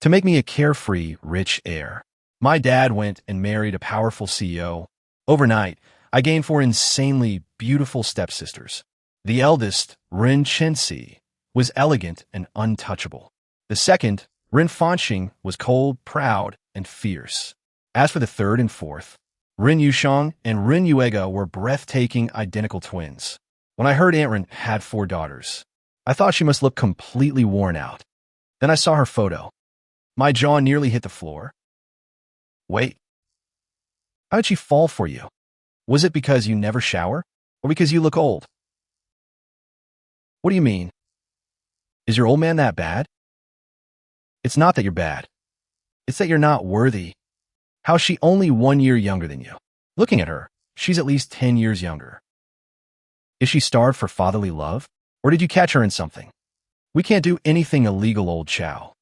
to make me a carefree, rich heir. My dad went and married a powerful CEO. Overnight, I gained 4 insanely beautiful stepsisters. The eldest, Rin Chenxi, was elegant and untouchable. The second, Rin Fanxing, was cold, proud, and fierce. As for the third and fourth, Rin Yushang and Rin Yuega were breathtaking identical twins. When I heard Aunt Rin had 4 daughters, I thought she must look completely worn out. Then I saw her photo. My jaw nearly hit the floor. Wait. How did she fall for you? Was it because you never shower? Or because you look old? What do you mean? Is your old man that bad? It's not that you're bad. It's that you're not worthy. How is she only 1 year younger than you? Looking at her, she's at least 10 years younger. Is she starved for fatherly love? Or did you catch her in something? We can't do anything illegal, old Cao.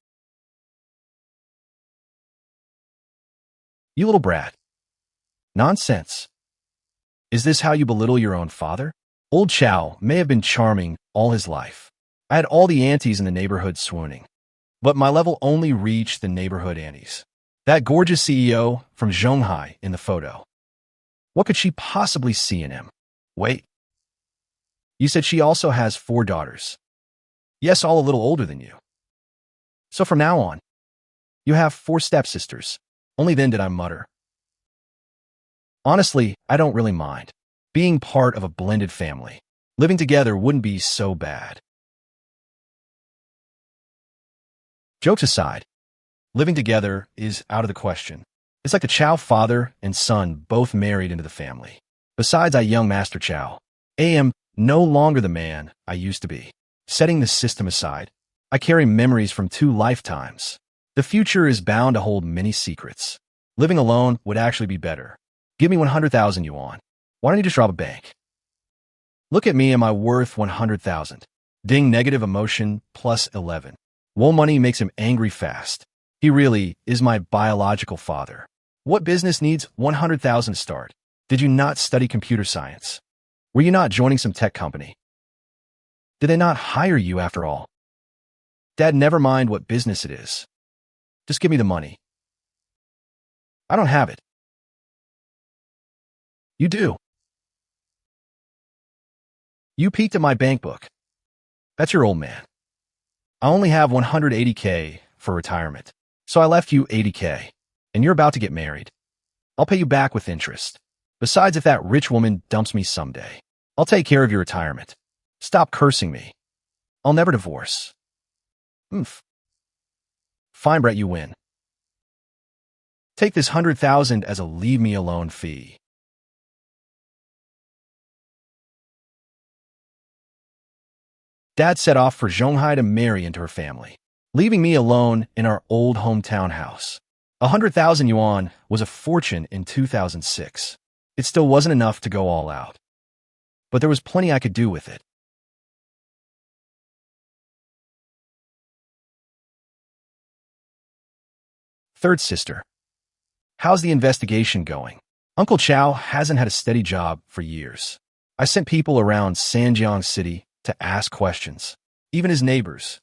You little brat. Nonsense. Is this how you belittle your own father? Old Cao may have been charming all his life. I had all the aunties in the neighborhood swooning. But my level only reached the neighborhood aunties. That gorgeous CEO from Zhonghai in the photo. What could she possibly see in him? Wait. You said she also has 4 daughters. Yes, all a little older than you. So from now on, you have 4 stepsisters. Only then did I mutter. Honestly, I don't really mind. Being part of a blended family. Living together wouldn't be so bad. Jokes aside, living together is out of the question. It's like the Cao father and son both married into the family. Besides, young Master Cao, I am no longer the man I used to be. Setting the system aside, I carry memories from 2 lifetimes. The future is bound to hold many secrets. Living alone would actually be better. Give me 100,000 yuan. Why don't you just rob a bank? Look at me, am I worth 100,000? Ding, negative emotion plus 11. Woe money makes him angry fast. He really is my biological father. What business needs 100,000 to start? Did you not study computer science? Were you not joining some tech company? Did they not hire you after all? Dad, never mind what business it is. Just give me the money. I don't have it. You do. You peeked at my bank book. That's your old man. I only have 180K for retirement, so I left you 80K, and you're about to get married. I'll pay you back with interest. Besides, if that rich woman dumps me someday, I'll take care of your retirement. Stop cursing me. I'll never divorce. Fine, Brett, you win. Take this 100,000 as a leave me alone fee. Dad set off for Zhonghai to marry into her family, leaving me alone in our old hometown house. 100,000 yuan was a fortune in 2006. It still wasn't enough to go all out, but there was plenty I could do with it. Third sister. How's the investigation going? Uncle Cao hasn't had a steady job for years. I sent people around Sanjiang City to ask questions, even his neighbors.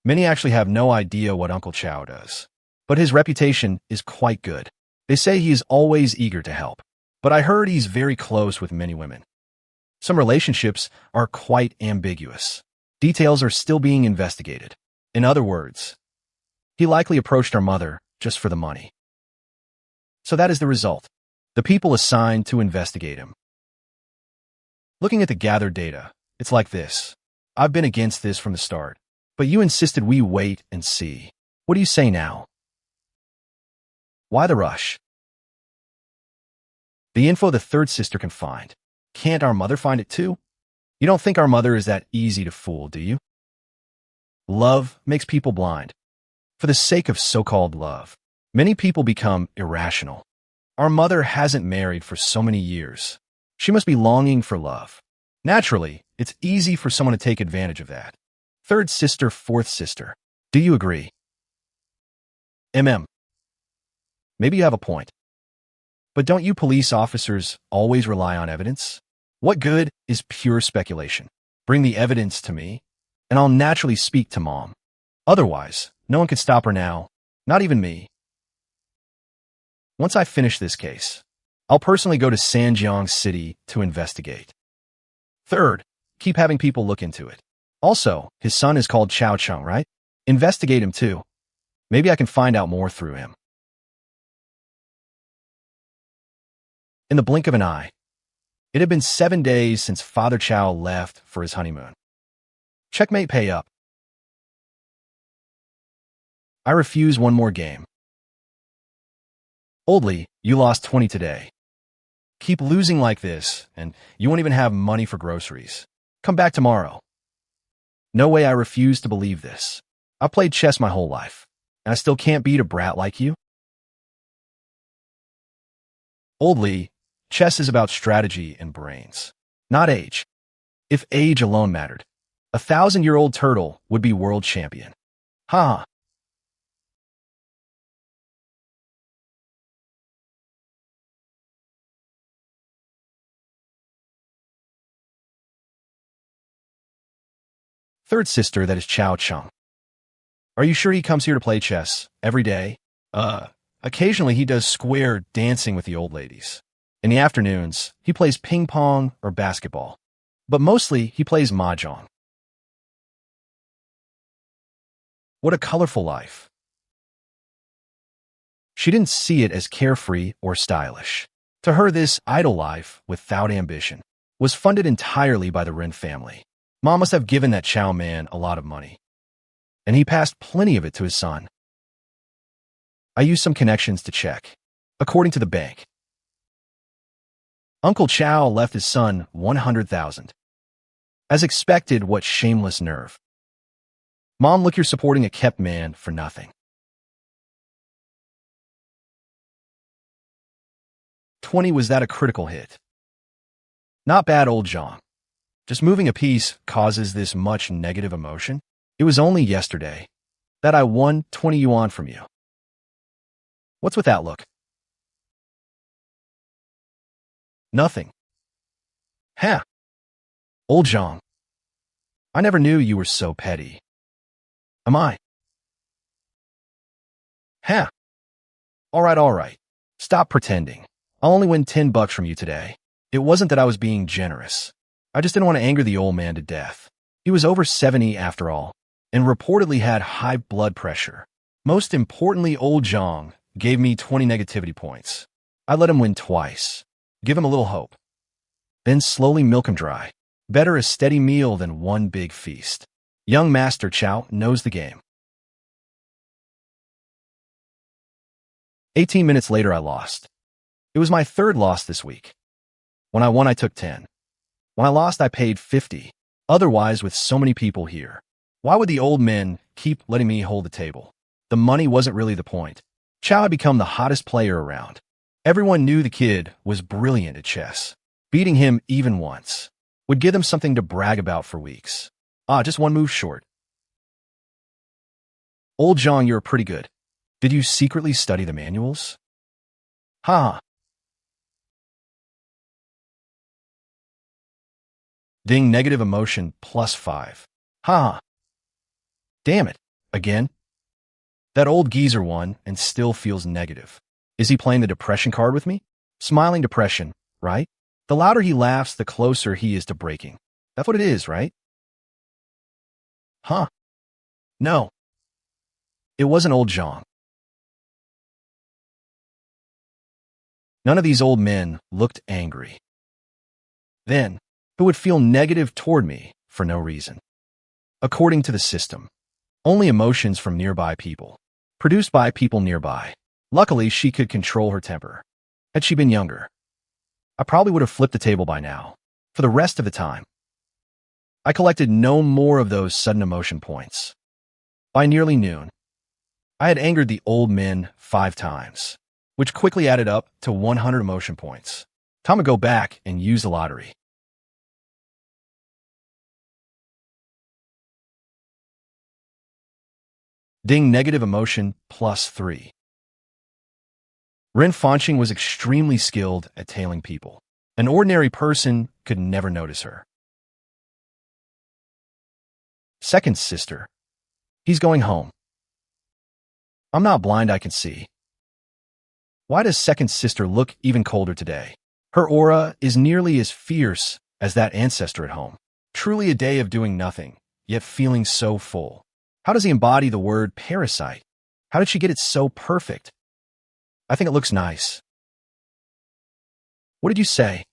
Many actually have no idea what Uncle Cao does, but his reputation is quite good. They say he is always eager to help, but I heard he's very close with many women. Some relationships are quite ambiguous. Details are still being investigated. In other words, he likely approached our mother just for the money. So that is the result. The people assigned to investigate him. Looking at the gathered data, it's like this. I've been against this from the start, but you insisted we wait and see. What do you say now? Why the rush? The info the third sister can find. Can't our mother find it too? You don't think our mother is that easy to fool, do you? Love makes people blind. For the sake of so-called love, many people become irrational. Our mother hasn't married for so many years. She must be longing for love. Naturally, it's easy for someone to take advantage of that. Third sister, fourth sister. Do you agree? Maybe you have a point. But don't you police officers always rely on evidence? What good is pure speculation? Bring the evidence to me, and I'll naturally speak to Mom. Otherwise, no one could stop her now Not even me. Once I finish this case, I'll personally go to Sanjiang City to investigate. Third, keep having people look into it. Also, his son is called Cao Cheng, right? Investigate him too. Maybe I can find out more through him. In the blink of an eye, it had been 7 days since Father Cao left for his honeymoon. Checkmate, pay up. I refuse one more game. Oldly, you lost 20 today. Keep losing like this, and you won't even have money for groceries. Come back tomorrow. No way, I refuse to believe this. I played chess my whole life, and I still can't beat a brat like you? Oldly, chess is about strategy and brains, not age. If age alone mattered, a 1,000-year-old turtle would be world champion. Ha! Third sister, that is Cao Cheng. Are you sure he comes here to play chess every day? Occasionally he does square dancing with the old ladies. In the afternoons, he plays ping pong or basketball. But mostly, he plays mahjong. What a colorful life. She didn't see it as carefree or stylish. To her, this idle life, without ambition, was funded entirely by the Ren family. Mom must have given that Chow man a lot of money, and he passed plenty of it to his son. I used some connections to check. According to the bank, Uncle Chow left his son 100,000. As expected, what shameless nerve. Mom, look, you're supporting a kept man for nothing. 20, was that a critical hit? Not bad, old Zhong. Just moving a piece causes this much negative emotion? It was only yesterday that I won 20 yuan from you. What's with that look? Nothing. Ha! Old Zhong, I never knew you were so petty. Am I? Ha! All right. Stop pretending. I'll only win 10 bucks from you today. It wasn't that I was being generous. I just didn't want to anger the old man to death. He was over 70 after all, and reportedly had high blood pressure. Most importantly, old Zhong gave me 20 negativity points. I let him win twice. Give him a little hope. Then slowly milk him dry. Better a steady meal than one big feast. Young Master Cao knows the game. 18 minutes later, I lost. It was my third loss this week. When I won, I took 10. When I lost, I paid 50. Otherwise, with so many people here, why would the old men keep letting me hold the table? The money wasn't really the point. Cao had become the hottest player around. Everyone knew the kid was brilliant at chess. Beating him even once would give them something to brag about for weeks. Just one move short. Old Zhong, you're pretty good. Did you secretly study the manuals? Ha! Ding, negative emotion +5. Ha! Damn it. Again? That old geezer won and still feels negative. Is he playing the depression card with me? Smiling depression, right? The louder he laughs, the closer he is to breaking. That's what it is, right? Huh? No. It wasn't old Zhong. None of these old men looked angry. Then, who would feel negative toward me for no reason? According to the system, only emotions from nearby people, produced by people nearby. Luckily, she could control her temper. Had she been younger, I probably would have flipped the table by now. For the rest of the time, I collected no more of those sudden emotion points. By nearly noon, I had angered the old men 5 times, which quickly added up to 100 emotion points. Time to go back and use the lottery. Ding, negative emotion +3. Ren Fanqing was extremely skilled at tailing people. An ordinary person could never notice her. Second sister. He's going home. I'm not blind, I can see. Why does second sister look even colder today? Her aura is nearly as fierce as that ancestor at home. Truly a day of doing nothing, yet feeling so full. How does he embody the word parasite? How did she get it so perfect? I think it looks nice. What did you say?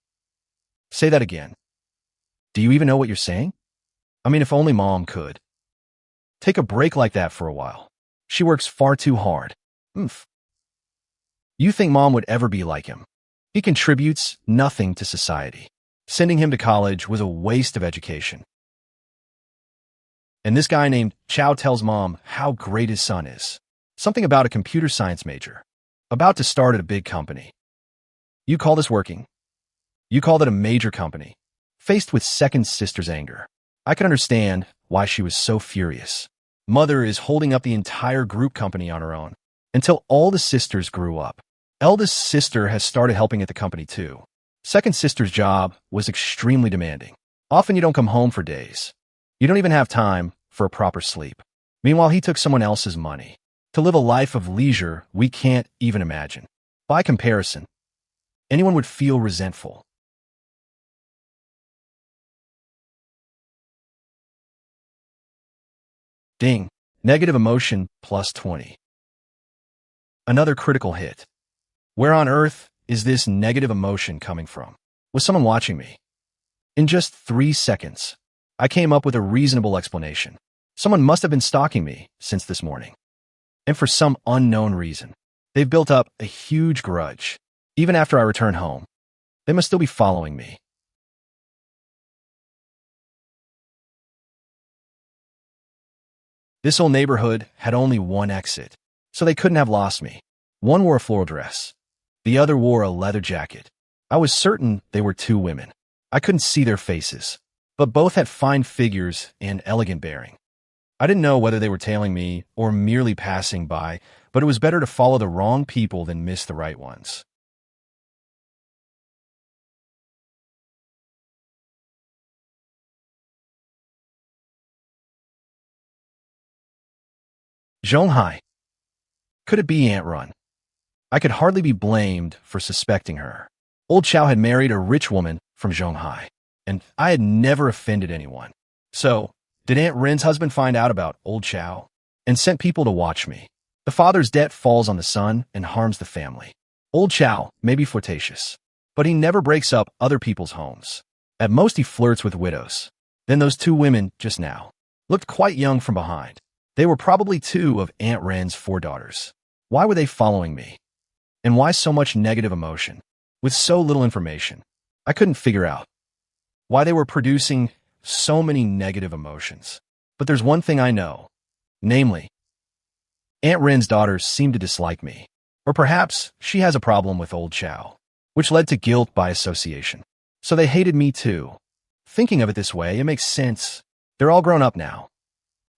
Say that again. Do you even know what you're saying? I mean, if only Mom could. Take a break like that for a while. She works far too hard. Oomph. You think Mom would ever be like him? He contributes nothing to society. Sending him to college was a waste of education. And this guy named Cao tells Mom how great his son is. Something about a computer science major. About to start at a big company. You call this working? You call that a major company? Faced with second sister's anger, I could understand why she was so furious. Mother is holding up the entire group company on her own. Until all the sisters grew up. Eldest sister has started helping at the company too. Second sister's job was extremely demanding. Often you don't come home for days. You don't even have time for a proper sleep. Meanwhile, he took someone else's money to live a life of leisure we can't even imagine. By comparison, anyone would feel resentful. Ding. Negative emotion plus 20. Another critical hit. Where on earth is this negative emotion coming from? Was someone watching me? In just 3 seconds, I came up with a reasonable explanation. Someone must have been stalking me since this morning. And for some unknown reason, they've built up a huge grudge. Even after I return home, they must still be following me. This whole neighborhood had only one exit, so they couldn't have lost me. One wore a floral dress. The other wore a leather jacket. I was certain they were 2 women. I couldn't see their faces, but both had fine figures and elegant bearing. I didn't know whether they were tailing me or merely passing by, but it was better to follow the wrong people than miss the right ones. Zhonghai. Could it be Aunt Run? I could hardly be blamed for suspecting her. Old Cao had married a rich woman from Zhonghai, and I had never offended anyone. So, did Aunt Ren's husband find out about Old Cao and sent people to watch me? The father's debt falls on the son and harms the family. Old Cao may be flirtatious, but he never breaks up other people's homes. At most, he flirts with widows. Then those 2 women just now looked quite young from behind. They were probably 2 of Aunt Ren's 4 daughters. Why were they following me? And why so much negative emotion? With so little information, I couldn't figure out why they were producing so many negative emotions. But there's one thing I know, namely, Aunt Ren's daughters seem to dislike me. Or perhaps she has a problem with Old Cao, which led to guilt by association. So they hated me too. Thinking of it this way, it makes sense. They're all grown up now.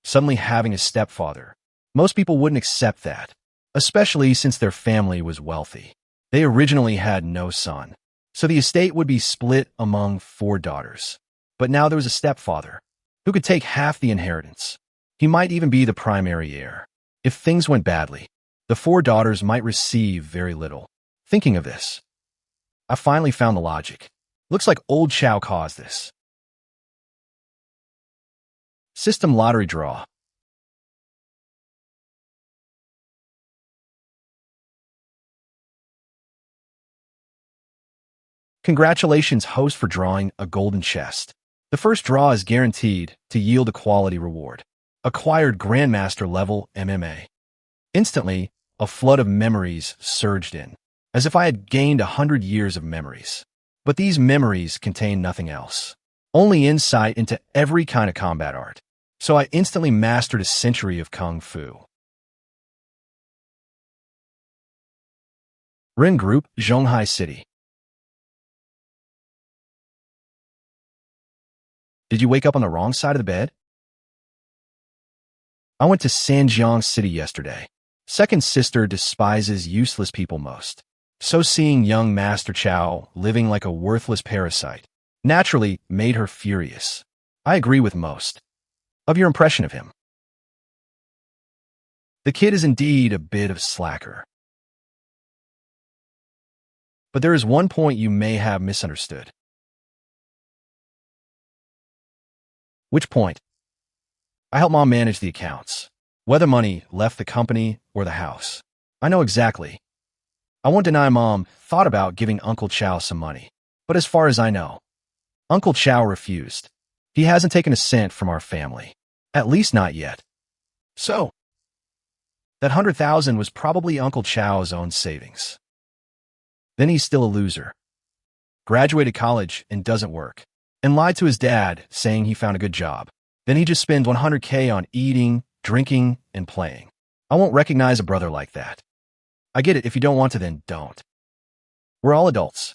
Suddenly having a stepfather. Most people wouldn't accept that, especially since their family was wealthy. They originally had no son, so the estate would be split among 4 daughters. But now there was a stepfather who could take half the inheritance. He might even be the primary heir. If things went badly, the 4 daughters might receive very little. Thinking of this, I finally found the logic. Looks like Old Cao caused this. System lottery draw. Congratulations, host, for drawing a golden chest. The first draw is guaranteed to yield a quality reward. Acquired Grandmaster level MMA. Instantly, a flood of memories surged in, as if I had gained 100 years of memories. But these memories contain nothing else. Only insight into every kind of combat art. So I instantly mastered a century of Kung Fu. Ren Group, Zhonghai City. Did you wake up on the wrong side of the bed? I went to Sanjiang City yesterday. Second sister despises useless people most. So seeing young Master Cao living like a worthless parasite naturally made her furious. I agree with most of your impression of him. The kid is indeed a bit of a slacker. But there is one point you may have misunderstood. Which point? I help Mom manage the accounts, whether money left the company or the house. I know exactly. I won't deny Mom thought about giving Uncle Cao some money, but as far as I know, Uncle Cao refused. He hasn't taken a cent from our family, at least not yet. So, that 100,000 was probably Uncle Chao's own savings. Then he's still a loser. Graduated college and doesn't work, and lied to his dad saying he found a good job. Then he just spends 100K on eating, drinking, and playing. I won't recognize a brother like that. I get it, if you don't want to, then don't. We're all adults.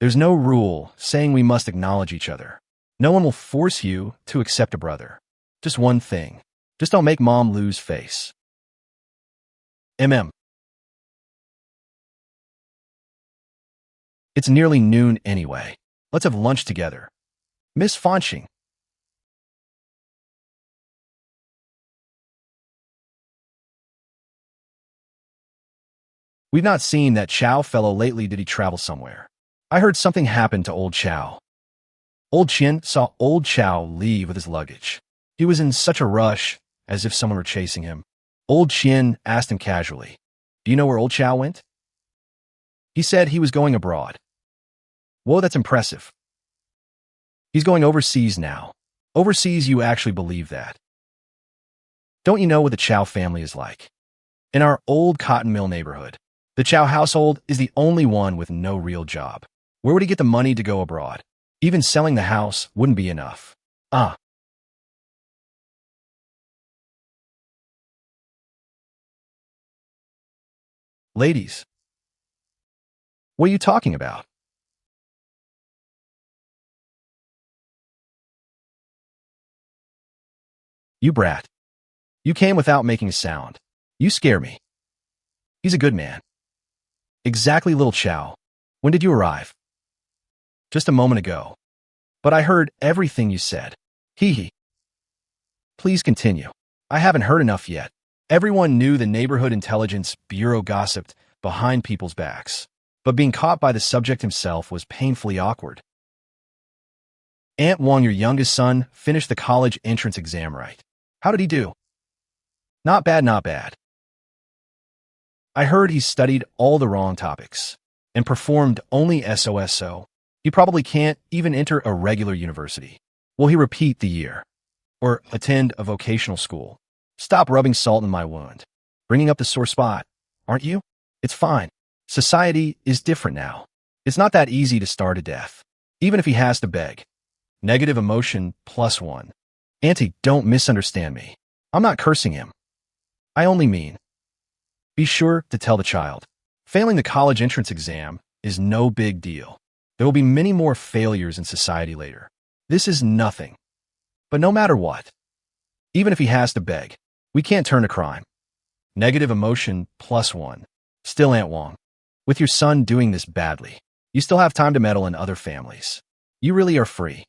There's no rule saying we must acknowledge each other. No one will force you to accept a brother. Just one thing. Just don't make Mom lose face. It's nearly noon anyway. Let's have lunch together. Miss Fanqing. We've not seen that Cao fellow lately. Did he travel somewhere? I heard something happened to old Cao. Old Qian saw old Cao leave with his luggage. He was in such a rush, as if someone were chasing him. Old Qian asked him casually, "Do you know where old Cao went?" He said he was going abroad. Whoa, that's impressive. He's going overseas now. Overseas, you actually believe that? Don't you know what the Cao family is like? In our old cotton mill neighborhood, the Cao household is the only one with no real job. Where would he get the money to go abroad? Even selling the house wouldn't be enough. Ladies, what are you talking about? You brat. You came without making a sound. You scare me. He's a good man. Exactly, little Cao. When did you arrive? Just a moment ago. But I heard everything you said. Hee hee. Please continue. I haven't heard enough yet. Everyone knew the neighborhood intelligence bureau gossiped behind people's backs. But being caught by the subject himself was painfully awkward. Aunt Wang, your youngest son, finished the college entrance exam right. How did he do? Not bad, not bad. I heard he studied all the wrong topics and performed only SOSO. He probably can't even enter a regular university. Will he repeat the year? Or attend a vocational school? Stop rubbing salt in my wound. Bringing up the sore spot, aren't you? It's fine. Society is different now. It's not that easy to starve to death, even if he has to beg. Negative emotion +1. Auntie, don't misunderstand me. I'm not cursing him. I only mean, be sure to tell the child. Failing the college entrance exam is no big deal. There will be many more failures in society later. This is nothing. But no matter what, even if he has to beg, we can't turn to crime. Negative emotion +1. Still, Aunt Wang, with your son doing this badly, you still have time to meddle in other families. You really are free.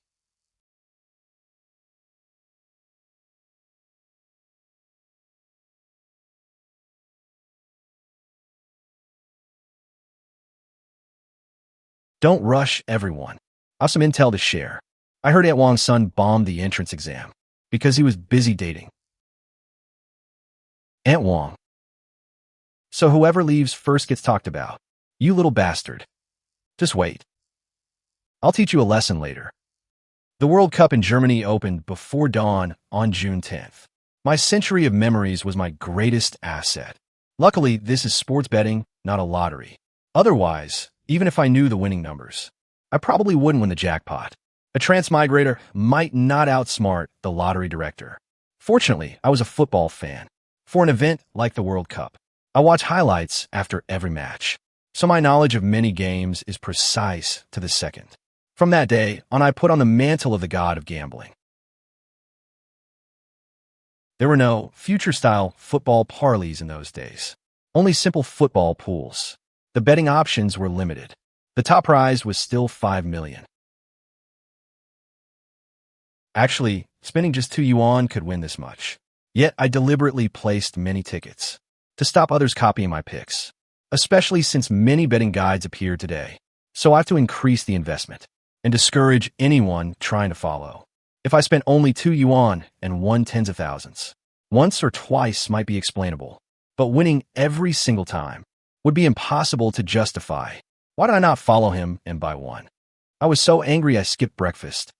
Don't rush everyone. I have some intel to share. I heard Aunt Wang's son bombed the entrance exam because he was busy dating Aunt Wang. So whoever leaves first gets talked about. You little bastard. Just wait. I'll teach you a lesson later. The World Cup in Germany opened before dawn on June 10th. My century of memories was my greatest asset. Luckily, this is sports betting, not a lottery. Otherwise, even if I knew the winning numbers, I probably wouldn't win the jackpot. A transmigrator might not outsmart the lottery director. Fortunately, I was a football fan. For an event like the World Cup, I watch highlights after every match, so my knowledge of many games is precise to the second. From that day on, I put on the mantle of the god of gambling. There were no future-style football parlays in those days, only simple football pools. The betting options were limited. The top prize was still 5 million. Actually, spending just 2 yuan could win this much. Yet I deliberately placed many tickets to stop others copying my picks, especially since many betting guides appear today. So I have to increase the investment and discourage anyone trying to follow. If I spent only 2 yuan and won tens of thousands, once or twice might be explainable, but winning every single time would be impossible to justify. Why did I not follow him and buy one? I was so angry I skipped breakfast.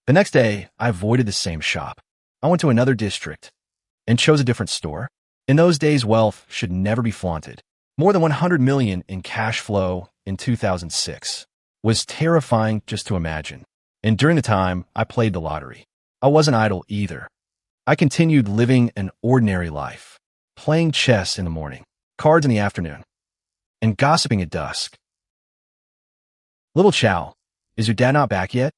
The next day, I avoided the same shop. I went to another district and chose a different store. In those days, wealth should never be flaunted. More than 100 million in cash flow in 2006 was terrifying just to imagine. And during the time, I played the lottery. I wasn't idle either. I continued living an ordinary life, playing chess in the morning, cards in the afternoon, and gossiping at dusk. Little Cao, is your dad not back yet?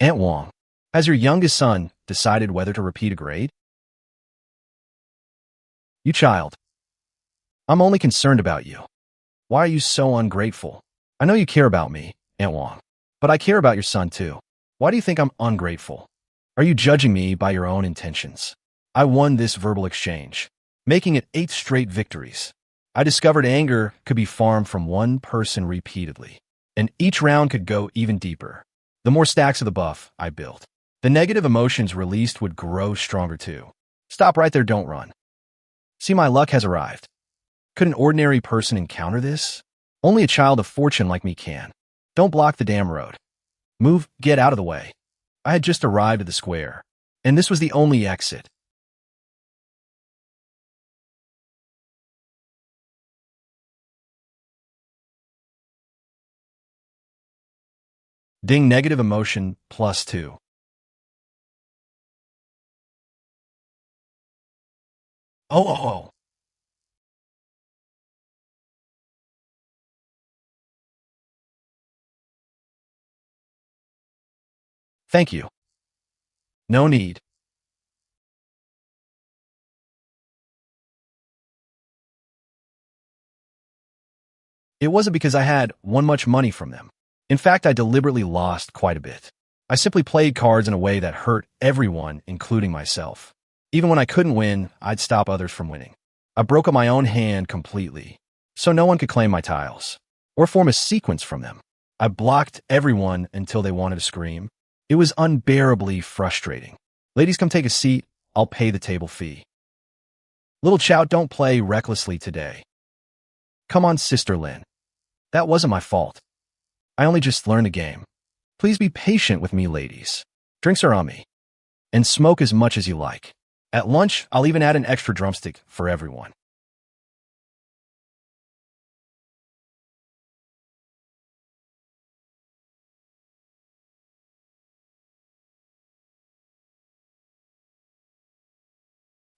Aunt Wong, has your youngest son decided whether to repeat a grade? You child, I'm only concerned about you. Why are you so ungrateful? I know you care about me, Aunt Wong, but I care about your son too. Why do you think I'm ungrateful? Are you judging me by your own intentions? I won this verbal exchange, making it 8 straight victories. I discovered anger could be farmed from one person repeatedly, and each round could go even deeper. The more stacks of the buff I built, the negative emotions released would grow stronger too. Stop right there, don't run. See, my luck has arrived. Could an ordinary person encounter this? Only a child of fortune like me can. Don't block the damn road. Move, get out of the way. I had just arrived at the square, and this was the only exit. Ding, negative emotion +2. Oh. Thank you. No need. It wasn't because I had won much money from them. In fact, I deliberately lost quite a bit. I simply played cards in a way that hurt everyone, including myself. Even when I couldn't win, I'd stop others from winning. I broke up my own hand completely, so no one could claim my tiles, or form a sequence from them. I blocked everyone until they wanted to scream. It was unbearably frustrating. Ladies, come take a seat. I'll pay the table fee. Little Cao, don't play recklessly today. Come on, Sister Lin. That wasn't my fault. I only just learned the game. Please be patient with me, ladies. Drinks are on me. And smoke as much as you like. At lunch, I'll even add an extra drumstick for everyone.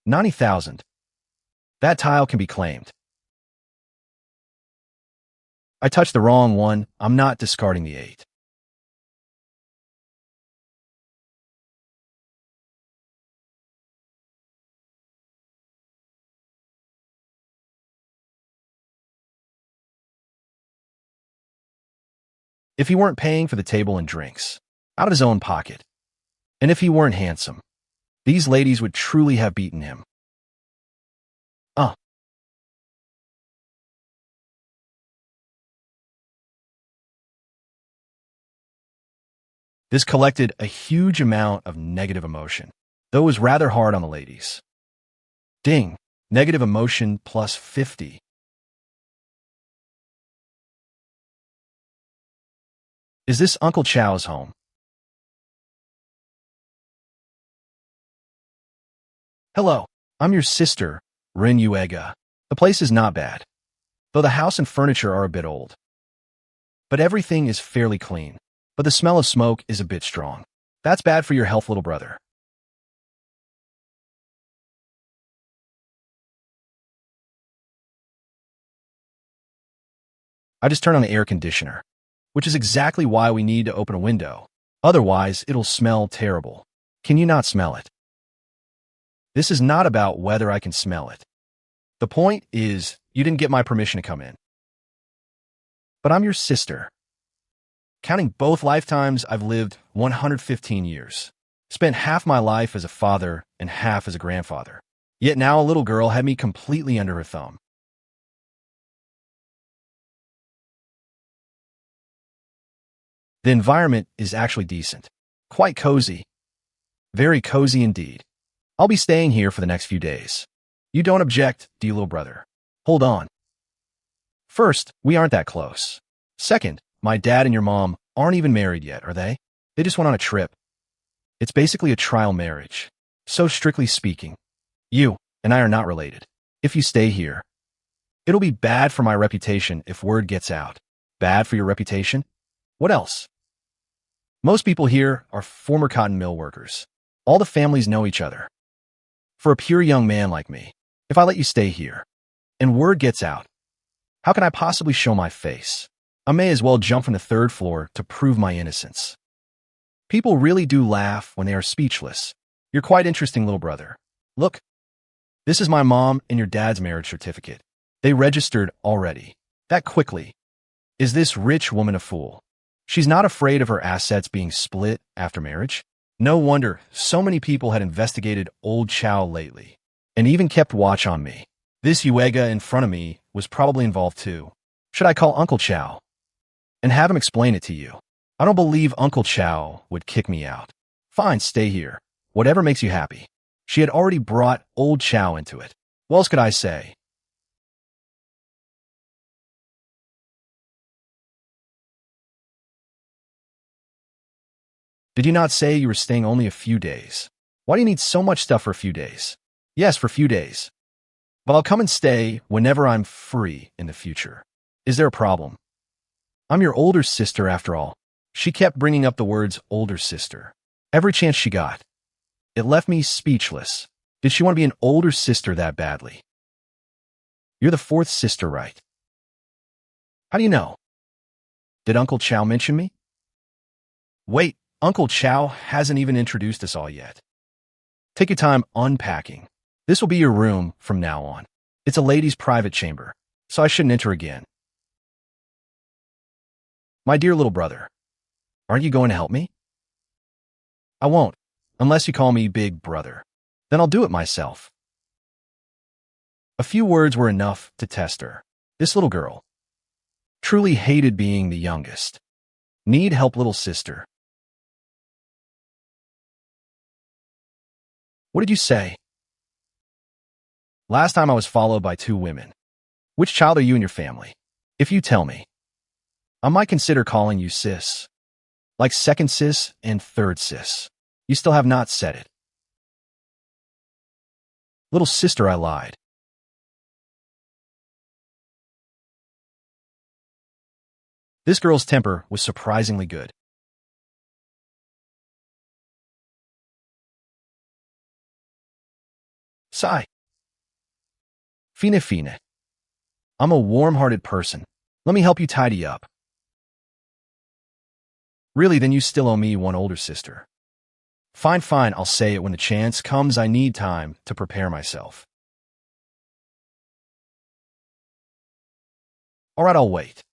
$90,000. That tile can be claimed. I touched the wrong one. I'm not discarding the 8. If he weren't paying for the table and drinks, out of his own pocket, and if he weren't handsome, these ladies would truly have beaten him. Uh, this collected a huge amount of negative emotion, though it was rather hard on the ladies. Ding, negative emotion +50. Is this Uncle Chow's home? Hello, I'm your sister, Rin Yuega. The place is not bad, though the house and furniture are a bit old. But everything is fairly clean. But the smell of smoke is a bit strong. That's bad for your health, little brother. I just turned on the air conditioner, which is exactly why we need to open a window. Otherwise, it'll smell terrible. Can you not smell it? This is not about whether I can smell it. The point is, you didn't get my permission to come in. But I'm your sister. Counting both lifetimes, I've lived 115 years. Spent half my life as a father and half as a grandfather. Yet now a little girl had me completely under her thumb. The environment is actually decent. Quite cozy. Very cozy indeed. I'll be staying here for the next few days. You don't object, do you, little brother? Hold on. First, we aren't that close. Second, my dad and your mom aren't even married yet, are they? They just went on a trip. It's basically a trial marriage. So strictly speaking, you and I are not related. If you stay here, it'll be bad for my reputation if word gets out. Bad for your reputation? What else? Most people here are former cotton mill workers. All the families know each other. For a pure young man like me, if I let you stay here, and word gets out, how can I possibly show my face? I may as well jump from the third floor to prove my innocence. People really do laugh when they are speechless. You're quite interesting, little brother. Look, this is my mom and your dad's marriage certificate. They registered already. That quickly. Is this rich woman a fool? She's not afraid of her assets being split after marriage. No wonder so many people had investigated old Cao lately, and even kept watch on me. This Uega in front of me was probably involved too. Should I call Uncle Cao and have him explain it to you? I don't believe Uncle Cao would kick me out. Fine, stay here. Whatever makes you happy. She had already brought old Cao into it. What else could I say? Did you not say you were staying only a few days? Why do you need so much stuff for a few days? Yes, for a few days. But I'll come and stay whenever I'm free in the future. Is there a problem? I'm your older sister after all. She kept bringing up the words older sister. Every chance she got. It left me speechless. Did she want to be an older sister that badly? You're the fourth sister, right? How do you know? Did Uncle Cao mention me? Wait, Uncle Cao hasn't even introduced us all yet. Take your time unpacking. This will be your room from now on. It's a lady's private chamber, so I shouldn't enter again. My dear little brother, aren't you going to help me? I won't, unless you call me Big Brother. Then I'll do it myself. A few words were enough to test her. This little girl truly hated being the youngest. Need help, little sister. What did you say? Last time I was followed by two women. Which child are you in your family? If you tell me, I might consider calling you sis. Like second sis and third sis. You still have not said it. Little sister, I lied. This girl's temper was surprisingly good. Sigh. Fine fine. I'm a warm-hearted person. Let me help you tidy up. Really, then you still owe me one older sister. Fine, fine, I'll say it when the chance comes. I need time to prepare myself. All right, I'll wait.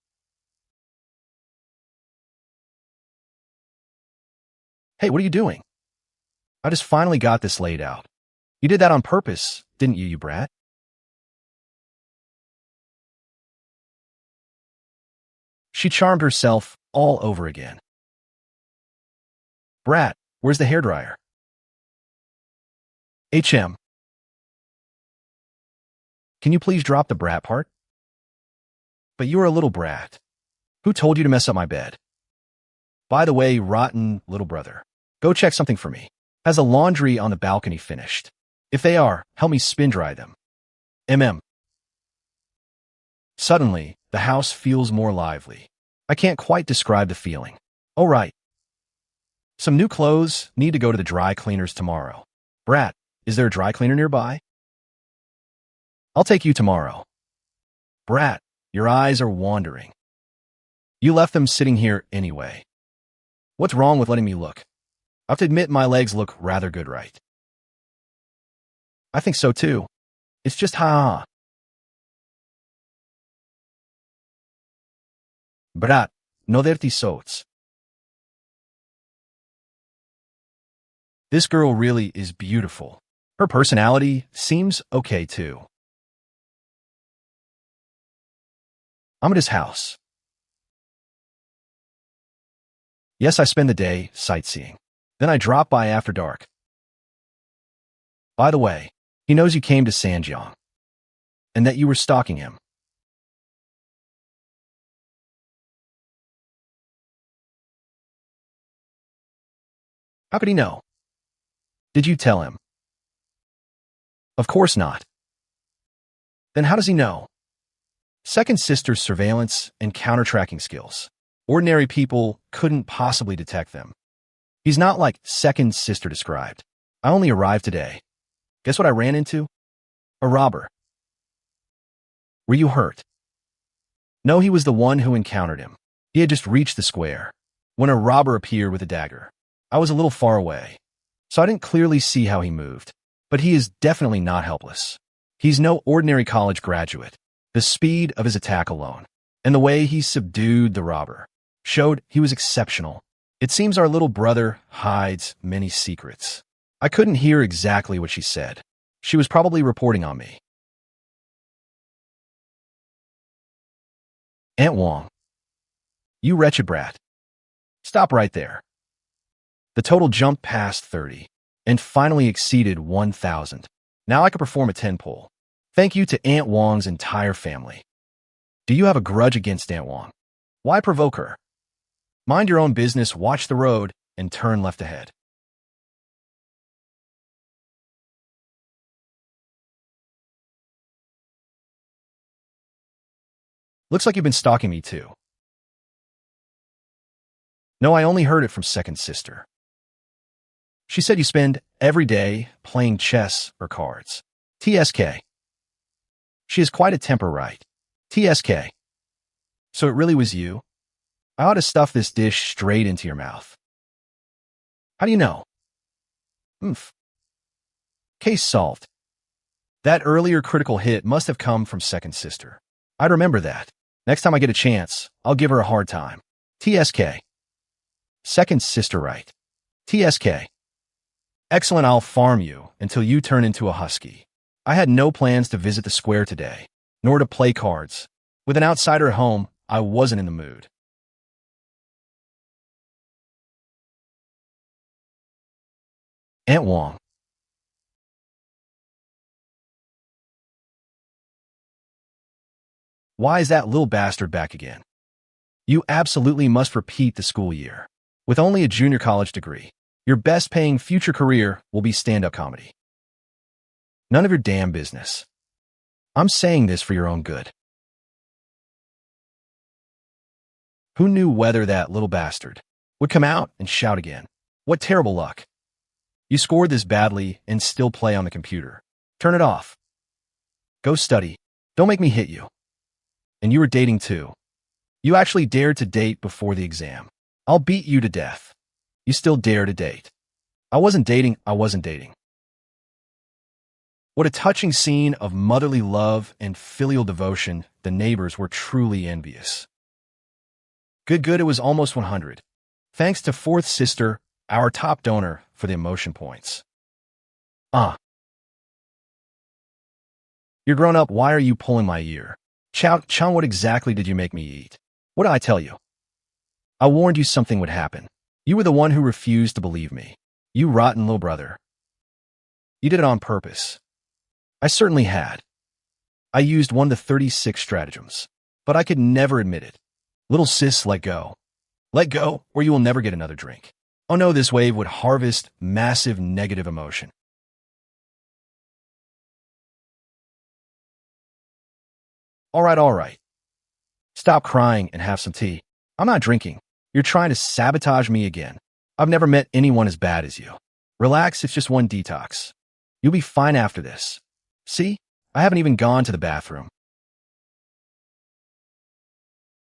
Hey, what are you doing? I just finally got this laid out. You did that on purpose, didn't you, you brat? She charmed herself all over again. Brat, where's the hairdryer? HM. Can you please drop the brat part? But you are a little brat. Who told you to mess up my bed? By the way, rotten little brother, go check something for me. Has the laundry on the balcony finished? If they are, help me spin dry them. Suddenly, the house feels more lively. I can't quite describe the feeling. Oh, right. Some new clothes need to go to the dry cleaners tomorrow. Brat, is there a dry cleaner nearby? I'll take you tomorrow. Brat, your eyes are wandering. You left them sitting here anyway. What's wrong with letting me look? I have to admit my legs look rather good, right? I think so too. It's just ha-ha. Brat, no dirty sots. This girl really is beautiful. Her personality seems okay too. I'm at his house. Yes, I spend the day sightseeing. Then I drop by after dark. By the way, he knows you came to Sanjiang and that you were stalking him. How could he know? Did you tell him? Of course not. Then how does he know? Second sister's surveillance and counter-tracking skills. Ordinary people couldn't possibly detect them. He's not like second sister described. I only arrived today. Guess what I ran into? A robber. Were you hurt? No, he was the one who encountered him. He had just reached the square when a robber appeared with a dagger. I was a little far away, so I didn't clearly see how he moved. But he is definitely not helpless. He's no ordinary college graduate. The speed of his attack alone, and the way he subdued the robber, showed he was exceptional. It seems our little brother hides many secrets. I couldn't hear exactly what she said. She was probably reporting on me. Aunt Wong. You wretched brat. Stop right there. The total jumped past 30 and finally exceeded 1,000. Now I can perform a 10 pull. Thank you to Aunt Wong's entire family. Do you have a grudge against Aunt Wong? Why provoke her? Mind your own business, watch the road, and turn left ahead. Looks like you've been stalking me too. No, I only heard it from second sister. She said you spend every day playing chess or cards. TSK. She has quite a temper, right? TSK. So it really was you? I ought to stuff this dish straight into your mouth. How do you know? Oomph. Case solved. That earlier critical hit must have come from second sister. I'd remember that. Next time I get a chance, I'll give her a hard time. TSK. Second sister, right? TSK. Excellent, I'll farm you until you turn into a husky. I had no plans to visit the square today, nor to play cards. With an outsider at home, I wasn't in the mood. Aunt Wong. Why is that little bastard back again? You absolutely must repeat the school year. With only a junior college degree, your best-paying future career will be stand-up comedy. None of your damn business. I'm saying this for your own good. Who knew whether that little bastard would come out and shout again? What terrible luck. You scored this badly and still play on the computer. Turn it off. Go study. Don't make me hit you. And you were dating too. You actually dared to date before the exam. I'll beat you to death. You still dare to date. I wasn't dating. What a touching scene of motherly love and filial devotion. The neighbors were truly envious. Good, it was almost 100. Thanks to fourth sister, our top donor, for the emotion points. You're grown up, why are you pulling my ear? Cao Cheng, what exactly did you make me eat? What did I tell you? I warned you something would happen. You were the one who refused to believe me. You rotten little brother. You did it on purpose. I certainly had. I used one of the 36 stratagems, but I could never admit it. Little sis, let go. Let go, or you will never get another drink. Oh no, this wave would harvest massive negative emotion. All right. Stop crying and have some tea. I'm not drinking. You're trying to sabotage me again. I've never met anyone as bad as you. Relax, it's just one detox. You'll be fine after this. See? I haven't even gone to the bathroom.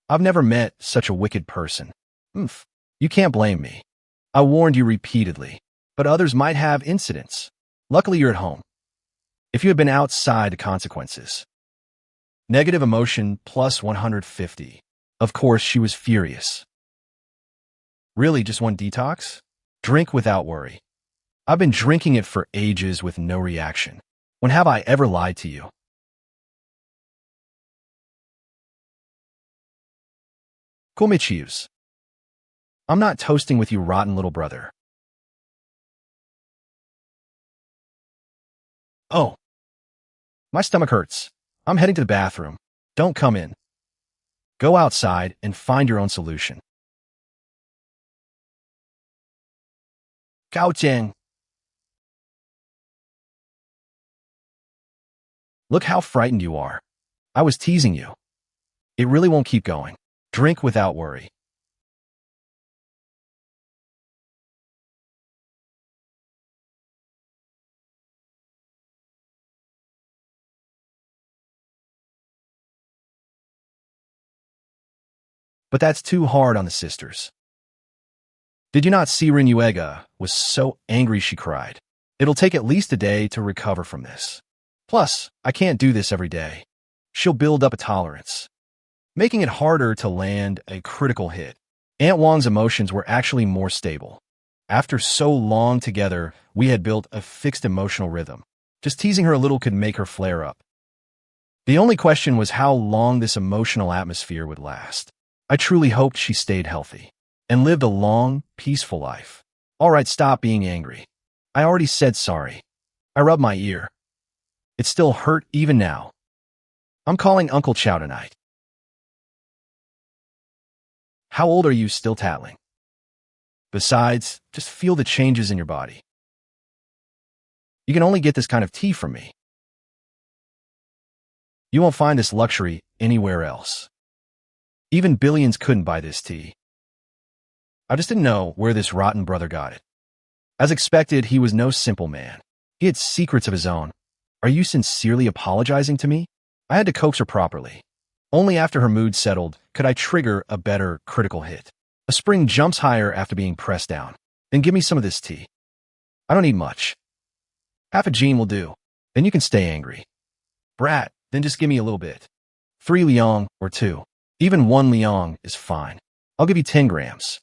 I've never met such a wicked person. Oomph. You can't blame me. I warned you repeatedly, but others might have incidents. Luckily, you're at home. If you had been outside, the consequences. Negative emotion plus 150. Of course, she was furious. Really, just one detox? Drink without worry. I've been drinking it for ages with no reaction. When have I ever lied to you? Komichius. I'm not toasting with you, rotten little brother. Oh, my stomach hurts. I'm heading to the bathroom. Don't come in. Go outside and find your own solution. Cao Cheng. Look how frightened you are. I was teasing you. It really won't keep going. Drink without worry. But that's too hard on the sisters. Did you not see Rinuega was so angry she cried? It'll take at least a day to recover from this. Plus, I can't do this every day. She'll build up a tolerance, making it harder to land a critical hit. Aunt Wang's emotions were actually more stable. After so long together, we had built a fixed emotional rhythm. Just teasing her a little could make her flare up. The only question was how long this emotional atmosphere would last. I truly hoped she stayed healthy and lived a long, peaceful life. All right, stop being angry. I already said sorry. I rubbed my ear. It still hurt even now. I'm calling Uncle Cao tonight. How old are you still tattling? Besides, just feel the changes in your body. You can only get this kind of tea from me. You won't find this luxury anywhere else. Even billions couldn't buy this tea. I just didn't know where this rotten brother got it. As expected, he was no simple man. He had secrets of his own. Are you sincerely apologizing to me? I had to coax her properly. Only after her mood settled could I trigger a better critical hit. A spring jumps higher after being pressed down. Then give me some of this tea. I don't need much. Half a gene will do. Then you can stay angry. Brat, then just give me a little bit. 3 liang or 2. Even 1 liang is fine. I'll give you 10 grams.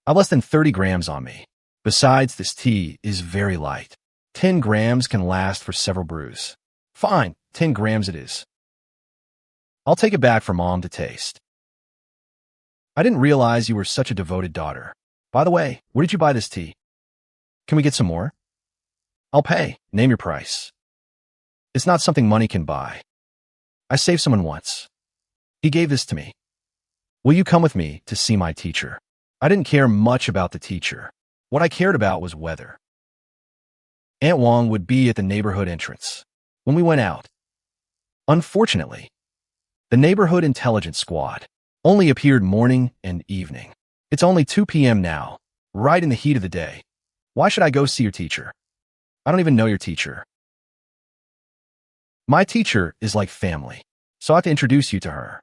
I've less than 30 grams on me. Besides, this tea is very light. 10 grams can last for several brews. Fine, 10 grams it is. I'll take it back for Mom to taste. I didn't realize you were such a devoted daughter. By the way, where did you buy this tea? Can we get some more? I'll pay. Name your price. It's not something money can buy. I saved someone once. He gave this to me. Will you come with me to see my teacher? I didn't care much about the teacher. What I cared about was weather. Aunt Wang would be at the neighborhood entrance when we went out. Unfortunately, the neighborhood intelligence squad only appeared morning and evening. It's only 2 p.m. now, right in the heat of the day. Why should I go see your teacher? I don't even know your teacher. My teacher is like family, so I have to introduce you to her.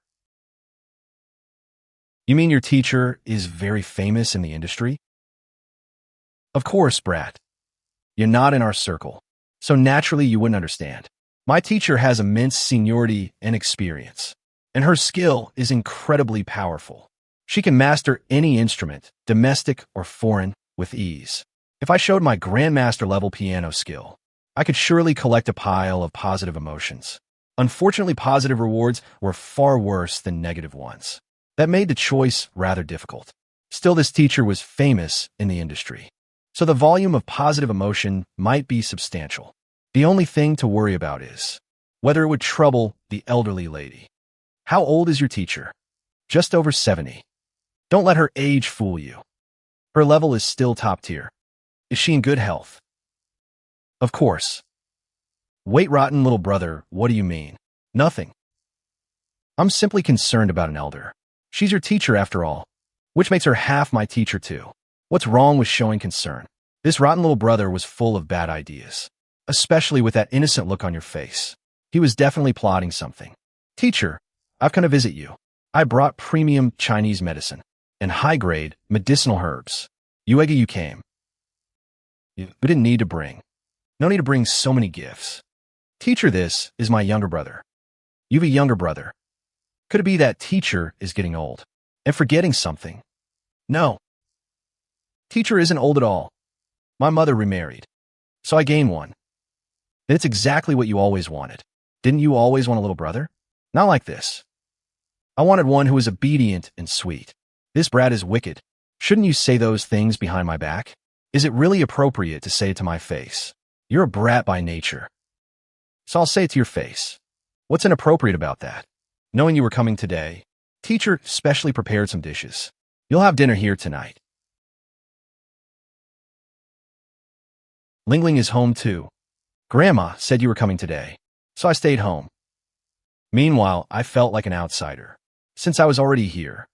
You mean your teacher is very famous in the industry? Of course, brat. You're not in our circle, so naturally you wouldn't understand. My teacher has immense seniority and experience, and her skill is incredibly powerful. She can master any instrument, domestic or foreign, with ease. If I showed my Grandmaster level piano skill, I could surely collect a pile of positive emotions. Unfortunately, positive rewards were far worse than negative ones. That made the choice rather difficult. Still, this teacher was famous in the industry, so the volume of positive emotion might be substantial. The only thing to worry about is whether it would trouble the elderly lady. How old is your teacher? Just over 70. Don't let her age fool you. Her level is still top tier. Is she in good health? Of course. Wait, rotten little brother, what do you mean? Nothing. I'm simply concerned about an elder. She's your teacher after all, which makes her half my teacher too. What's wrong with showing concern? This rotten little brother was full of bad ideas, especially with that innocent look on your face. He was definitely plotting something. Teacher, I've come to visit you. I brought premium Chinese medicine and high-grade medicinal herbs. Yuega, you came. You didn't need to bring. No need to bring so many gifts. Teacher, this is my younger brother. You've a younger brother. Could it be that teacher is getting old and forgetting something? No. Teacher isn't old at all. My mother remarried. So I gain one. Then it's exactly what you always wanted. Didn't you always want a little brother? Not like this. I wanted one who was obedient and sweet. This brat is wicked. Shouldn't you say those things behind my back? Is it really appropriate to say it to my face? You're a brat by nature. So I'll say it to your face. What's inappropriate about that? Knowing you were coming today, teacher specially prepared some dishes. You'll have dinner here tonight. Lingling is home too. Grandma said you were coming today, so I stayed home. Meanwhile, I felt like an outsider. Since I was already here,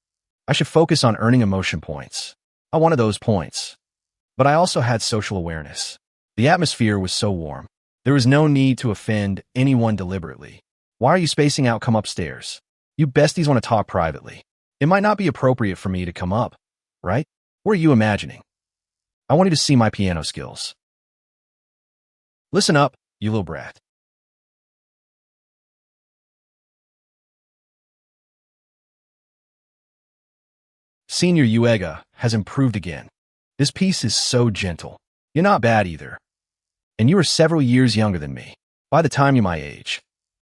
I should focus on earning emotion points. I wanted those points. But I also had social awareness. The atmosphere was so warm. There was no need to offend anyone deliberately. Why are you spacing out? Come upstairs. You besties want to talk privately. It might not be appropriate for me to come up, right? What are you imagining? I want you to see my piano skills. Listen up, you little brat. Senior Uega has improved again. This piece is so gentle. You're not bad either. And you are several years younger than me. By the time you're my age,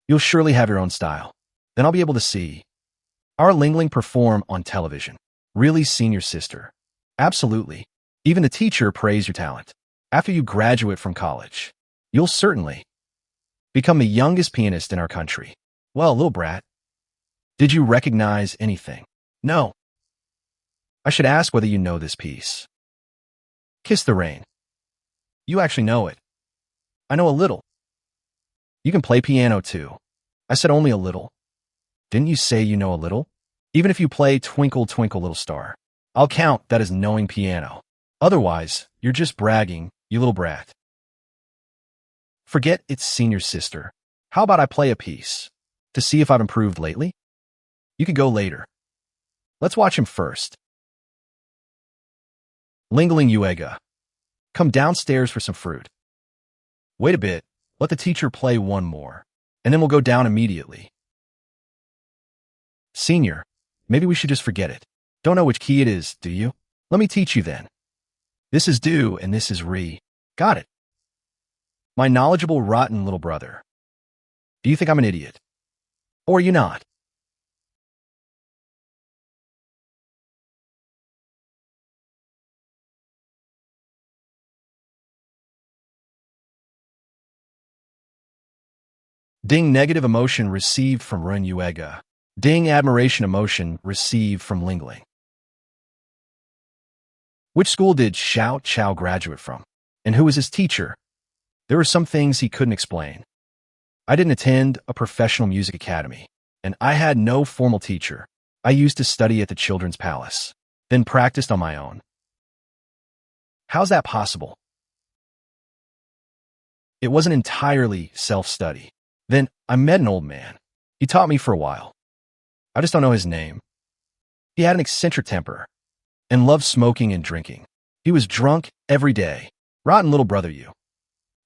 you'll surely have your own style. Then I'll be able to see our Lingling perform on television. Really, senior sister? Absolutely. Even the teacher praised your talent. After you graduate from college, you'll certainly become the youngest pianist in our country. Well, little brat, did you recognize anything? No. I should ask whether you know this piece. Kiss the Rain. You actually know it. I know a little. You can play piano too. I said only a little. Didn't you say you know a little? Even if you play Twinkle, Twinkle, Little Star, I'll count that as knowing piano. Otherwise, you're just bragging, you little brat. Forget it's senior sister. How about I play a piece to see if I've improved lately? You can go later. Let's watch him first. Lingling Uega. Come downstairs for some fruit. Wait a bit. Let the teacher play one more, and then we'll go down immediately. Senior, maybe we should just forget it. Don't know which key it is, do you? Let me teach you then. This is do and this is re. Got it. My knowledgeable, rotten little brother. Do you think I'm an idiot? Or are you not? Ding negative emotion received from Ren Uega. Ding admiration emotion received from Lingling. Which school did Cao Cheng graduate from? And who was his teacher? There were some things he couldn't explain. I didn't attend a professional music academy, and I had no formal teacher. I used to study at the Children's Palace, then practiced on my own. How's that possible? It wasn't entirely self-study. Then I met an old man. He taught me for a while. I just don't know his name. He had an eccentric temper and loved smoking and drinking. He was drunk every day. Rotten little brother you.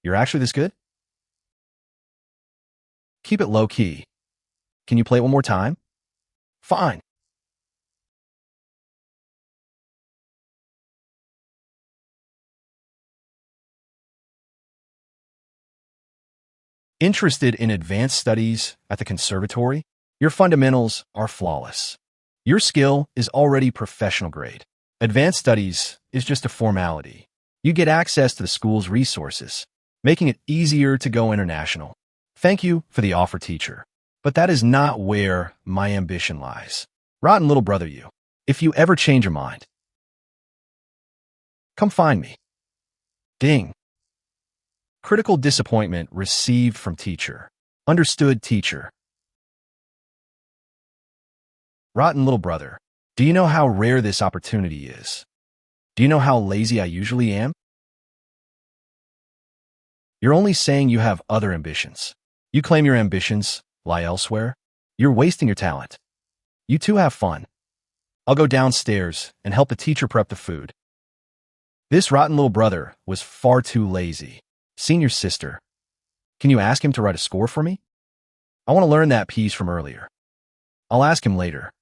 You're actually this good? Keep it low-key. Can you play it one more time? Fine. Interested in advanced studies at the conservatory? Your fundamentals are flawless. Your skill is already professional grade. Advanced studies is just a formality. You get access to the school's resources, making it easier to go international. Thank you for the offer, teacher. But that is not where my ambition lies. Rotten little brother you. If you ever change your mind, come find me. Ding. Critical disappointment received from teacher. Understood, teacher. Rotten little brother, do you know how rare this opportunity is? Do you know how lazy I usually am? You're only saying you have other ambitions. You claim your ambitions lie elsewhere. You're wasting your talent. You two have fun. I'll go downstairs and help the teacher prep the food. This rotten little brother was far too lazy. Senior sister, can you ask him to write a score for me? I want to learn that piece from earlier. I'll ask him later.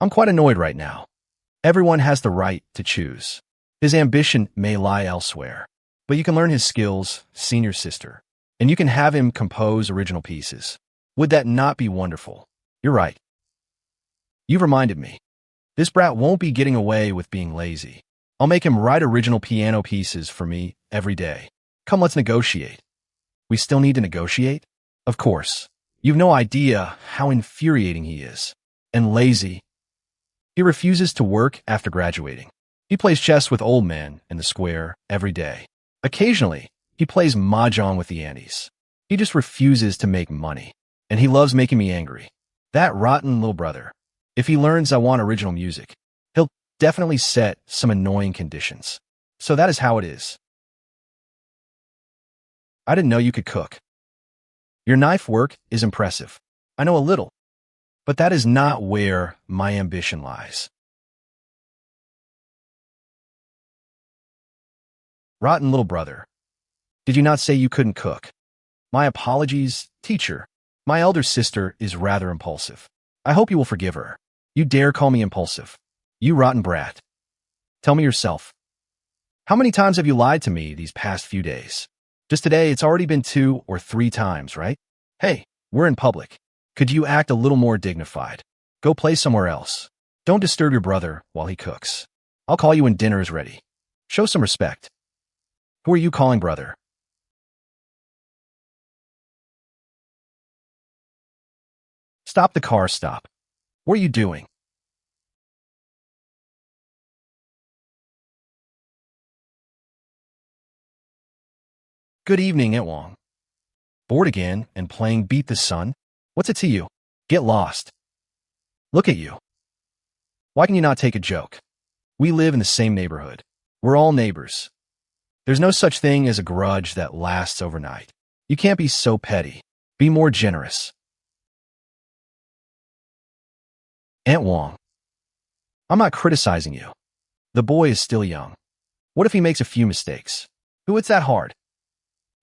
I'm quite annoyed right now. Everyone has the right to choose. His ambition may lie elsewhere. But you can learn his skills, senior sister, and you can have him compose original pieces. Would that not be wonderful? You're right. You've reminded me. This brat won't be getting away with being lazy. I'll make him write original piano pieces for me every day. Come, let's negotiate. We still need to negotiate? Of course. You've no idea how infuriating he is. And lazy. He refuses to work after graduating. He plays chess with old men in the square every day. Occasionally, he plays mahjong with the aunties. He just refuses to make money. And he loves making me angry. That rotten little brother. If he learns I want original music, he'll definitely set some annoying conditions. So that is how it is. I didn't know you could cook. Your knife work is impressive. I know a little, but that is not where my ambition lies. Rotten little brother. Did you not say you couldn't cook? My apologies, teacher. My elder sister is rather impulsive. I hope you will forgive her. You dare call me impulsive. You rotten brat. Tell me yourself. How many times have you lied to me these past few days? Just today, it's already been 2 or 3 times, right? Hey, we're in public. Could you act a little more dignified? Go play somewhere else. Don't disturb your brother while he cooks. I'll call you when dinner is ready. Show some respect. Who are you calling brother? Stop the car, stop. What are you doing? Good evening, Aunt Wong. Bored again and playing Beat the Sun? What's it to you? Get lost. Look at you. Why can you not take a joke? We live in the same neighborhood. We're all neighbors. There's no such thing as a grudge that lasts overnight. You can't be so petty. Be more generous. Aunt Wong. I'm not criticizing you. The boy is still young. What if he makes a few mistakes? Who it's that hard?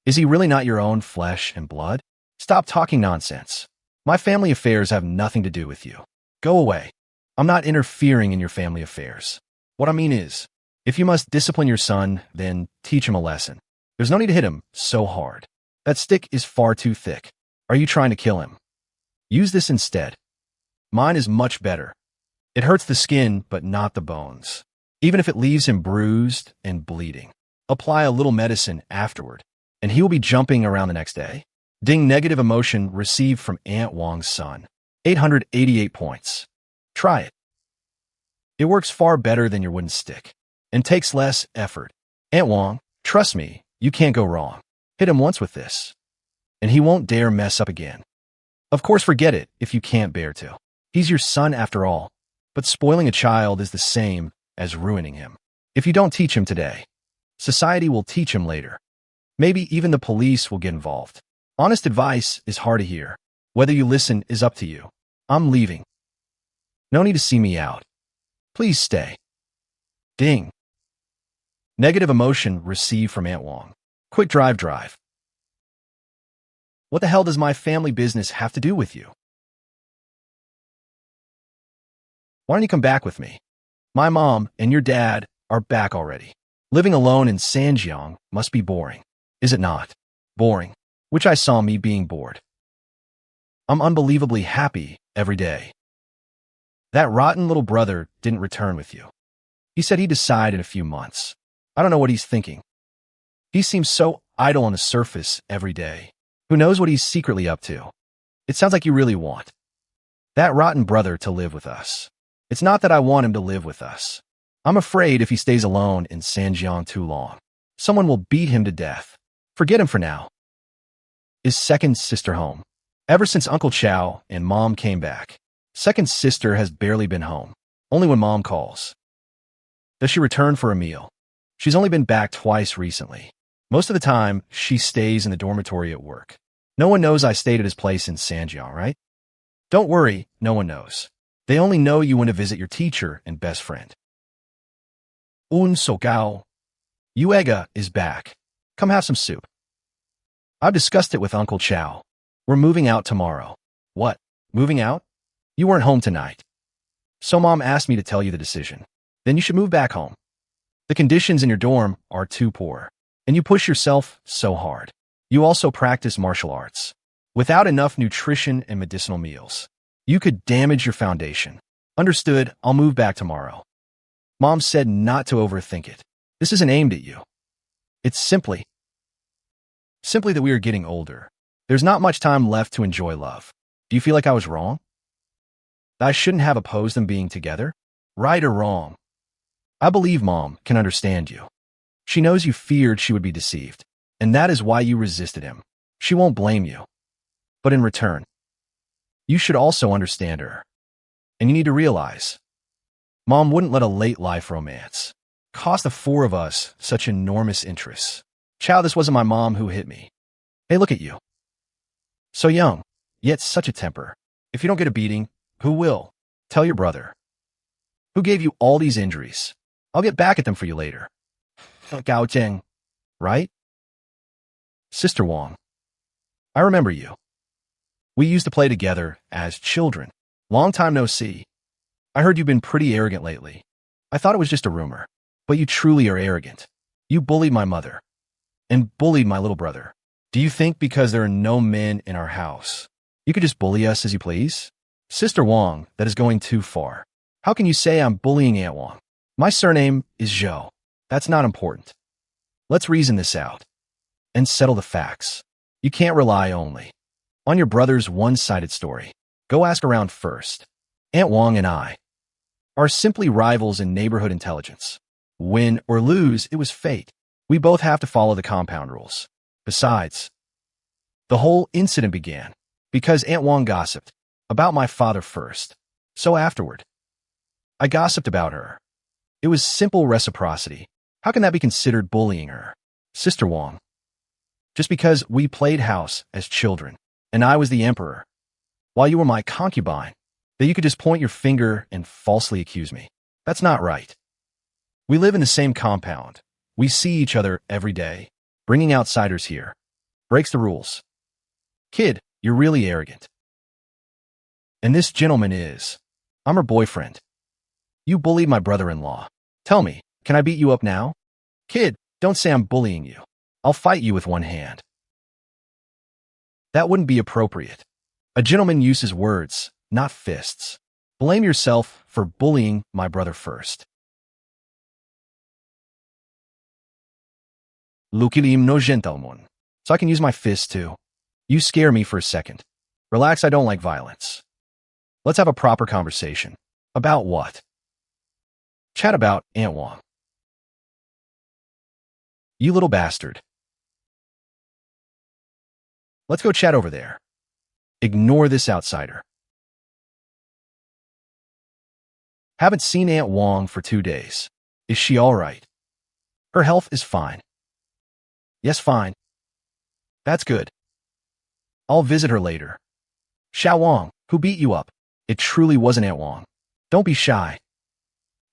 Is he really not your own flesh and blood? Stop talking nonsense. My family affairs have nothing to do with you. Go away. I'm not interfering in your family affairs. What I mean is, if you must discipline your son, then teach him a lesson. There's no need to hit him so hard. That stick is far too thick. Are you trying to kill him? Use this instead. Mine is much better. It hurts the skin, but not the bones. Even if it leaves him bruised and bleeding. Apply a little medicine afterward, and he will be jumping around the next day. Ding, negative emotion received from Aunt Wong's son. 888 points. Try it. It works far better than your wooden stick, and takes less effort. Aunt Wong, trust me, you can't go wrong. Hit him once with this, and he won't dare mess up again. Of course, forget it if you can't bear to. He's your son after all, but spoiling a child is the same as ruining him. If you don't teach him today, society will teach him later. Maybe even the police will get involved. Honest advice is hard to hear. Whether you listen is up to you. I'm leaving. No need to see me out. Please stay. Ding. Negative emotion received from Aunt Wong. Quick drive. What the hell does my family business have to do with you? Why don't you come back with me? My mom and your dad are back already. Living alone in Sanjiang must be boring. Is it not? Boring. Which I saw me being bored. I'm unbelievably happy every day. That rotten little brother didn't return with you. He said he'd decide in a few months. I don't know what he's thinking. He seems so idle on the surface every day. Who knows what he's secretly up to? It sounds like you really want that rotten brother to live with us. It's not that I want him to live with us. I'm afraid if he stays alone in Sanjiang too long, someone will beat him to death. Forget him for now. Is second sister home? Ever since Uncle Cao and Mom came back, second sister has barely been home, only when Mom calls. Does she return for a meal? She's only been back twice recently. Most of the time, she stays in the dormitory at work. No one knows I stayed at his place in Sanjiang, right? Don't worry, no one knows. They only know you went to visit your teacher and best friend. So Gao. Yuega is back. Come have some soup. I've discussed it with Uncle Cao. We're moving out tomorrow. What? Moving out? You weren't home tonight. So Mom asked me to tell you the decision. Then you should move back home. The conditions in your dorm are too poor. And you push yourself so hard. You also practice martial arts. Without enough nutrition and medicinal meals, you could damage your foundation. Understood, I'll move back tomorrow. Mom said not to overthink it. This isn't aimed at you. It's simply that we are getting older. There's not much time left to enjoy love. Do you feel like I was wrong? That I shouldn't have opposed them being together? Right or wrong? I believe Mom can understand you. She knows you feared she would be deceived, and that is why you resisted him. She won't blame you. But in return, you should also understand her. And you need to realize, Mom wouldn't let a late-life romance cost the four of us such enormous interests. Chow, this wasn't my mom who hit me. Hey, look at you. So young, yet such a temper. If you don't get a beating, who will? Tell your brother. Who gave you all these injuries? I'll get back at them for you later. Cao Cheng, right? Sister Wang. I remember you. We used to play together as children. Long time no see. I heard you've been pretty arrogant lately. I thought it was just a rumor, but you truly are arrogant. You bullied my mother and bullied my little brother. Do you think because there are no men in our house, you could just bully us as you please? Sister Wang, that is going too far. How can you say I'm bullying Aunt Wang? My surname is Zhou. That's not important. Let's reason this out and settle the facts. You can't rely only on your brother's one-sided story. Go ask around first. Aunt Wang and I are simply rivals in neighborhood intelligence. Win or lose, it was fate. We both have to follow the compound rules. Besides, the whole incident began because Aunt Wang gossiped about my father first. So afterward, I gossiped about her. It was simple reciprocity. How can that be considered bullying her? Sister Wang. Just because we played house as children, and I was the emperor, while you were my concubine, that you could just point your finger and falsely accuse me. That's not right. We live in the same compound. We see each other every day. Bringing outsiders here breaks the rules. Kid, you're really arrogant. And this gentleman is. I'm her boyfriend. You bullied my brother-in-law. Tell me, can I beat you up now? Kid, don't say I'm bullying you. I'll fight you with one hand. That wouldn't be appropriate. A gentleman uses words, not fists. Blame yourself for bullying my brother first. Lukilim no gentleman. So I can use my fists too. You scare me for a second. Relax, I don't like violence. Let's have a proper conversation. About what? Chat about Aunt Wang. You little bastard. Let's go chat over there. Ignore this outsider. Haven't seen Aunt Wang for 2 days. Is she all right? Her health is fine. Yes, fine. That's good. I'll visit her later. Xiao Wang, who beat you up? It truly wasn't Aunt Wang. Don't be shy.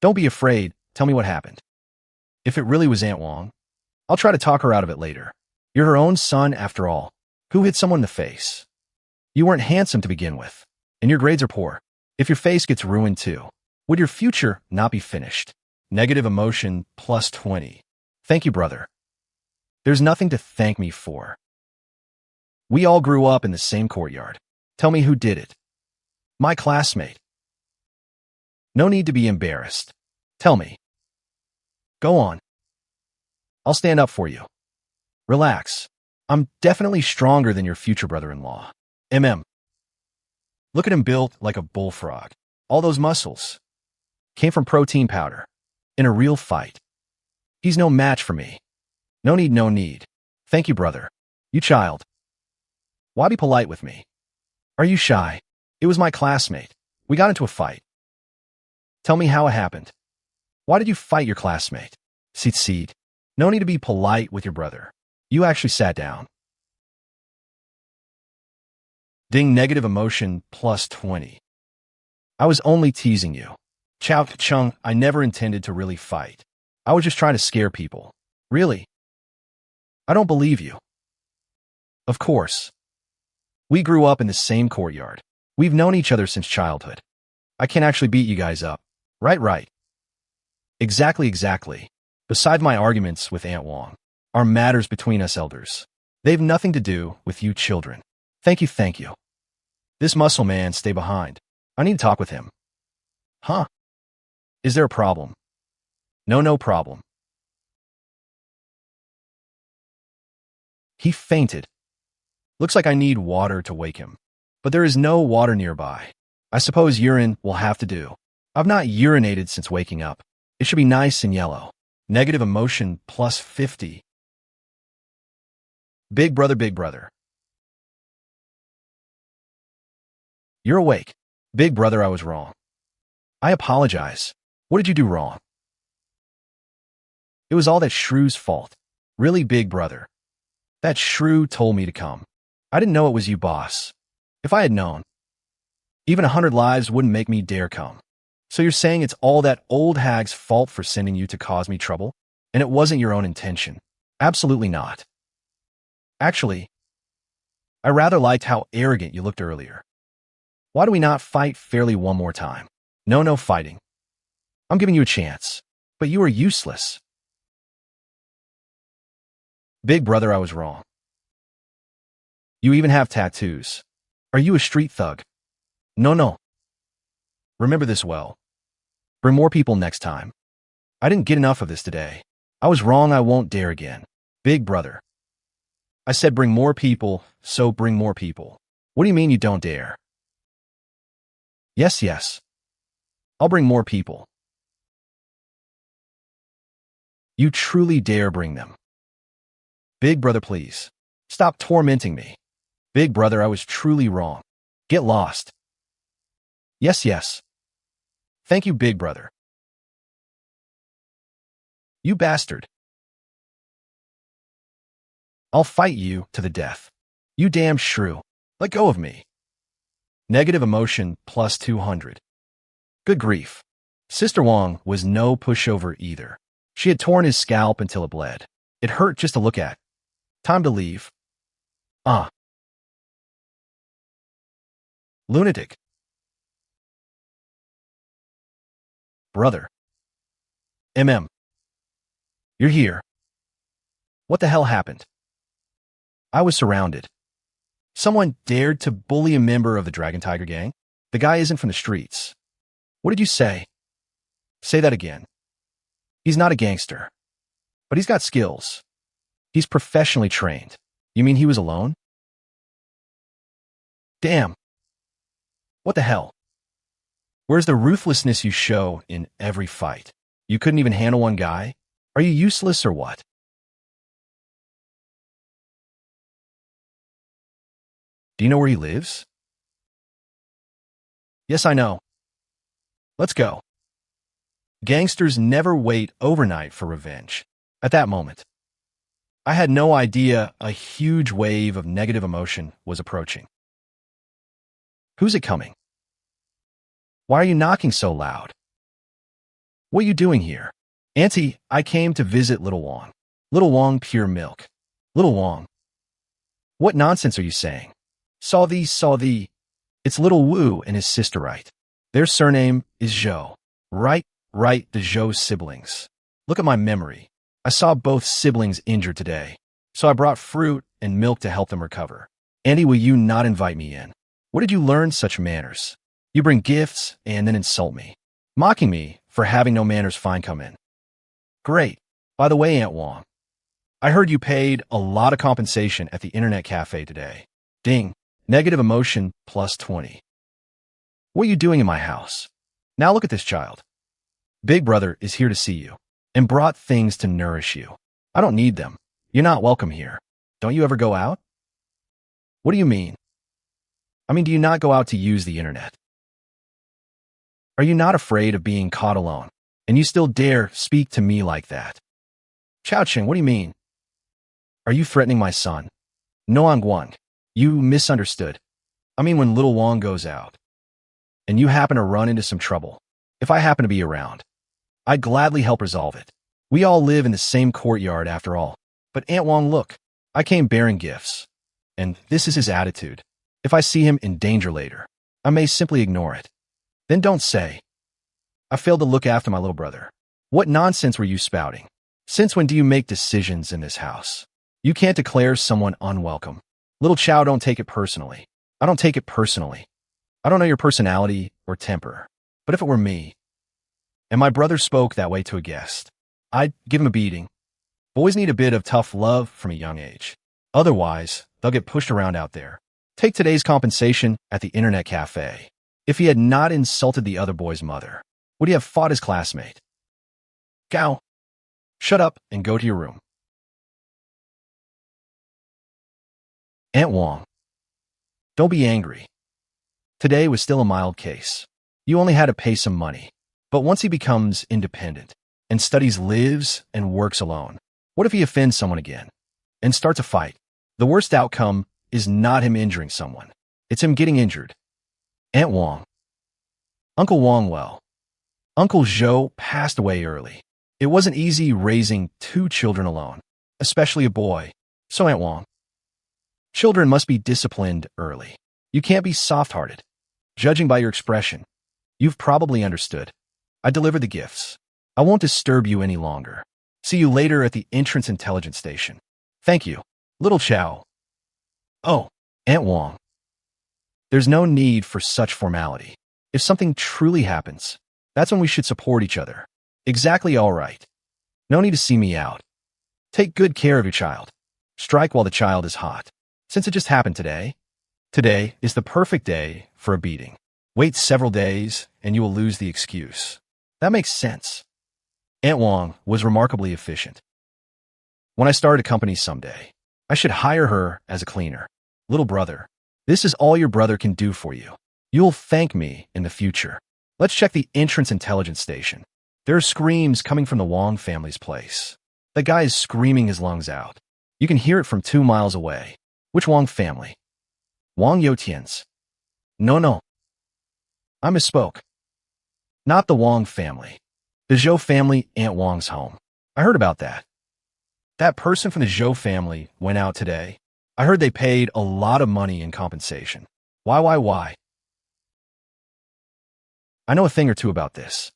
Don't be afraid. Tell me what happened. If it really was Aunt Wang, I'll try to talk her out of it later. You're her own son after all. Who hit someone in the face? You weren't handsome to begin with, and your grades are poor. If your face gets ruined too, would your future not be finished? Negative emotion plus 20. Thank you, brother. There's nothing to thank me for. We all grew up in the same courtyard. Tell me who did it. My classmate. No need to be embarrassed. Tell me. Go on. I'll stand up for you. Relax. I'm definitely stronger than your future brother-in-law. Look at him built like a bullfrog. All those muscles came from protein powder. In a real fight. He's no match for me. No need, no need. Thank you, brother. You child. Why be polite with me? Are you shy? It was my classmate. We got into a fight. Tell me how it happened. Why did you fight your classmate? Seat. No need to be polite with your brother. You actually sat down. Ding, negative emotion plus 20. I was only teasing you. Cao Cheng, I never intended to really fight. I was just trying to scare people. Really? I don't believe you. Of course. We grew up in the same courtyard. We've known each other since childhood. I can't actually beat you guys up. Right. Exactly. Besides my arguments with Aunt Wang, are matters between us elders. They've nothing to do with you children. Thank you, thank you. This muscle man, stay behind. I need to talk with him. Huh? Is there a problem? No problem. He fainted. Looks like I need water to wake him. But there is no water nearby. I suppose urine will have to do. I've not urinated since waking up. It should be nice and yellow. Negative emotion plus 50. Big brother, big brother. You're awake. Big brother, I was wrong. I apologize. What did you do wrong? It was all that shrew's fault. Really, big brother. That shrew told me to come. I didn't know it was you, boss. If I had known, even 100 lives wouldn't make me dare come. So you're saying it's all that old hag's fault for sending you to cause me trouble? And it wasn't your own intention? Absolutely not. Actually, I rather liked how arrogant you looked earlier. Why do we not fight fairly one more time? No fighting. I'm giving you a chance, but you are useless. Big brother, I was wrong. You even have tattoos. Are you a street thug? No. Remember this well. Bring more people next time. I didn't get enough of this today. I was wrong, I won't dare again. Big brother. I said bring more people, so bring more people. What do you mean you don't dare? Yes. I'll bring more people. You truly dare bring them. Big brother, please. Stop tormenting me. Big brother, I was truly wrong. Get lost. Yes. Thank you, big brother. You bastard. I'll fight you to the death. You damn shrew. Let go of me. Negative emotion plus 200. Good grief. Sister Wong was no pushover either. She had torn his scalp until it bled. It hurt just to look at. Time to leave. Lunatic. Brother. You're here. What the hell happened? I was surrounded. Someone dared to bully a member of the Dragon Tiger gang? The guy isn't from the streets. What did you say? Say that again. He's not a gangster. But he's got skills. He's professionally trained. You mean he was alone? Damn. What the hell? Where's the ruthlessness you show in every fight? You couldn't even handle one guy? Are you useless or what? Do you know where he lives? Yes, I know. Let's go. Gangsters never wait overnight for revenge. At that moment, I had no idea a huge wave of negative emotion was approaching. Who's it coming? Why are you knocking so loud? What are you doing here? Auntie, I came to visit Little Wong. Little Wong pure milk. Little Wong. What nonsense are you saying? Saw thee. It's Little Wu and his sister, right? Their surname is Zhou. Right, the Zhou siblings. Look at my memory. I saw both siblings injured today, so I brought fruit and milk to help them recover. Auntie, will you not invite me in? Where did you learn such manners? You bring gifts and then insult me, mocking me for having no manners. Fine, come in. Great. By the way, Aunt Wong, I heard you paid a lot of compensation at the internet cafe today. Ding. Negative emotion plus 20. What are you doing in my house? Now look at this child. Big brother is here to see you and brought things to nourish you. I don't need them. You're not welcome here. Don't you ever go out? What do you mean? I mean, do you not go out to use the internet? Are you not afraid of being caught alone? And you still dare speak to me like that? Cao Cheng, what do you mean? Are you threatening my son? No, Guang. You misunderstood. I mean, when Little Wong goes out, and you happen to run into some trouble, if I happen to be around, I'd gladly help resolve it. We all live in the same courtyard after all. But Aunt Wong, look, I came bearing gifts. And this is his attitude. If I see him in danger later, I may simply ignore it. Then don't say, I failed to look after my little brother. What nonsense were you spouting? Since when do you make decisions in this house? You can't declare someone unwelcome. Little Cao, don't take it personally. I don't take it personally. I don't know your personality or temper. But if it were me, and my brother spoke that way to a guest, I'd give him a beating. Boys need a bit of tough love from a young age. Otherwise, they'll get pushed around out there. Take today's compensation at the internet cafe. If he had not insulted the other boy's mother, would he have fought his classmate? Gao, shut up and go to your room. Aunt Wong, don't be angry. Today was still a mild case. You only had to pay some money. But once he becomes independent and studies, lives and works alone, what if he offends someone again and starts a fight? The worst outcome is not him injuring someone. It's him getting injured. Aunt Wong. Uncle Wong, well, Uncle Zhou passed away early. It wasn't easy raising 2 children alone, especially a boy. So Aunt Wong, children must be disciplined early. You can't be soft-hearted. Judging by your expression, you've probably understood. I delivered the gifts. I won't disturb you any longer. See you later at the entrance intelligence station. Thank you, little Cao. Oh, Aunt Wong. There's no need for such formality. If something truly happens, that's when we should support each other. Exactly, all right. No need to see me out. Take good care of your child. Strike while the child is hot. Since it just happened today is the perfect day for a beating. Wait several days and you will lose the excuse. That makes sense. Aunt Wong was remarkably efficient. When I start a company someday, I should hire her as a cleaner. Little brother, this is all your brother can do for you. You'll thank me in the future. Let's check the entrance intelligence station. There are screams coming from the Wong family's place. The guy is screaming his lungs out. You can hear it from 2 miles away. Which Wong family? Wang Youtian's. No. I misspoke. Not the Wong family. The Zhou family, Aunt Wong's home. I heard about that. That person from the Zhou family went out today. I heard they paid a lot of money in compensation. Why? I know a thing or two about this.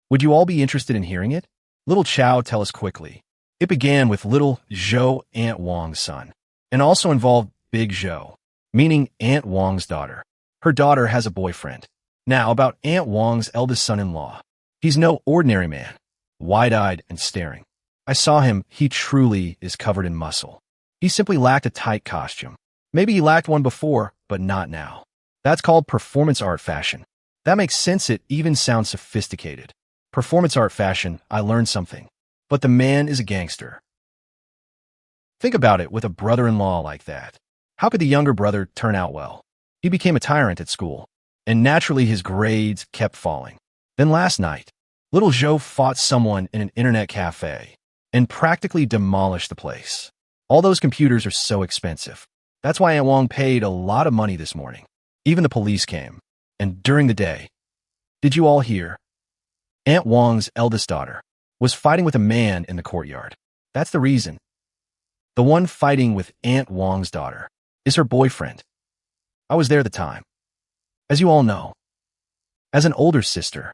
Would you all be interested in hearing it? Little Cao, tell us quickly. It began with little Zhou, Aunt Wong's son, and also involved Big Zhou, meaning Aunt Wong's daughter. Her daughter has a boyfriend. Now, about Aunt Wong's eldest son-in-law. He's no ordinary man, wide-eyed and staring. I saw him. He truly is covered in muscle. He simply lacked a tight costume. Maybe he lacked one before, but not now. That's called performance art fashion. That makes sense. It even sounds sophisticated. Performance art fashion, I learned something. But the man is a gangster. Think about it, with a brother-in-law like that. How could the younger brother turn out well? He became a tyrant at school, and naturally his grades kept falling. Then last night, little Zhou fought someone in an internet cafe and practically demolished the place. All those computers are so expensive. That's why Aunt Wong paid a lot of money this morning. Even the police came. And during the day, did you all hear? Aunt Wong's eldest daughter was fighting with a man in the courtyard. That's the reason. The one fighting with Aunt Wong's daughter is her boyfriend. I was there at the time. As you all know, as an older sister,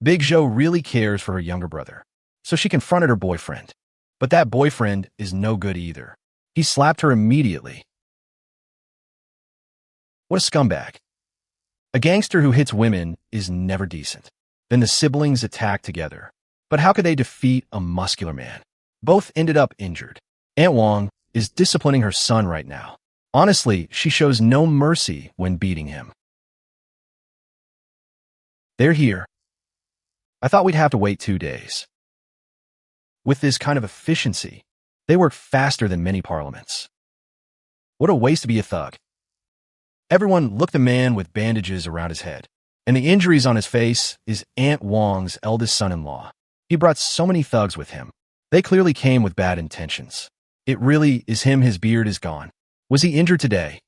Big Zhou really cares for her younger brother, so she confronted her boyfriend. But that boyfriend is no good either. He slapped her immediately. What a scumbag. A gangster who hits women is never decent. Then the siblings attacked together. But how could they defeat a muscular man? Both ended up injured. Aunt Wong is disciplining her son right now. Honestly, she shows no mercy when beating him. They're here. I thought we'd have to wait 2 days. With this kind of efficiency, they work faster than many parliaments. What a waste to be a thug. Everyone look, the man with bandages around his head, and the injuries on his face is Aunt Wong's eldest son-in-law. He brought so many thugs with him. They clearly came with bad intentions. It really is him. His beard is gone. Was he injured today?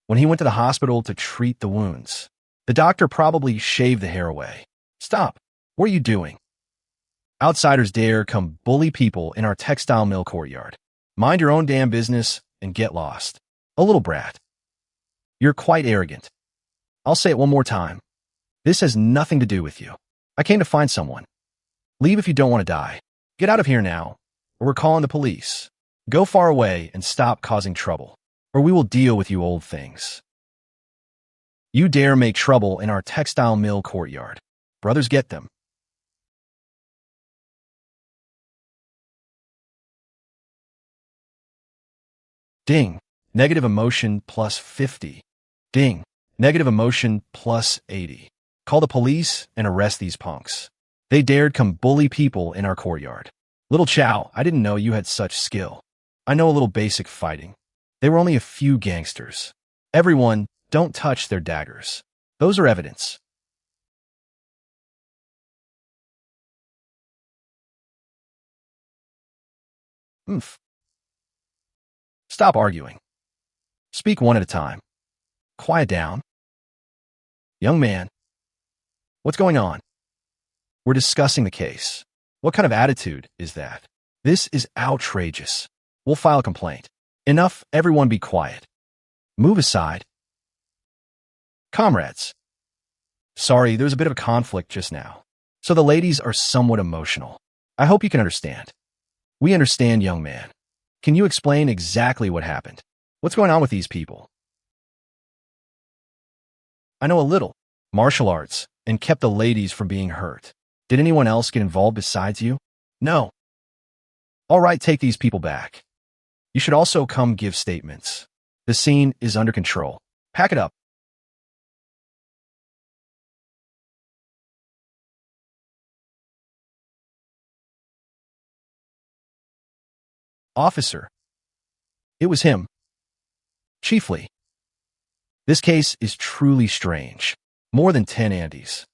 When he went to the hospital to treat the wounds, the doctor probably shaved the hair away. Stop. What are you doing? Outsiders dare come bully people in our textile mill courtyard. Mind your own damn business and get lost. A little brat. You're quite arrogant. I'll say it one more time. This has nothing to do with you. I came to find someone. Leave if you don't want to die. Get out of here now, or we're calling the police. Go far away and stop causing trouble, or we will deal with you old things. You dare make trouble in our textile mill courtyard. Brothers, get them. Ding. Negative emotion plus 50. Ding. Negative emotion plus 80. Call the police and arrest these punks. They dared come bully people in our courtyard. Little Cao, I didn't know you had such skill. I know a little basic fighting. They were only a few gangsters. Everyone, don't touch their daggers. Those are evidence. Oomph. Stop arguing. Speak one at a time. Quiet down. Young man, what's going on? We're discussing the case. What kind of attitude is that? This is outrageous. We'll file a complaint. Enough, everyone be quiet. Move aside. Comrades. Sorry, there was a bit of a conflict just now. So the ladies are somewhat emotional. I hope you can understand. We understand, young man. Can you explain exactly what happened? What's going on with these people? I know a little. Martial arts, and kept the ladies from being hurt. Did anyone else get involved besides you? No. All right, take these people back. You should also come give statements. The scene is under control. Pack it up. Officer. It was him. Chiefly. This case is truly strange. More than 10 Andes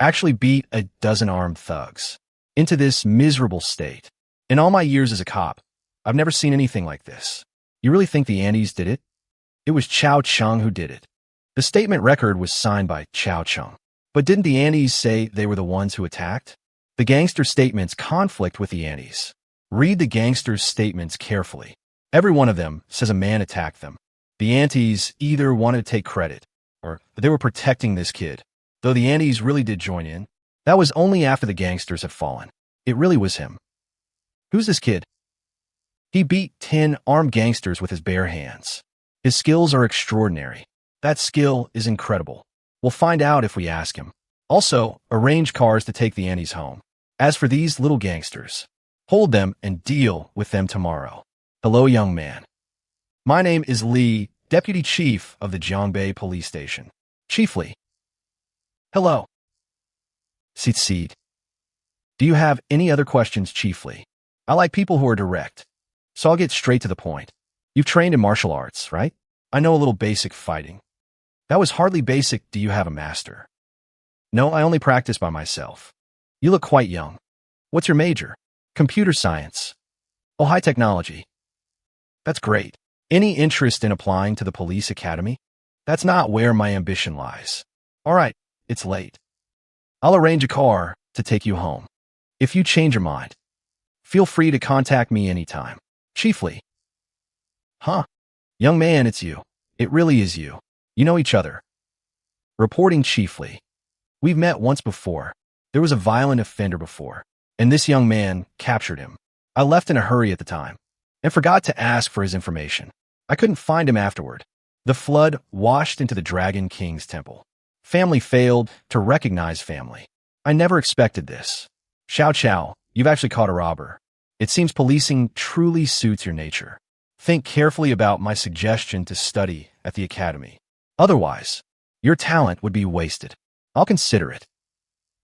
actually beat a dozen armed thugs into this miserable state. In all my years as a cop, I've never seen anything like this. You really think the Andes did it? It was Cao Cheng who did it. The statement record was signed by Cao Cheng. But didn't the Andes say they were the ones who attacked? The gangster statements conflict with the Andes. Read the gangsters' statements carefully. Every one of them says a man attacked them. The Andes either wanted to take credit, or they were protecting this kid. Though the Andes really did join in, that was only after the gangsters had fallen. It really was him. Who's this kid? He beat 10 armed gangsters with his bare hands. His skills are extraordinary. That skill is incredible. We'll find out if we ask him. Also, arrange cars to take the Andes home. As for these little gangsters, hold them and deal with them tomorrow. Hello, young man. My name is Li, Deputy Chief of the Zhonghai Police Station. Chief Li. Hello. Seat. Do you have any other questions, Chief Li? I like people who are direct, so I'll get straight to the point. You've trained in martial arts, right? I know a little basic fighting. That was hardly basic. Do you have a master? No, I only practice by myself. You look quite young. What's your major? Computer science. Oh, high technology. That's great. Any interest in applying to the police academy? That's not where my ambition lies. All right, it's late. I'll arrange a car to take you home. If you change your mind, feel free to contact me anytime. Chief Li. Huh? Young man, it's you. It really is you. You know each other. Reporting Chief Li. We've met once before. There was a violent offender before, and this young man captured him. I left in a hurry at the time and forgot to ask for his information. I couldn't find him afterward. The flood washed into the Dragon King's temple. Family failed to recognize family. I never expected this. Cao, you've actually caught a robber. It seems policing truly suits your nature. Think carefully about my suggestion to study at the academy. Otherwise, your talent would be wasted. I'll consider it.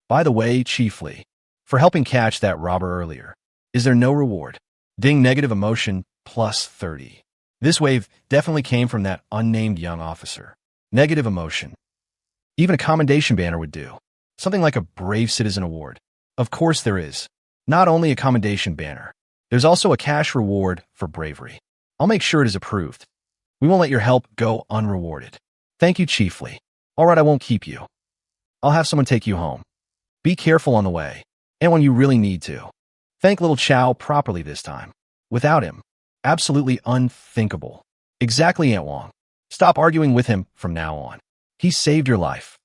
By the way, Chief Li, for helping catch that robber earlier, is there no reward? Ding, negative emotion plus 30. This wave definitely came from that unnamed young officer. Negative emotion. Even a commendation banner would do. Something like a Brave Citizen Award. Of course there is. Not only a commendation banner, there's also a cash reward for bravery. I'll make sure it is approved. We won't let your help go unrewarded. Thank you, Chief Li. All right, I won't keep you. I'll have someone take you home. Be careful on the way, and when you really need to. Thank little Cao properly this time. Without him, absolutely unthinkable. Exactly, Aunt Wong. Stop arguing with him from now on. He saved your life.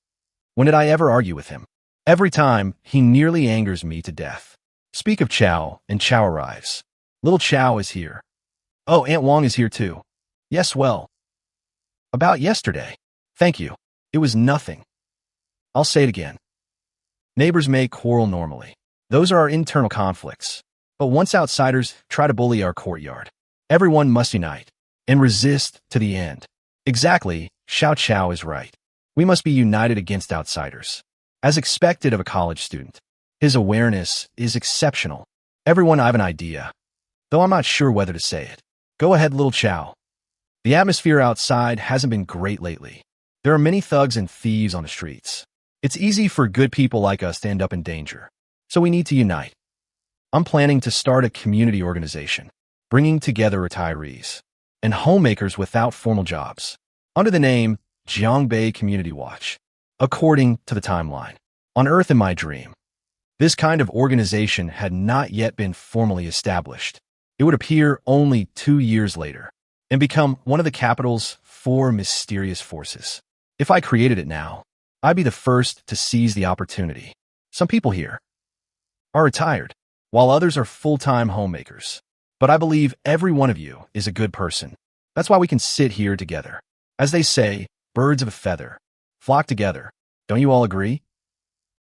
When did I ever argue with him? Every time, he nearly angers me to death. Speak of Cao, and Cao arrives. Little Cao is here. Oh, Aunt Wong is here too. Yes, well. About yesterday. Thank you. It was nothing. I'll say it again. Neighbors may quarrel normally. Those are our internal conflicts. But once outsiders try to bully our courtyard, everyone must unite and resist to the end. Exactly, Xiao Chao is right. We must be united against outsiders. As expected of a college student, his awareness is exceptional. Everyone, I have an idea, though I'm not sure whether to say it. Go ahead, little Chao. The atmosphere outside hasn't been great lately. There are many thugs and thieves on the streets. It's easy for good people like us to end up in danger. So we need to unite. I'm planning to start a community organization, bringing together retirees and homemakers without formal jobs, under the name Zhonghai Community Watch, according to the timeline. On Earth in my dream, this kind of organization had not yet been formally established. It would appear only 2 years later and become one of the capital's 4 mysterious forces. If I created it now, I'd be the first to seize the opportunity. Some people here are retired, while others are full-time homemakers. But I believe every one of you is a good person. That's why we can sit here together. As they say, birds of a feather flock together. Don't you all agree?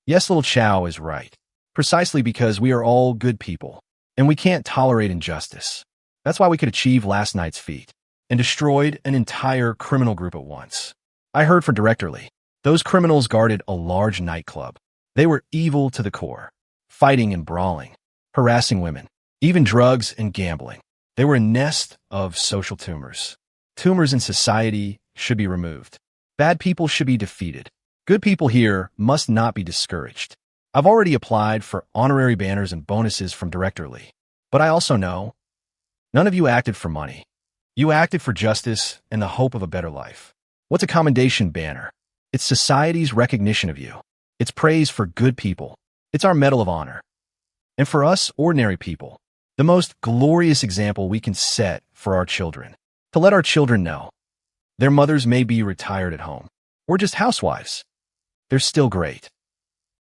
Yes, little Chao is right. Precisely because we are all good people, and we can't tolerate injustice. That's why we could achieve last night's feat and destroyed an entire criminal group at once. I heard from directly. Those criminals guarded a large nightclub. They were evil to the core, fighting and brawling, harassing women, even drugs and gambling. They were a nest of social tumors. Tumors in society should be removed. Bad people should be defeated. Good people here must not be discouraged. I've already applied for honorary banners and bonuses from directorly. But I also know none of you acted for money. You acted for justice and the hope of a better life. What's a commendation banner? It's society's recognition of you. It's praise for good people. It's our medal of honor. And for us, ordinary people, the most glorious example we can set for our children. To let our children know their mothers may be retired at home or just housewives. They're still great,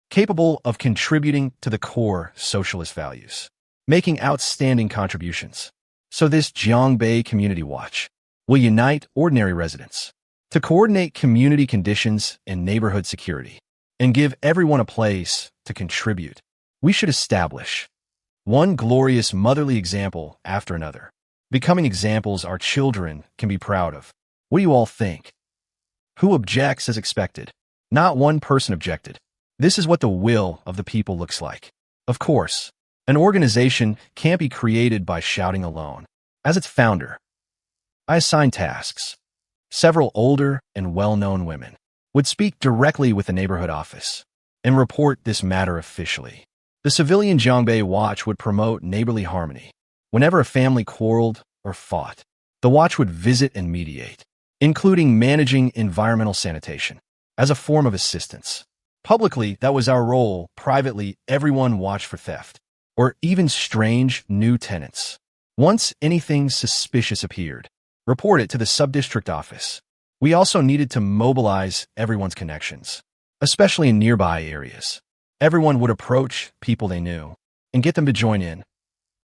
capable of contributing to the core socialist values, making outstanding contributions. So this Zhonghai Community Watch will unite ordinary residents to coordinate community conditions and neighborhood security and give everyone a place to contribute. We should establish one glorious motherly example after another, becoming examples our children can be proud of. What do you all think? Who objects as expected? Not one person objected. This is what the will of the people looks like. Of course, an organization can't be created by shouting alone. As its founder, I assigned tasks. Several older and well-known women would speak directly with the neighborhood office and report this matter officially. The civilian Zhonghai Watch would promote neighborly harmony. Whenever a family quarreled or fought, the watch would visit and mediate, including managing environmental sanitation as a form of assistance. Publicly, that was our role. Privately, everyone watched for theft or even strange new tenants. Once anything suspicious appeared, report it to the sub-district office. We also needed to mobilize everyone's connections, especially in nearby areas. Everyone would approach people they knew and get them to join in,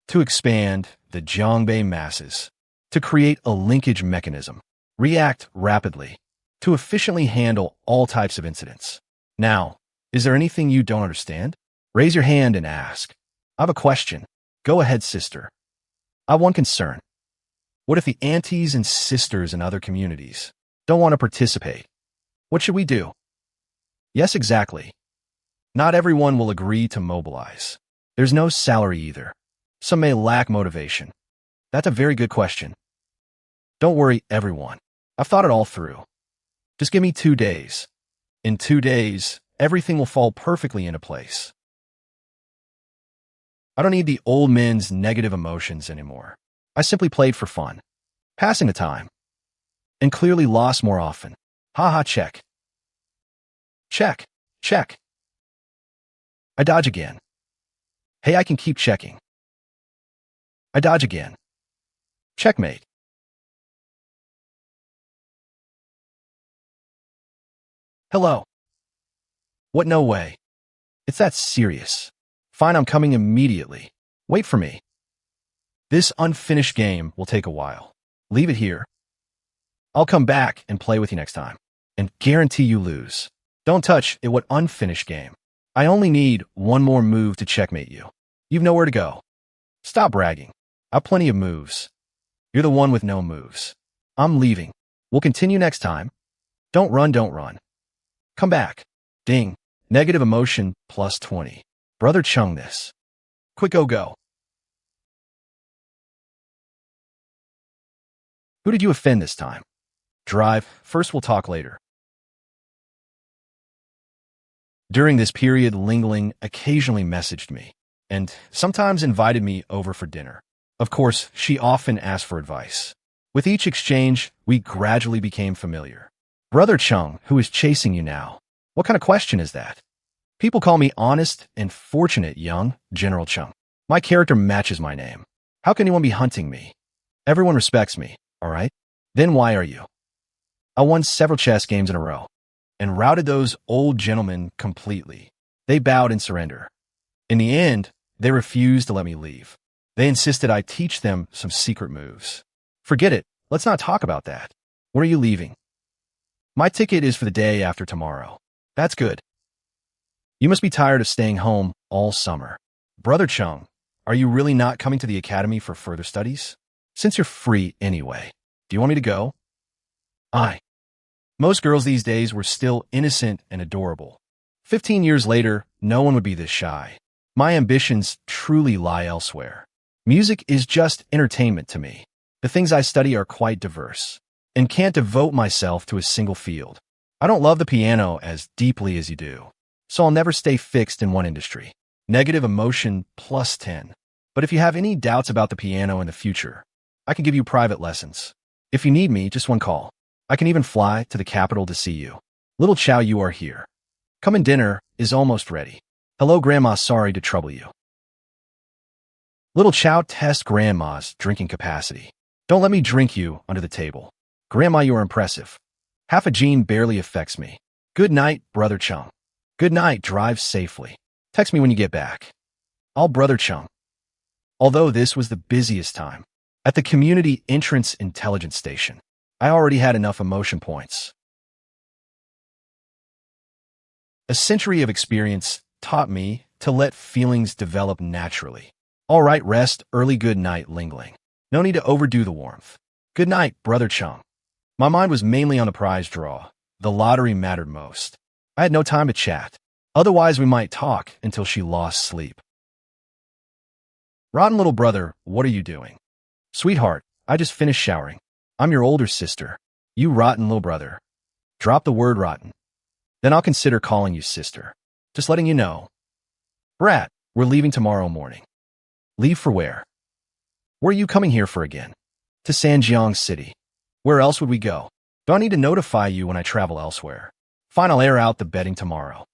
to expand the Zhonghai masses, to create a linkage mechanism, react rapidly, to efficiently handle all types of incidents. Now, is there anything you don't understand? Raise your hand and ask. I have a question. Go ahead, sister. I have one concern. What if the aunties and sisters in other communities don't want to participate? What should we do? Yes, exactly. Not everyone will agree to mobilize. There's no salary either. Some may lack motivation. That's a very good question. Don't worry, everyone. I've thought it all through. Just give me 2 days. In 2 days, everything will fall perfectly into place. I don't need the old men's negative emotions anymore. I simply played for fun, passing the time, and clearly lost more often. Haha, check. Check, check. I dodge again. Hey, I can keep checking. I dodge again. Checkmate. Hello. What? No way. It's that serious. Fine, I'm coming immediately. Wait for me. This unfinished game will take a while. Leave it here. I'll come back and play with you next time. And guarantee you lose. Don't touch it. What unfinished game? I only need one more move to checkmate you. You've nowhere to go. Stop bragging. I've plenty of moves. You're the one with no moves. I'm leaving. We'll continue next time. Don't run, don't run. Come back. Ding. Negative emotion plus 20. Brother Cheng this. Quick go. Who did you offend this time? Drive. First we'll talk later. During this period, Ling Ling occasionally messaged me and sometimes invited me over for dinner. Of course, she often asked for advice. With each exchange, we gradually became familiar. Brother Cheng, who is chasing you now? What kind of question is that? People call me honest and fortunate young General Cheng. My character matches my name. How can anyone be hunting me? Everyone respects me, all right? Then why are you? I won several chess games in a row and routed those old gentlemen completely. They bowed in surrender. In the end, they refused to let me leave. They insisted I teach them some secret moves. Forget it. Let's not talk about that. When are you leaving? My ticket is for the day after tomorrow. That's good. You must be tired of staying home all summer. Brother Cheng, are you really not coming to the academy for further studies? Since you're free anyway, do you want me to go? Most girls these days were still innocent and adorable. 15 years later, no one would be this shy. My ambitions truly lie elsewhere. Music is just entertainment to me. The things I study are quite diverse and can't devote myself to a single field. I don't love the piano as deeply as you do, so I'll never stay fixed in one industry. Negative emotion plus 10. But if you have any doubts about the piano in the future, I can give you private lessons. If you need me, just one call. I can even fly to the capital to see you. Little Cao, you are here. Come and dinner is almost ready. Hello, Grandma, sorry to trouble you. Little Cao, test Grandma's drinking capacity. Don't let me drink you under the table. Grandma, you are impressive. Half a gene barely affects me. Good night, Brother Cheng. Good night, drive safely. Text me when you get back. All Brother Cheng. Although this was the busiest time, at the community entrance intelligence station, I already had enough emotion points. A century of experience taught me to let feelings develop naturally. All right, rest early. Good night, Ling Ling. No need to overdo the warmth. Good night, Brother Cheng. My mind was mainly on the prize draw. The lottery mattered most. I had no time to chat. Otherwise, we might talk until she lost sleep. Rotten little brother, what are you doing? Sweetheart, I just finished showering. I'm your older sister. You rotten little brother. Drop the word rotten. Then I'll consider calling you sister. Just letting you know. Brat, we're leaving tomorrow morning. Leave for where? Where are you coming here for again? To Sanjiang City. Where else would we go? Do I need to notify you when I travel elsewhere? Fine, I'll air out the bedding tomorrow.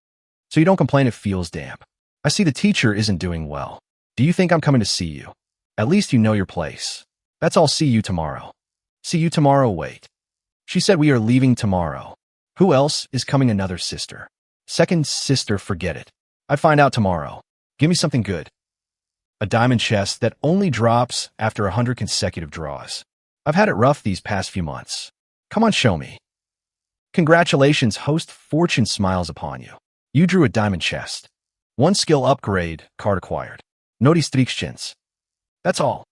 So you don't complain it feels damp. I see the teacher isn't doing well. Do you think I'm coming to see you? At least you know your place. That's all. See you tomorrow. See you tomorrow. Wait. She said we are leaving tomorrow. Who else is coming? Another sister. Second sister, forget it. I'd find out tomorrow. Give me something good. A diamond chest that only drops after 100 consecutive draws. I've had it rough these past few months. Come on, show me. Congratulations, host. Fortune smiles upon you. You drew a diamond chest. One skill upgrade card acquired. No restrictions. That's all.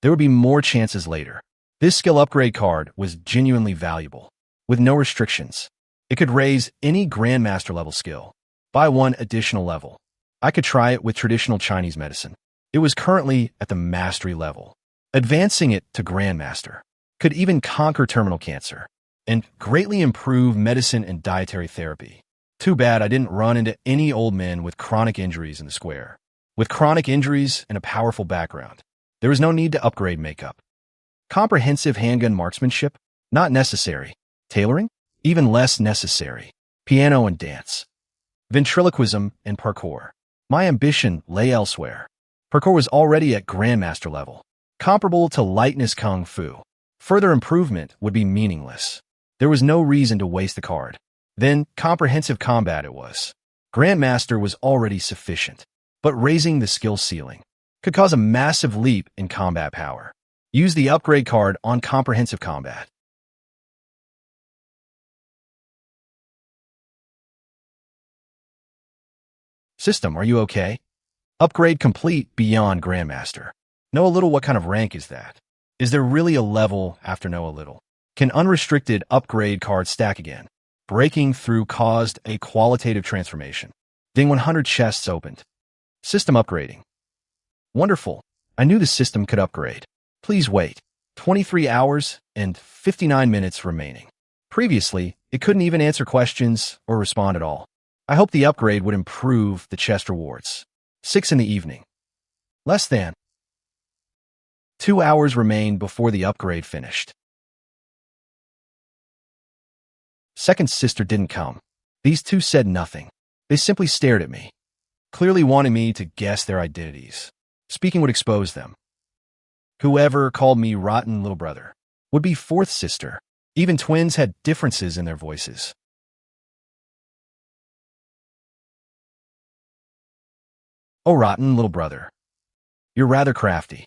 There would be more chances later. This skill upgrade card was genuinely valuable, with no restrictions. It could raise any Grandmaster level skill by one additional level. I could try it with traditional Chinese medicine. It was currently at the mastery level. Advancing it to Grandmaster could even conquer terminal cancer and greatly improve medicine and dietary therapy. Too bad I didn't run into any old men with chronic injuries in the square. With chronic injuries and a powerful background, there was no need to upgrade makeup. Comprehensive handgun marksmanship? Not necessary. Tailoring? Even less necessary. Piano and dance. Ventriloquism and parkour. My ambition lay elsewhere. Parkour was already at Grandmaster level, comparable to lightness Kung Fu. Further improvement would be meaningless. There was no reason to waste the card. Then, comprehensive combat it was. Grandmaster was already sufficient. but raising the skill ceiling could cause a massive leap in combat power. Use the upgrade card on comprehensive combat. System, are you okay? Upgrade complete beyond Grandmaster. Know a little. What kind of rank is that? Is there really a level after know a little? Can unrestricted upgrade card stack again? Breaking through caused a qualitative transformation. Ding, 100 chests opened. System upgrading. Wonderful. I knew the system could upgrade. Please wait. 23 hours and 59 minutes remaining. Previously, it couldn't even answer questions or respond at all. I hope the upgrade would improve the chest rewards. 6 in the evening. Less than 2 hours remained before the upgrade finished. Second sister didn't come. These two said nothing. They simply stared at me, clearly wanting me to guess their identities. Speaking would expose them. Whoever called me rotten little brother would be fourth sister. Even twins had differences in their voices. Oh, rotten little brother. You're rather crafty.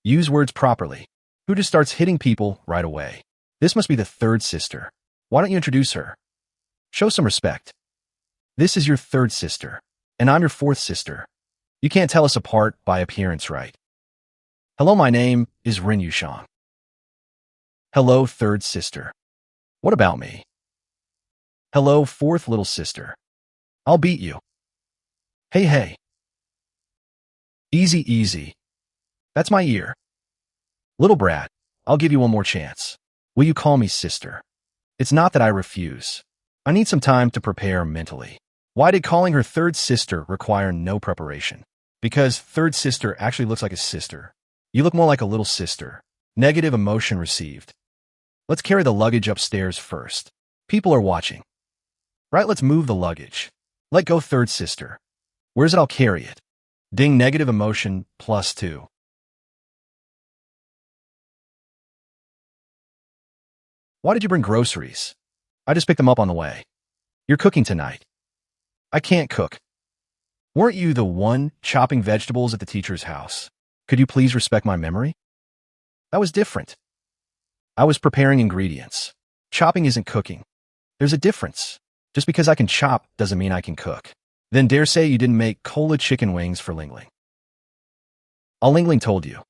Use words properly. Who just starts hitting people right away? This must be the third sister. Why don't you introduce her? Show some respect. This is your third sister, and I'm your fourth sister. You can't tell us apart by appearance, right? Hello, my name is Rin Yushang. Hello, third sister. What about me? Hello, fourth little sister. I'll beat you. Hey, hey. Easy, easy. That's my ear. Little brat, I'll give you one more chance. Will you call me sister? It's not that I refuse. I need some time to prepare mentally. Why did calling her third sister require no preparation? Because third sister actually looks like a sister. You look more like a little sister. Negative emotion received. Let's carry the luggage upstairs first. People are watching. Right, let's move the luggage. Let go, third sister. Where's it? I'll carry it. Ding, negative emotion +2. Why did you bring groceries? I just picked them up on the way. You're cooking tonight. I can't cook. Weren't you the one chopping vegetables at the teacher's house? Could you please respect my memory? That was different. I was preparing ingredients. Chopping isn't cooking. There's a difference. Just because I can chop doesn't mean I can cook. Then dare say you didn't make cola chicken wings for Lingling. Lingling told you.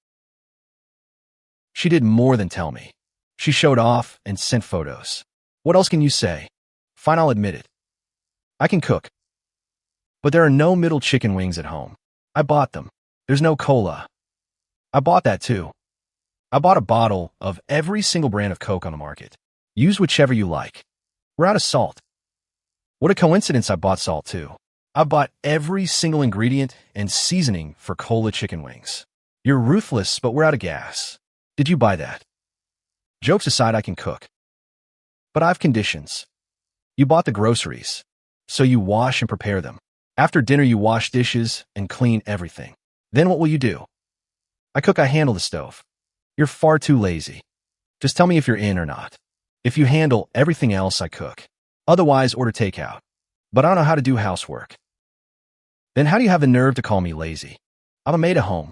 She did more than tell me. She showed off and sent photos. What else can you say? Fine, I'll admit it. I can cook. But there are no middle chicken wings at home. I bought them. There's no cola. I bought that too. I bought a bottle of every single brand of Coke on the market. Use whichever you like. We're out of salt. What a coincidence, I bought salt too. I bought every single ingredient and seasoning for cola chicken wings. You're ruthless, but we're out of gas. Did you buy that? Jokes aside, I can cook. But I've conditions. You bought the groceries, so you wash and prepare them. After dinner, you wash dishes and clean everything. Then what will you do? I cook, I handle the stove. You're far too lazy. Just tell me if you're in or not. If you handle everything else, I cook. Otherwise, order takeout. But I don't know how to do housework. Then how do you have the nerve to call me lazy? I'm a maid at home.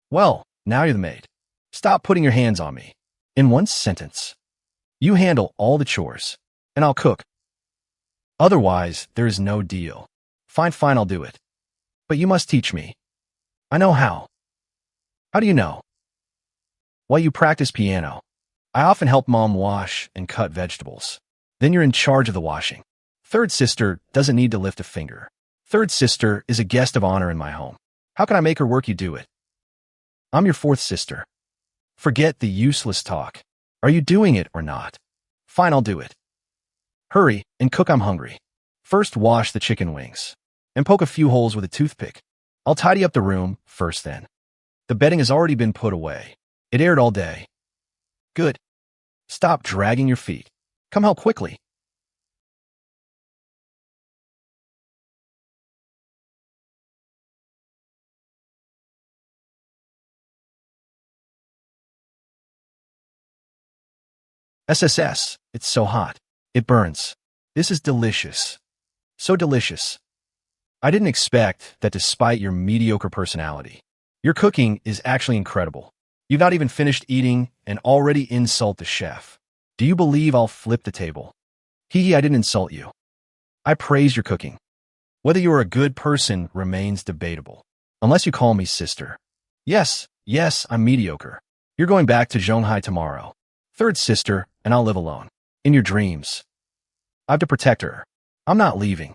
Well, now you're the maid. Stop putting your hands on me. In one sentence. You handle all the chores, and I'll cook. Otherwise, there is no deal. Fine, fine, I'll do it. But you must teach me. I know how. How do you know? Well, you practice piano. I often help mom wash and cut vegetables. Then you're in charge of the washing. Third sister doesn't need to lift a finger. Third sister is a guest of honor in my home. How can I make her work? You do it. I'm your fourth sister. Forget the useless talk. Are you doing it or not? Fine, I'll do it. Hurry and cook, I'm hungry. First, wash the chicken wings and poke a few holes with a toothpick. I'll tidy up the room first then. The bedding has already been put away. It aired all day. Good. Stop dragging your feet. Come help quickly. SSS, it's so hot. It burns. This is delicious. So delicious. I didn't expect that despite your mediocre personality, your cooking is actually incredible. You've not even finished eating and already insult the chef. Do you believe I'll flip the table? I didn't insult you. I praise your cooking. Whether you are a good person remains debatable. Unless you call me sister. Yes, I'm mediocre. You're going back to Zhonghai tomorrow. Third sister, and I'll live alone. In your dreams. I have to protect her. I'm not leaving.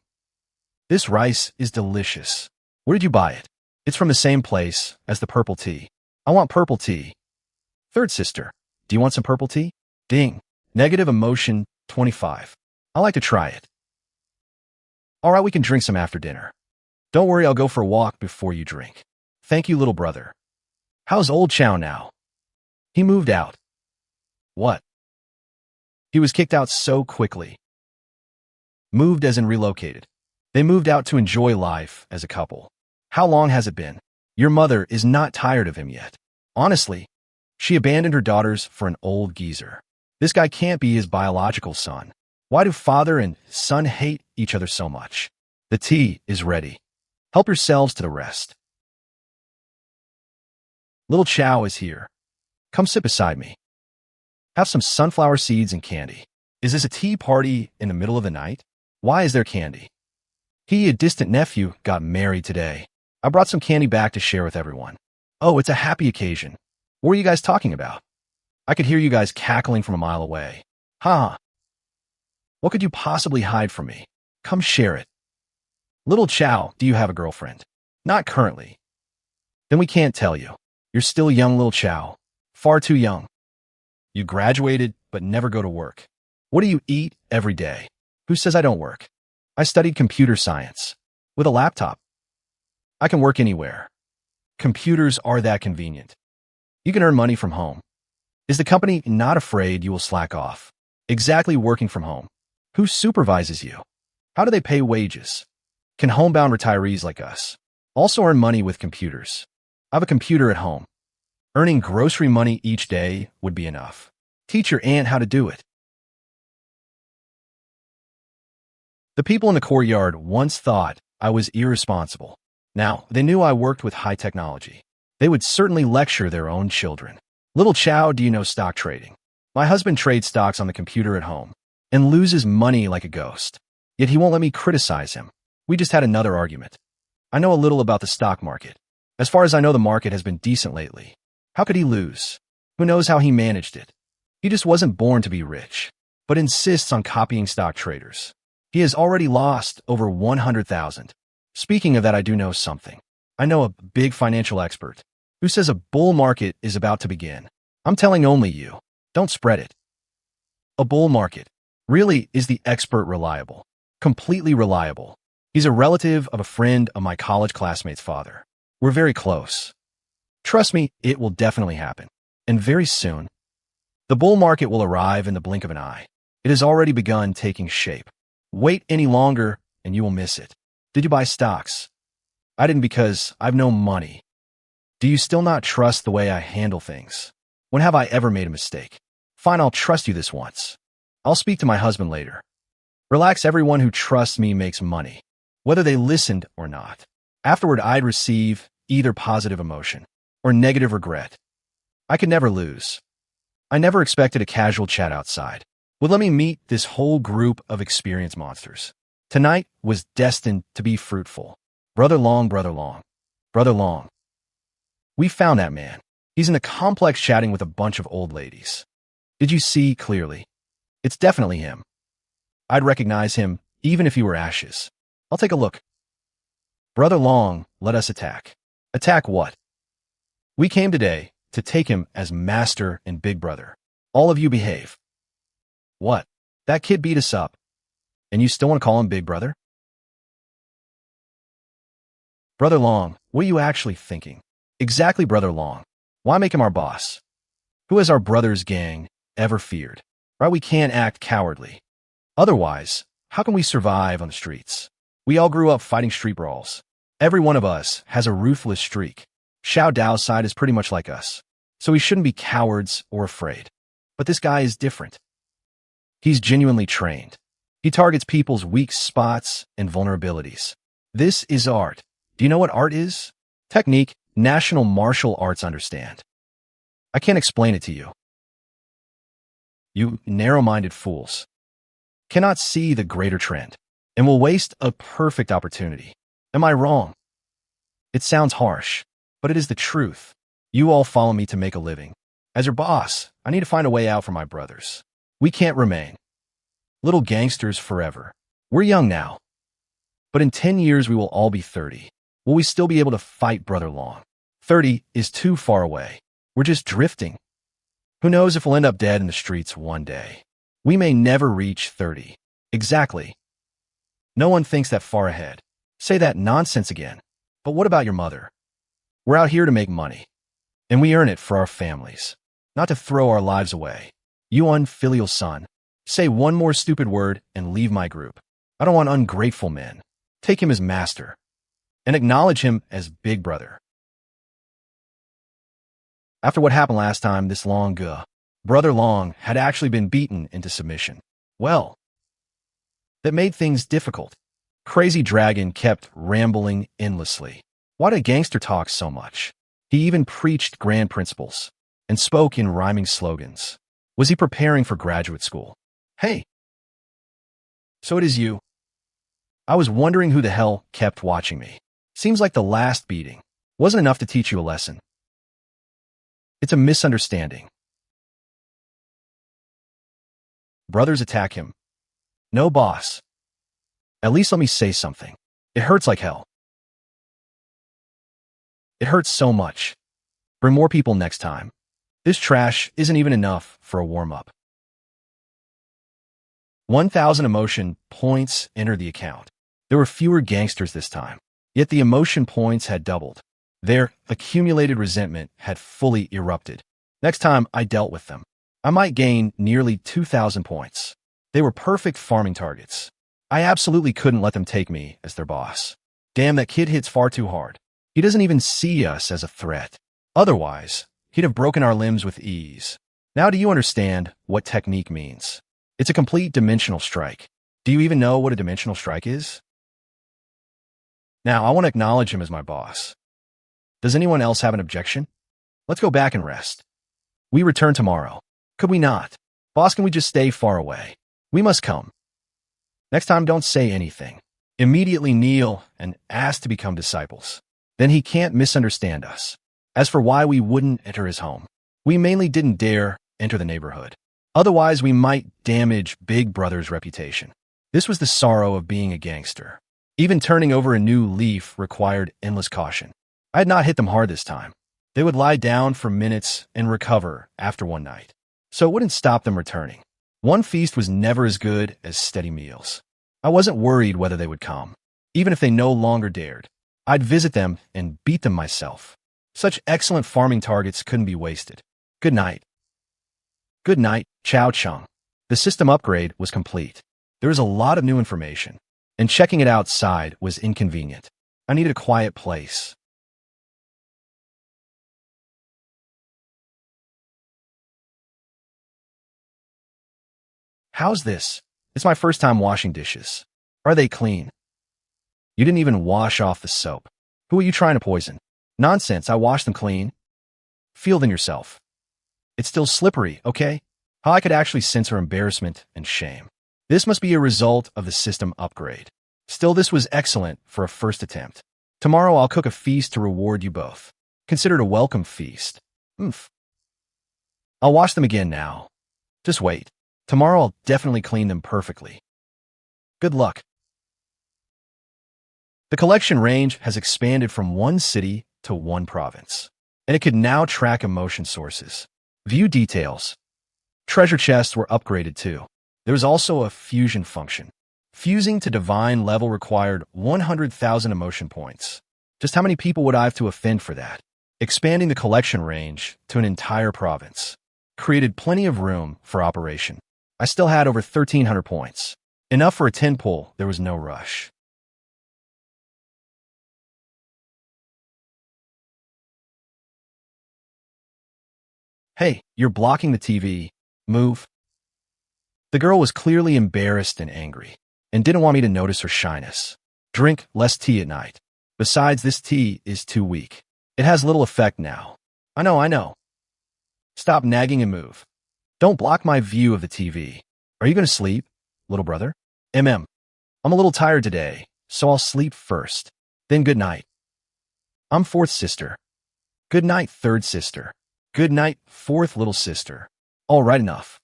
This rice is delicious. Where did you buy it? It's from the same place as the purple tea. I want purple tea. Third sister, do you want some purple tea? Ding. Negative emotion 25. I like to try it. All right, we can drink some after dinner. Don't worry, I'll go for a walk before you drink. Thank you, little brother. How's old Cao now? He moved out. What? He was kicked out so quickly. Moved as in relocated. They moved out to enjoy life as a couple. How long has it been? Your mother is not tired of him yet. Honestly, she abandoned her daughters for an old geezer. This guy can't be his biological son. Why do father and son hate each other so much? The tea is ready. Help yourselves to the rest. Little Cao is here. Come sit beside me. Have some sunflower seeds and candy. Is this a tea party in the middle of the night? Why is there candy? A distant nephew, got married today. I brought some candy back to share with everyone. Oh, it's a happy occasion. What were you guys talking about? I could hear you guys cackling from a mile away. Ha! What could you possibly hide from me? Come share it. Little Cao, do you have a girlfriend? Not currently. Then we can't tell you. You're still young, little Cao. Far too young. You graduated, but never go to work. What do you eat every day? Who says I don't work? I studied computer science. With a laptop. I can work anywhere. Computers are that convenient. You can earn money from home. Is the company not afraid you will slack off? Exactly, working from home. Who supervises you? How do they pay wages? Can homebound retirees like us also earn money with computers? I have a computer at home. Earning grocery money each day would be enough. Teach your aunt how to do it. The people in the courtyard once thought I was irresponsible. Now, they knew I worked with high technology. They would certainly lecture their own children. Little Cao, do you know stock trading? My husband trades stocks on the computer at home and loses money like a ghost. Yet he won't let me criticize him. We just had another argument. I know a little about the stock market. As far as I know, the market has been decent lately. How could he lose? Who knows how he managed it? He just wasn't born to be rich, but insists on copying stock traders. He has already lost over 100,000. Speaking of that, I do know something. I know a big financial expert who says a bull market is about to begin. I'm telling only you. Don't spread it. A bull market. Really, is the expert reliable? Completely reliable. He's a relative of a friend of my college classmate's father. We're very close. Trust me, it will definitely happen. And very soon. The bull market will arrive in the blink of an eye. It has already begun taking shape. Wait any longer and you will miss it. Did you buy stocks? I didn't, because I've no money. Do you still not trust the way I handle things? When have I ever made a mistake? Fine, I'll trust you this once. I'll speak to my husband later. Relax, everyone who trusts me makes money, whether they listened or not. Afterward, I'd receive either positive emotion or negative regret. I could never lose. I never expected a casual chat outside would let me meet this whole group of experienced monsters. Tonight was destined to be fruitful. Brother Long, Brother Long, Brother Long. We found that man. He's in the complex chatting with a bunch of old ladies. Did you see clearly? It's definitely him. I'd recognize him even if he were ashes. I'll take a look. Brother Long, let us attack. Attack what? We came today to take him as master and big brother. All of you behave. What? That kid beat us up. And you still want to call him big brother? Brother Long, what are you actually thinking? Exactly, Brother Long. Why make him our boss? Who has our brother's gang ever feared? Right? We can't act cowardly. Otherwise, how can we survive on the streets? We all grew up fighting street brawls. Every one of us has a ruthless streak. Xiao Dao's side is pretty much like us, so we shouldn't be cowards or afraid. But this guy is different. He's genuinely trained. He targets people's weak spots and vulnerabilities. This is art. Do you know what art is? Technique, national martial arts understand. I can't explain it to you. You narrow-minded fools cannot see the greater trend and will waste a perfect opportunity. Am I wrong? It sounds harsh, but it is the truth. You all follow me to make a living. As your boss, I need to find a way out for my brothers. We can't remain little gangsters forever. We're young now, but in 10 years we will all be 30. Will we still be able to fight brother long? 30 is too far away. We're just drifting. Who knows if we'll end up dead in the streets one day. We may never reach 30. Exactly. No one thinks that far ahead. Say that nonsense again. But what about your mother? We're out here to make money, and we earn it for our families, not to throw our lives away. You unfilial son, say one more stupid word and leave my group. I don't want ungrateful men. Take him as master, and acknowledge him as big brother. After what happened last time, this Brother Long had actually been beaten into submission. Well, that made things difficult. Crazy Dragon kept rambling endlessly. Why did gangster talk so much? He even preached grand principles and spoke in rhyming slogans. Was he preparing for graduate school? Hey, so it is you. I was wondering who the hell kept watching me. Seems like the last beating wasn't enough to teach you a lesson. It's a misunderstanding. Brothers attack him. No, boss. At least let me say something. It hurts like hell. It hurts so much. Bring more people next time. This trash isn't even enough for a warm-up. 1,000 emotion points entered the account. There were fewer gangsters this time, yet the emotion points had doubled. Their accumulated resentment had fully erupted. Next time I dealt with them, I might gain nearly 2,000 points. They were perfect farming targets. I absolutely couldn't let them take me as their boss. Damn, that kid hits far too hard. He doesn't even see us as a threat. Otherwise, he'd have broken our limbs with ease. Now do you understand what technique means? It's a complete dimensional strike. Do you even know what a dimensional strike is? Now, I want to acknowledge him as my boss. Does anyone else have an objection? Let's go back and rest. We return tomorrow. Could we not? Boss, can we just stay far away? We must come. Next time, don't say anything. Immediately kneel and ask to become disciples. Then he can't misunderstand us. As for why we wouldn't enter his home, we mainly didn't dare enter the neighborhood. Otherwise, we might damage Big Brother's reputation. This was the sorrow of being a gangster. Even turning over a new leaf required endless caution. I had not hit them hard this time. They would lie down for minutes and recover after one night. So it wouldn't stop them returning. One feast was never as good as steady meals. I wasn't worried whether they would come. Even if they no longer dared, I'd visit them and beat them myself. Such excellent farming targets couldn't be wasted. Good night. Good night, Cao Cheng. The system upgrade was complete. There was a lot of new information, and checking it outside was inconvenient. I needed a quiet place. How's this? It's my first time washing dishes. Are they clean? You didn't even wash off the soap. Who are you trying to poison? Nonsense, I washed them clean. Feel them yourself. It's still slippery, okay? How I could actually sense her embarrassment and shame. This must be a result of the system upgrade. Still, this was excellent for a first attempt. Tomorrow I'll cook a feast to reward you both. Consider it a welcome feast. Oomph. I'll wash them again now. Just wait. Tomorrow I'll definitely clean them perfectly. Good luck. The collection range has expanded from one city to one province, and it could now track emotion sources. View details. Treasure chests were upgraded too. There was also a fusion function. Fusing to divine level required 100,000 emotion points. Just how many people would I have to offend for that? Expanding the collection range to an entire province created plenty of room for operation. I still had over 1,300 points. Enough for a 10 pull, there was no rush. Hey, you're blocking the TV. Move. The girl was clearly embarrassed and angry, and didn't want me to notice her shyness. Drink less tea at night. Besides, this tea is too weak. It has little effect now. I know. Stop nagging and move. Don't block my view of the TV. Are you going to sleep, little brother? I'm a little tired today, so I'll sleep first. Then good night. I'm fourth sister. Good night, third sister. Good night, fourth little sister. All right, enough.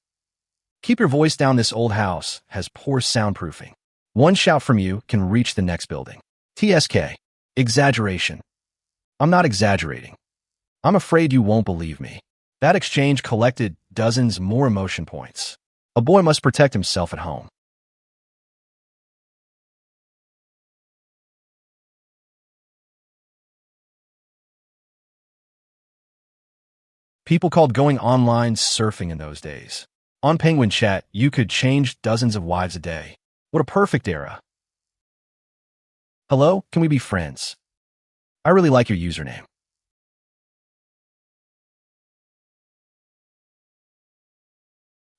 Keep your voice down. This old house has poor soundproofing. One shout from you can reach the next building. TSK. Exaggeration. I'm not exaggerating. I'm afraid you won't believe me. That exchange collected dozens more emotion points. A boy must protect himself at home. People called going online surfing in those days. On Penguin Chat, you could change dozens of wives a day. What a perfect era. Hello, can we be friends? I really like your username.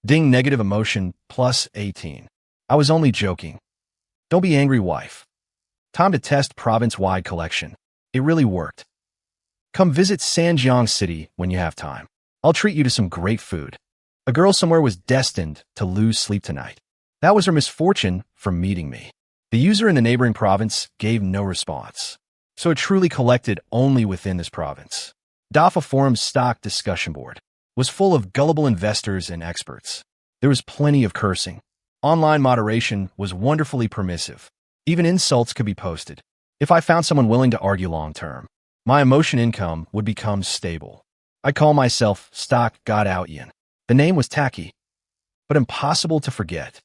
Ding, negative emotion plus 18. I was only joking. Don't be angry, wife. Time to test province-wide collection. It really worked. Come visit Sanjiang City when you have time. I'll treat you to some great food. A girl somewhere was destined to lose sleep tonight. That was her misfortune from meeting me. The user in the neighboring province gave no response. So it truly collected only within this province. DAFA Forum's stock discussion board was full of gullible investors and experts. There was plenty of cursing. Online moderation was wonderfully permissive. Even insults could be posted. If I found someone willing to argue long-term, my emotion income would become stable. I call myself Stock God Out Yin. The name was tacky, but impossible to forget.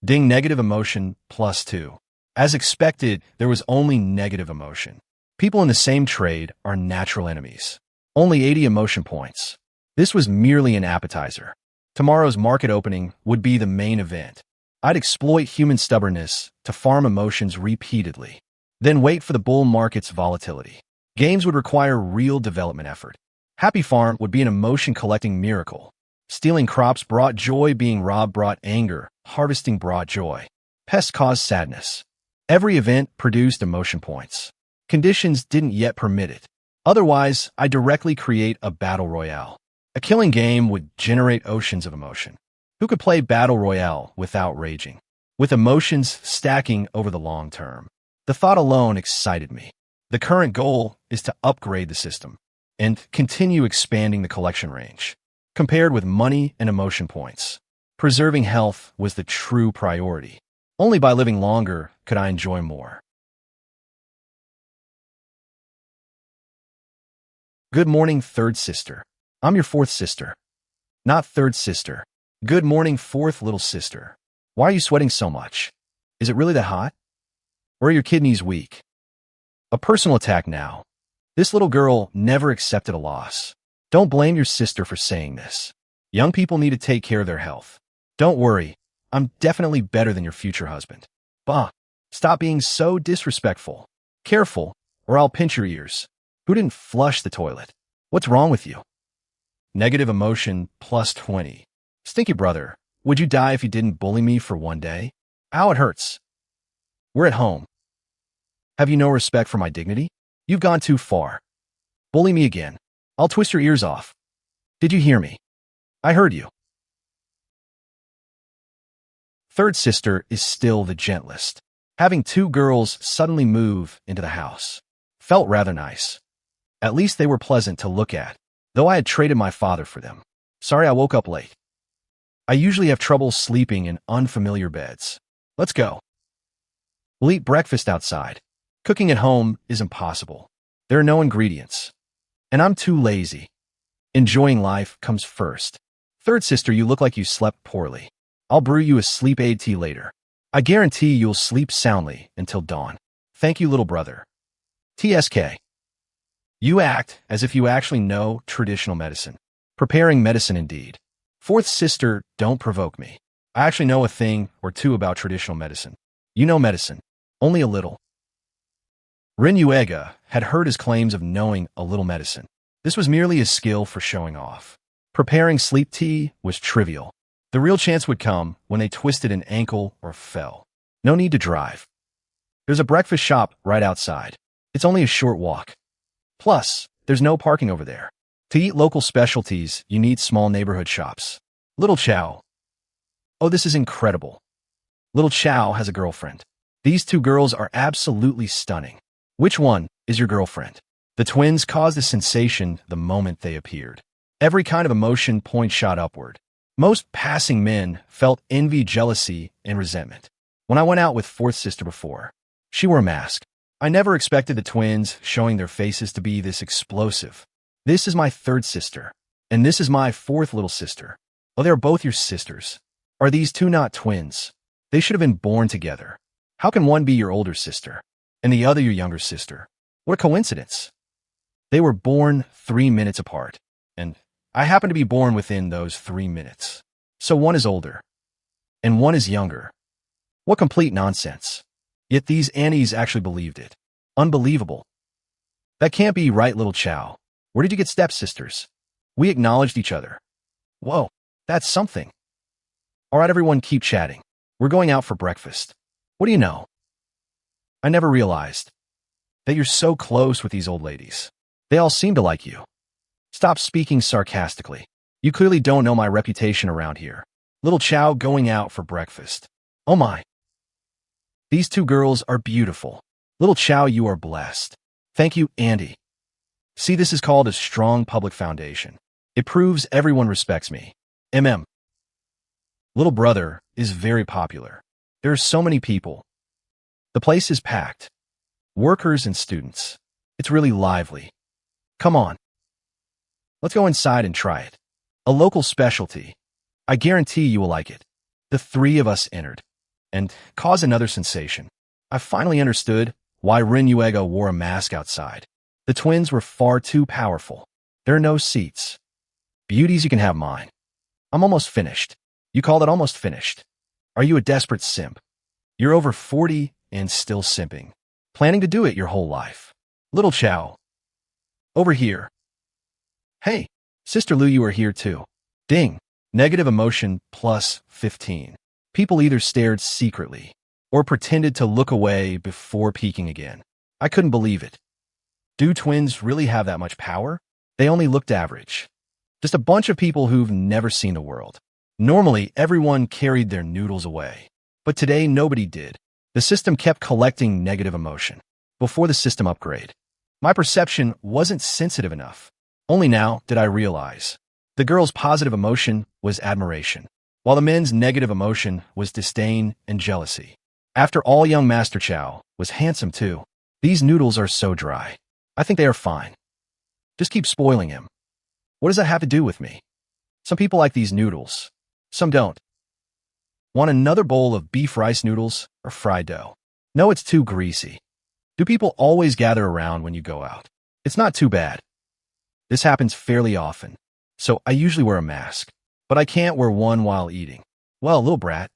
Ding, negative emotion plus 2. As expected, there was only negative emotion. People in the same trade are natural enemies. Only 80 emotion points. This was merely an appetizer. Tomorrow's market opening would be the main event. I'd exploit human stubbornness to farm emotions repeatedly, then wait for the bull market's volatility. Games would require real development effort. Happy Farm would be an emotion-collecting miracle. Stealing crops brought joy, being robbed brought anger, harvesting brought joy. Pests caused sadness. Every event produced emotion points. Conditions didn't yet permit it. Otherwise, I directly create a battle royale. A killing game would generate oceans of emotion. Who could play battle royale without raging? With emotions stacking over the long term. The thought alone excited me. The current goal is to upgrade the system and continue expanding the collection range. Compared with money and emotion points, preserving health was the true priority. Only by living longer could I enjoy more. Good morning, third sister. I'm your fourth sister. Not third sister. Good morning, fourth little sister. Why are you sweating so much? Is it really that hot? Or are your kidneys weak? A personal attack now. This little girl never accepted a loss. Don't blame your sister for saying this. Young people need to take care of their health. Don't worry, I'm definitely better than your future husband. Bah, stop being so disrespectful. Careful, or I'll pinch your ears. Who didn't flush the toilet? What's wrong with you? Negative emotion plus 20. Stinky brother, would you die if you didn't bully me for one day? Ow, it hurts. We're at home. Have you no respect for my dignity? You've gone too far. Bully me again. I'll twist your ears off. Did you hear me? I heard you. Third sister is still the gentlest. Having two girls suddenly move into the house felt rather nice. At least they were pleasant to look at, though I had traded my father for them. Sorry I woke up late. I usually have trouble sleeping in unfamiliar beds. Let's go. We'll eat breakfast outside. Cooking at home is impossible. There are no ingredients. And I'm too lazy. Enjoying life comes first. Third sister, you look like you slept poorly. I'll brew you a sleep aid tea later. I guarantee you'll sleep soundly until dawn. Thank you, little brother. TSK. You act as if you actually know traditional medicine. Preparing medicine indeed. Fourth sister, don't provoke me. I actually know a thing or two about traditional medicine. You know medicine. Only a little. Rin Yuega had heard his claims of knowing a little medicine. This was merely a skill for showing off. Preparing sleep tea was trivial. The real chance would come when they twisted an ankle or fell. No need to drive. There's a breakfast shop right outside. It's only a short walk. Plus, there's no parking over there. To eat local specialties, you need small neighborhood shops. Little Cao. Oh, this is incredible. Little Cao has a girlfriend. These two girls are absolutely stunning. Which one is your girlfriend? The twins caused a sensation the moment they appeared. Every kind of emotion point shot upward. Most passing men felt envy, jealousy, and resentment. When I went out with fourth sister before, she wore a mask. I never expected the twins showing their faces to be this explosive. This is my third sister, and this is my fourth little sister. Oh, they're both your sisters. Are these two not twins? They should have been born together. How can one be your older sister, and the other your younger sister? What a coincidence. They were born 3 minutes apart, and I happen to be born within those 3 minutes. So one is older, and one is younger. What complete nonsense. Yet these Annies actually believed it. Unbelievable. That can't be right, little Cao. Where did you get stepsisters? We acknowledged each other. Whoa, that's something. All right, everyone, keep chatting. We're going out for breakfast. What do you know? I never realized that you're so close with these old ladies. They all seem to like you. Stop speaking sarcastically. You clearly don't know my reputation around here. Little Cao going out for breakfast. Oh my. These two girls are beautiful. Little Cao, you are blessed. Thank you, Andy. See, this is called a strong public foundation. It proves everyone respects me. Little brother is very popular. There are so many people. The place is packed. Workers and students. It's really lively. Come on. Let's go inside and try it. A local specialty. I guarantee you will like it. The three of us entered and caused another sensation. I finally understood why Renuega wore a mask outside. The twins were far too powerful. There are no seats. Beauties, you can have mine. I'm almost finished. You call it almost finished? Are you a desperate simp? You're over 40 and still simping. Planning to do it your whole life. Little Cao. Over here. Hey, Sister Lu, you are here too. Ding. Negative emotion plus 15. People either stared secretly or pretended to look away before peeking again. I couldn't believe it. Do twins really have that much power? They only looked average. Just a bunch of people who've never seen the world. Normally, everyone carried their noodles away. But today, nobody did. The system kept collecting negative emotion. Before the system upgrade, my perception wasn't sensitive enough. Only now did I realize. The girl's positive emotion was admiration, while the men's negative emotion was disdain and jealousy. After all, young Master Cao was handsome too. These noodles are so dry. I think they are fine. Just keep spoiling him. What does that have to do with me? Some people like these noodles. Some don't. Want another bowl of beef rice noodles or fried dough? No, it's too greasy. Do people always gather around when you go out? It's not too bad. This happens fairly often, so I usually wear a mask, but I can't wear one while eating. Well, little brat,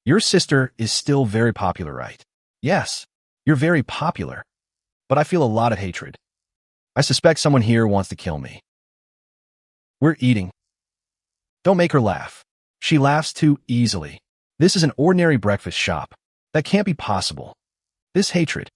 your sister is still very popular, right? Yes, you're very popular, but I feel a lot of hatred. I suspect someone here wants to kill me. We're eating. Don't make her laugh. She laughs too easily. This is an ordinary breakfast shop. That can't be possible. This hatred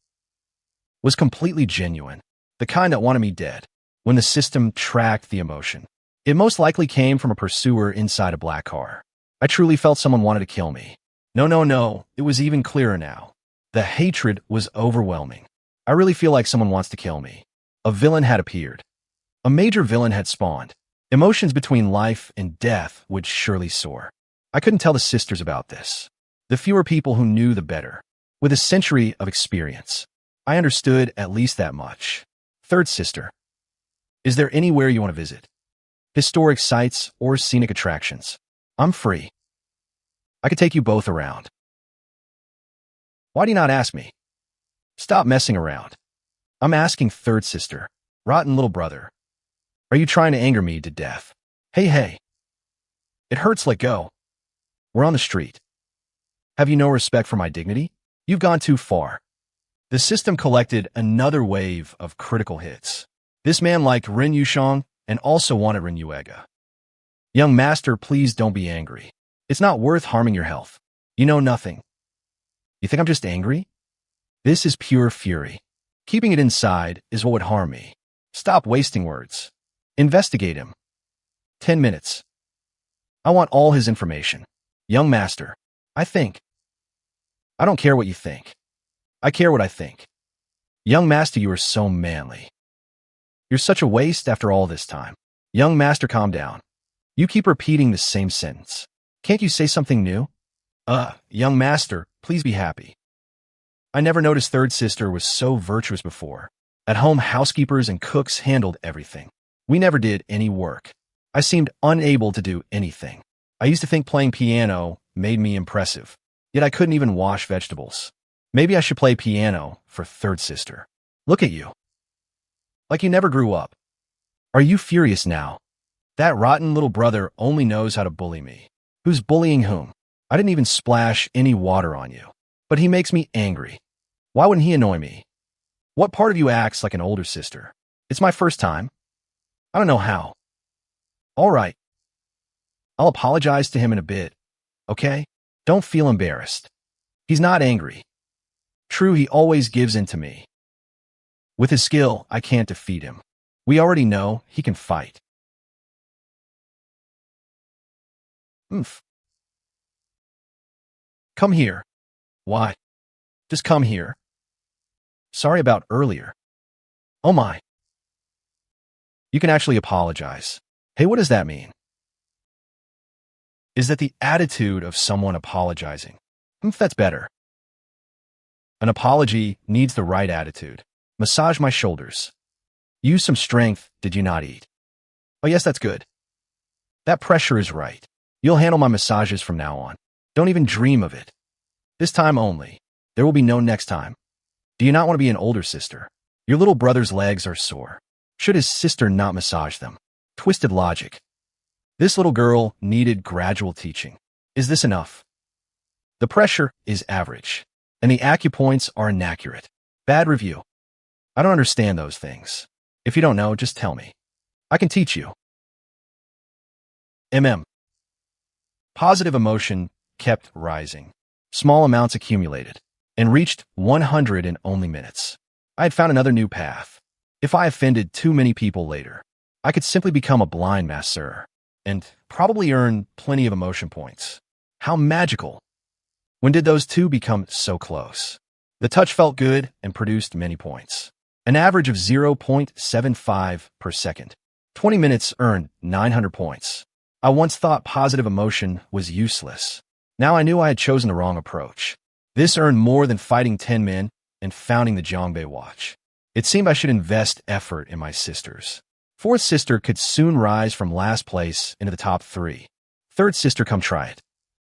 was completely genuine, the kind that wanted me dead. When the system tracked the emotion, it most likely came from a pursuer inside a black car. I truly felt someone wanted to kill me. No, it was even clearer now. The hatred was overwhelming. I really feel like someone wants to kill me. A villain had appeared. A major villain had spawned. Emotions between life and death would surely soar. I couldn't tell the sisters about this. The fewer people who knew, the better. With a century of experience, I understood at least that much. Third sister. Is there anywhere you want to visit? Historic sites or scenic attractions? I'm free. I could take you both around. Why do you not ask me? Stop messing around. I'm asking third sister. Rotten little brother. Are you trying to anger me to death? Hey. It hurts, let go. We're on the street. Have you no respect for my dignity? You've gone too far. The system collected another wave of critical hits. This man liked Ren Yushang and also wanted Renuega. Young master, please don't be angry. It's not worth harming your health. You know nothing. You think I'm just angry? This is pure fury. Keeping it inside is what would harm me. Stop wasting words. Investigate him. 10 minutes. I want all his information. Young master. I think. I don't care what you think. I care what I think. Young master, you are so manly. You're such a waste after all this time. Young master, calm down. You keep repeating the same sentence. Can't you say something new? Young master, please be happy. I never noticed third sister was so virtuous before. At home, housekeepers and cooks handled everything. We never did any work. I seemed unable to do anything. I used to think playing piano made me impressive, yet I couldn't even wash vegetables. Maybe I should play piano for third sister. Look at you. Like you never grew up. Are you furious now? That rotten little brother only knows how to bully me. Who's bullying whom? I didn't even splash any water on you. But he makes me angry. Why wouldn't he annoy me? What part of you acts like an older sister? It's my first time. I don't know how. All right. I'll apologize to him in a bit, okay? Don't feel embarrassed. He's not angry. True, he always gives in to me. With his skill, I can't defeat him. We already know he can fight. Come here. Why? Just come here. Sorry about earlier. Oh my. You can actually apologize. Hey, what does that mean? Is that the attitude of someone apologizing? That's better. An apology needs the right attitude. Massage my shoulders. Use some strength. Did you not eat? Oh yes, that's good. That pressure is right. You'll handle my massages from now on. Don't even dream of it. This time only. There will be no next time. Do you not want to be an older sister? Your little brother's legs are sore. Should his sister not massage them? Twisted logic. This little girl needed gradual teaching. Is this enough? The pressure is average, and the acupoints are inaccurate. Bad review. I don't understand those things. If you don't know, just tell me. I can teach you. Positive emotion kept rising. Small amounts accumulated and reached 100 in only minutes. I had found another new path. If I offended too many people later, I could simply become a blind masseur and probably earn plenty of emotion points. How magical. When did those two become so close? The touch felt good and produced many points. An average of 0.75 per second. 20 minutes earned 900 points. I once thought positive emotion was useless. Now I knew I had chosen the wrong approach. This earned more than fighting 10 men and founding the Zhonghai watch. It seemed I should invest effort in my sisters. Fourth sister could soon rise from last place into the top 3. Third sister, come try it.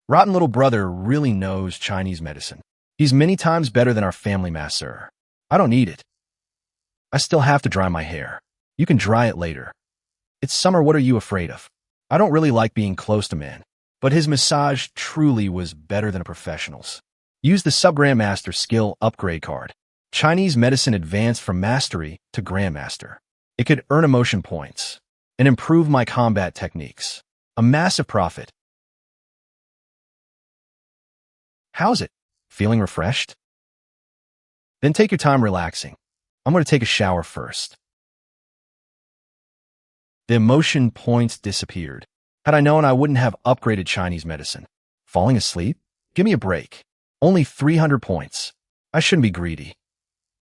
Rotten little brother really knows Chinese medicine. He's many times better than our family masseur. I don't need it. I still have to dry my hair. You can dry it later. It's summer, what are you afraid of? I don't really like being close to men, but his massage truly was better than a professional's. Use the Grandmaster skill upgrade card. Chinese medicine advanced from mastery to Grandmaster. It could earn emotion points and improve my combat techniques. A massive profit. How's it? Feeling refreshed? Then take your time relaxing. I'm going to take a shower first. The emotion points disappeared. Had I known, I wouldn't have upgraded Chinese medicine. Falling asleep? Give me a break. Only 300 points. I shouldn't be greedy.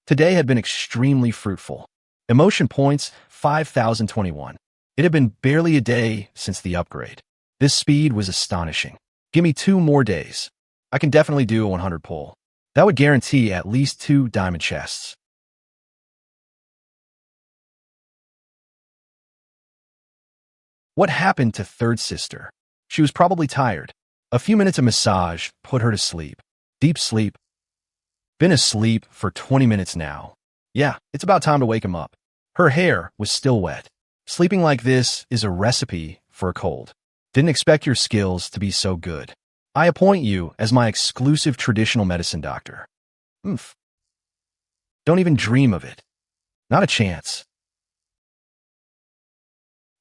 Today had been extremely fruitful. Emotion points, 5,021. It had been barely a day since the upgrade. This speed was astonishing. Give me 2 more days. I can definitely do a 100 pull. That would guarantee at least 2 diamond chests. What happened to third sister? She was probably tired. A few minutes of massage put her to sleep. Deep sleep. Been asleep for 20 minutes now. Yeah, it's about time to wake him up. Her hair was still wet. Sleeping like this is a recipe for a cold. Didn't expect your skills to be so good. I appoint you as my exclusive traditional medicine doctor. Don't even dream of it. Not a chance.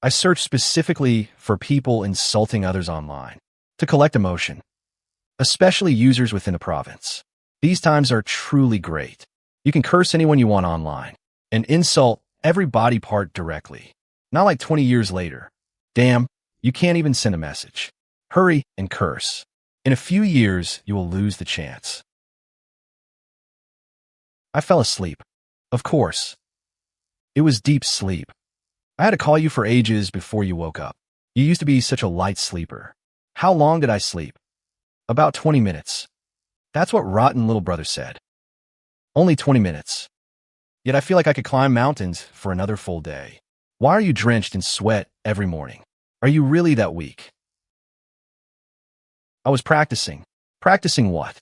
I search specifically for people insulting others online to collect emotion, especially users within the province. These times are truly great. You can curse anyone you want online and insult every body part directly. Not like 20 years later. Damn, you can't even send a message. Hurry and curse. In a few years, you will lose the chance. I fell asleep. Of course. It was deep sleep. I had to call you for ages before you woke up. You used to be such a light sleeper. How long did I sleep? About 20 minutes. That's what rotten little brother said. Only 20 minutes. Yet I feel like I could climb mountains for another full day. Why are you drenched in sweat every morning? Are you really that weak? I was practicing. Practicing what?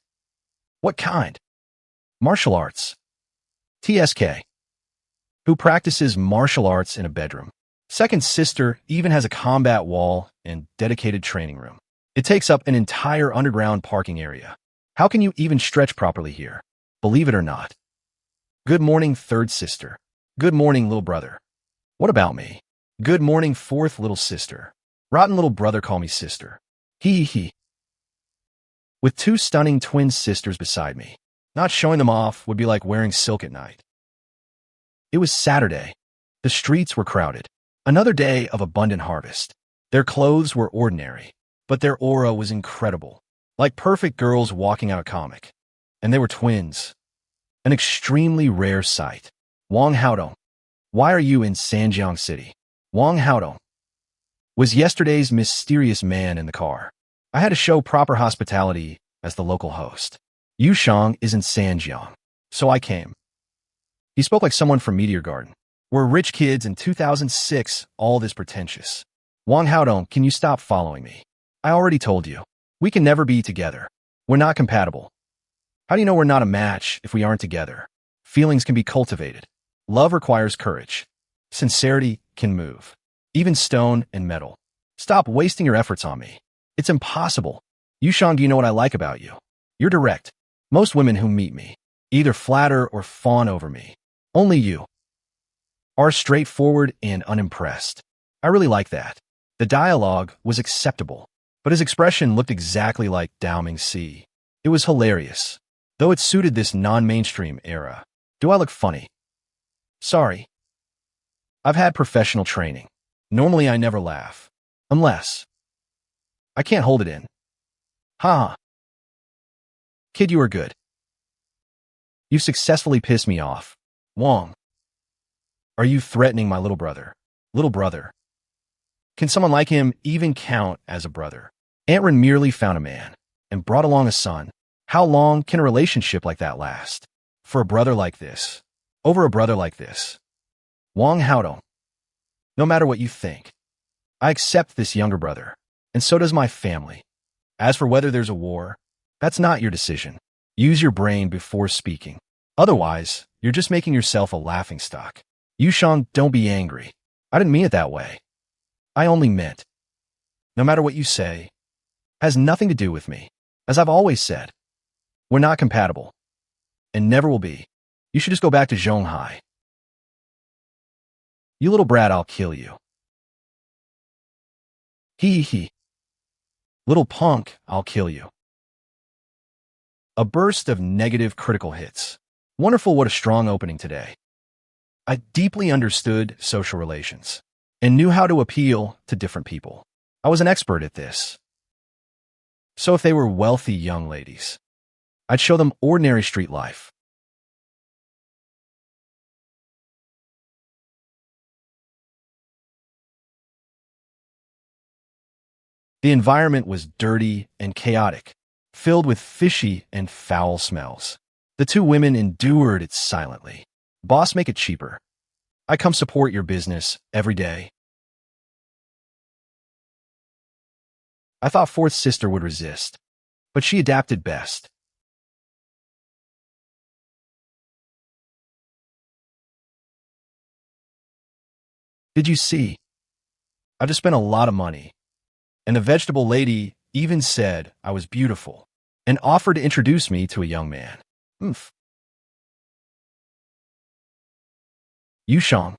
What kind? Martial arts. TSK. Who practices martial arts in a bedroom? Second sister even has a combat wall and dedicated training room. It takes up an entire underground parking area. How can you even stretch properly here? Believe it or not. Good morning, third sister. Good morning, little brother. What about me? Good morning, fourth little sister. Rotten little brother call me sister. Hee hee hee. With two stunning twin sisters beside me. Not showing them off would be like wearing silk at night. It was Saturday. The streets were crowded. Another day of abundant harvest. Their clothes were ordinary, but their aura was incredible. Like perfect girls walking out a comic. And they were twins. An extremely rare sight. Wang Haodong. Why are you in Sanjiang City? Wang Haodong was yesterday's mysterious man in the car. I had to show proper hospitality as the local host. Yushang is in Sanjiang, so I came. He spoke like someone from Meteor Garden. We're rich kids in 2006, all this pretentious. Wang Haodong, can you stop following me? I already told you. We can never be together. We're not compatible. How do you know we're not a match if we aren't together? Feelings can be cultivated. Love requires courage. Sincerity can move. Even stone and metal. Stop wasting your efforts on me. It's impossible. Yushang, do you know what I like about you? You're direct. Most women who meet me either flatter or fawn over me. Only you are straightforward and unimpressed. I really like that. The dialogue was acceptable, but his expression looked exactly like Dao Mingxi. It was hilarious, though it suited this non-mainstream era. Do I look funny? Sorry. I've had professional training. Normally I never laugh. Unless I can't hold it in. Ha! Kid, you are good. You've successfully pissed me off. Wang. Are you threatening my little brother? Little brother. Can someone like him even count as a brother? Aunt Ren merely found a man and brought along a son. How long can a relationship like that last? For a brother like this. Over a brother like this. Wang Haodong. No matter what you think, I accept this younger brother, and so does my family. As for whether there's a war, that's not your decision. Use your brain before speaking. Otherwise, you're just making yourself a laughingstock. Yushang, don't be angry. I didn't mean it that way. I only meant, no matter what you say, has nothing to do with me. As I've always said, we're not compatible, and never will be. You should just go back to Zhonghai. You little brat, I'll kill you. Hee hee. Little punk, I'll kill you. A burst of negative critical hits. Wonderful, what a strong opening today. I deeply understood social relations and knew how to appeal to different people. I was an expert at this. So if they were wealthy young ladies, I'd show them ordinary street life. The environment was dirty and chaotic, filled with fishy and foul smells. The two women endured it silently. Boss, make it cheaper. I come support your business every day. I thought fourth sister would resist, but she adapted best. Did you see? I've just spent a lot of money. And the vegetable lady even said I was beautiful and offered to introduce me to a young man. Oomph. Yushang,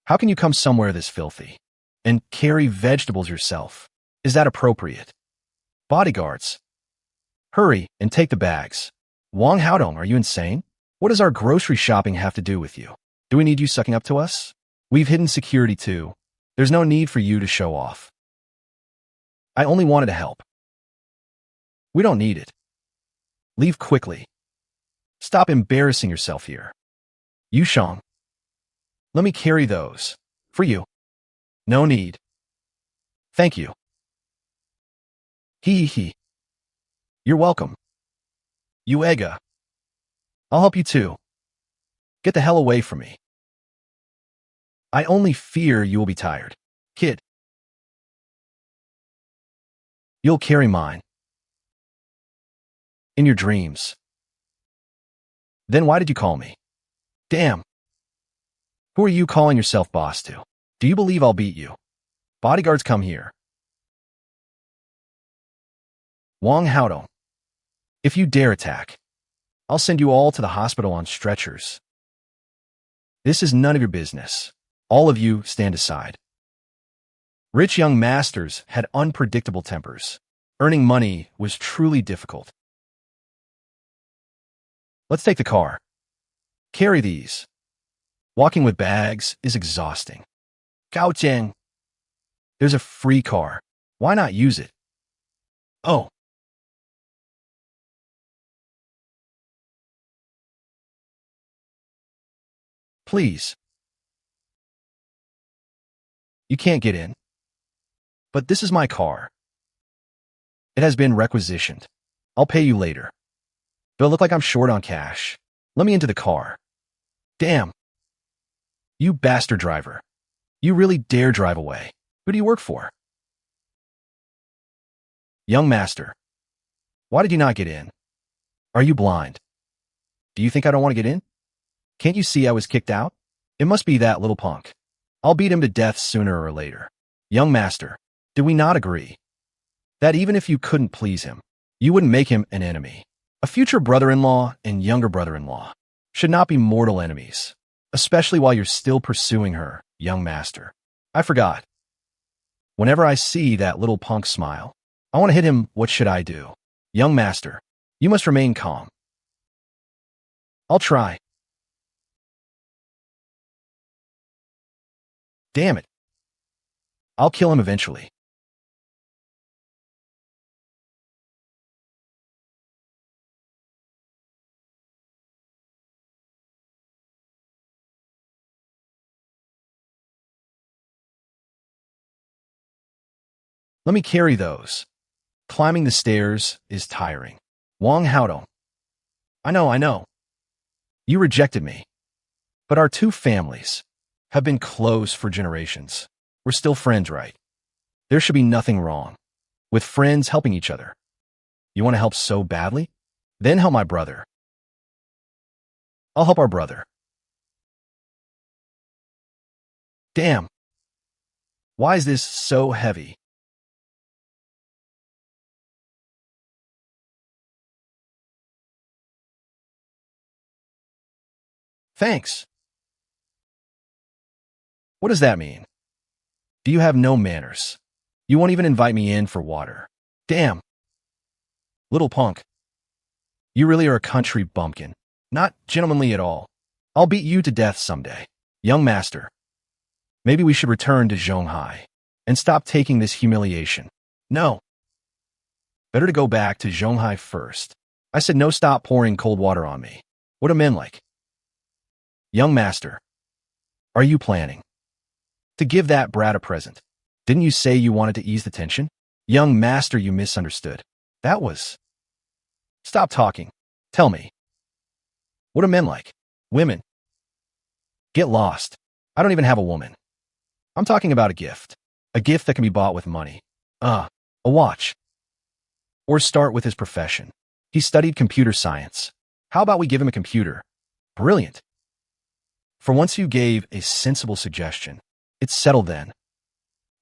how can you come somewhere this filthy and carry vegetables yourself? Is that appropriate? Bodyguards, hurry and take the bags. Wang Haodong, are you insane? What does our grocery shopping have to do with you? Do we need you sucking up to us? We've hidden security too. There's no need for you to show off. I only wanted to help. We don't need it. Leave quickly. Stop embarrassing yourself here. Yushang, let me carry those. For you. No need. Thank you. Hee. You're welcome. Yuega. I'll help you too. Get the hell away from me. I only fear you will be tired. Kid. You'll carry mine. In your dreams. Then why did you call me? Damn. Who are you calling yourself boss to? Do you believe I'll beat you? Bodyguards, come here. Wang Haodong. If you dare attack, I'll send you all to the hospital on stretchers. This is none of your business. All of you stand aside. Rich young masters had unpredictable tempers. Earning money was truly difficult. Let's take the car. Carry these. Walking with bags is exhausting. Cao Cheng. There's a free car. Why not use it? Oh. Please. You can't get in. But this is my car. It has been requisitioned. I'll pay you later. Do I look like I'm short on cash? Let me into the car. Damn. You bastard driver. You really dare drive away. Who do you work for? Young master. Why did you not get in? Are you blind? Do you think I don't want to get in? Can't you see I was kicked out? It must be that little punk. I'll beat him to death sooner or later. Young master, did we not agree that even if you couldn't please him, you wouldn't make him an enemy? A future brother-in-law and younger brother-in-law should not be mortal enemies, especially while you're still pursuing her, young master. I forgot. Whenever I see that little punk smile, I want to hit him. What should I do? Young master, you must remain calm. I'll try. Damn it. I'll kill him eventually. Let me carry those. Climbing the stairs is tiring. Wang Haodong. I know. You rejected me. But our two families have been close for generations. We're still friends, right? There should be nothing wrong with friends helping each other. You want to help so badly? Then help my brother. I'll help our brother. Damn. Why is this so heavy? Thanks. What does that mean? Do you have no manners? You won't even invite me in for water. Damn. Little punk. You really are a country bumpkin. Not gentlemanly at all. I'll beat you to death someday. Young master. Maybe we should return to Zhonghai and stop taking this humiliation. No. Better to go back to Zhonghai first. I said no, stop pouring cold water on me. What are men like? Young master. Are you planning to give that brat a present? Didn't you say you wanted to ease the tension? Young master, you misunderstood. That was... Stop talking. Tell me. What are men like? Women. Get lost. I don't even have a woman. I'm talking about a gift. A gift that can be bought with money. A watch. Or start with his profession. He studied computer science. How about we give him a computer? Brilliant. For once you gave a sensible suggestion. It's settled then.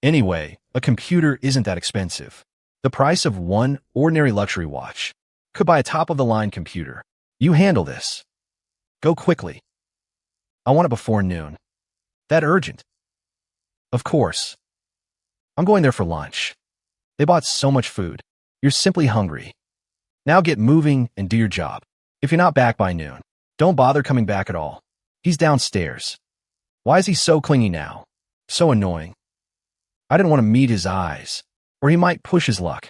Anyway, a computer isn't that expensive. The price of one ordinary luxury watch could buy a top-of-the-line computer. You handle this. Go quickly. I want it before noon. That urgent? Of course. I'm going there for lunch. They bought so much food. You're simply hungry. Now get moving and do your job. If you're not back by noon, don't bother coming back at all. He's downstairs. Why is he so clingy now? So annoying. I didn't want to meet his eyes, or he might push his luck.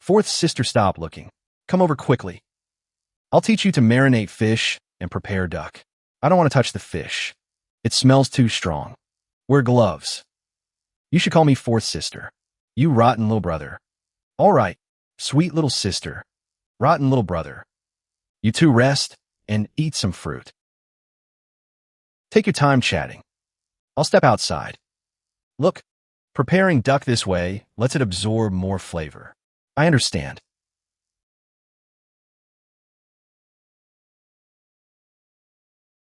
Fourth sister, stop looking. Come over quickly. I'll teach you to marinate fish and prepare duck. I don't want to touch the fish. It smells too strong. Wear gloves. You should call me fourth sister. You rotten little brother. All right, sweet little sister. Rotten little brother. You two rest and eat some fruit. Take your time chatting. I'll step outside. Look, preparing duck this way lets it absorb more flavor. I understand.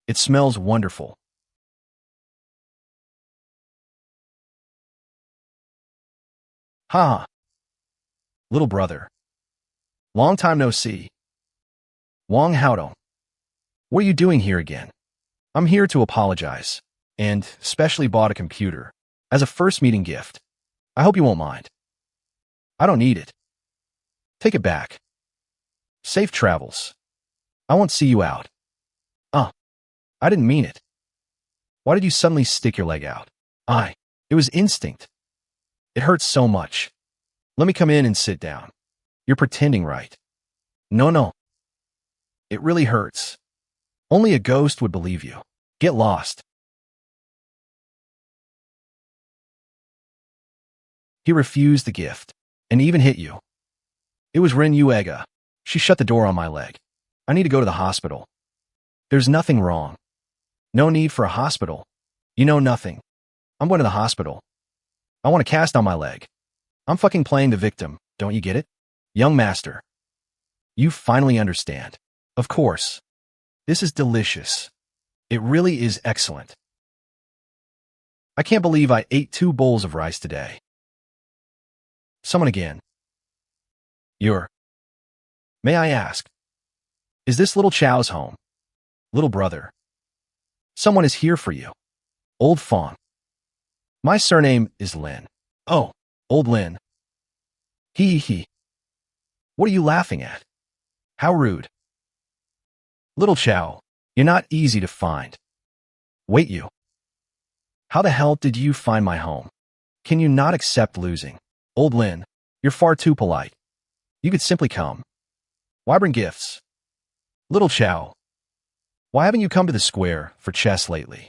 It smells wonderful. Ha! Little brother. Long time no see. Wang Haodong. What are you doing here again? I'm here to apologize, and specially bought a computer as a first meeting gift. I hope you won't mind. I don't need it. Take it back. Safe travels. I won't see you out. I didn't mean it. Why did you suddenly stick your leg out? It was instinct. It hurts so much. Let me come in and sit down. You're pretending, right? No. It really hurts. Only a ghost would believe you. Get lost. He refused the gift, and even hit you. It was Ren Yuega. She shut the door on my leg. I need to go to the hospital. There's nothing wrong. No need for a hospital. You know nothing. I'm going to the hospital. I want a cast on my leg. I'm fucking playing the victim, don't you get it? Young master. You finally understand. Of course. This is delicious. It really is excellent. I can't believe I ate 2 bowls of rice today. Someone again. May I ask? Is this little Chao's home? Little brother. Someone is here for you. Old Fong. My surname is Lin. Oh, old Lin. He. What are you laughing at? How rude. Little Chao, you're not easy to find. Wait, you. How the hell did you find my home? Can you not accept losing? Old Lin, you're far too polite. You could simply come. Why bring gifts? Little Chao, why haven't you come to the square for chess lately?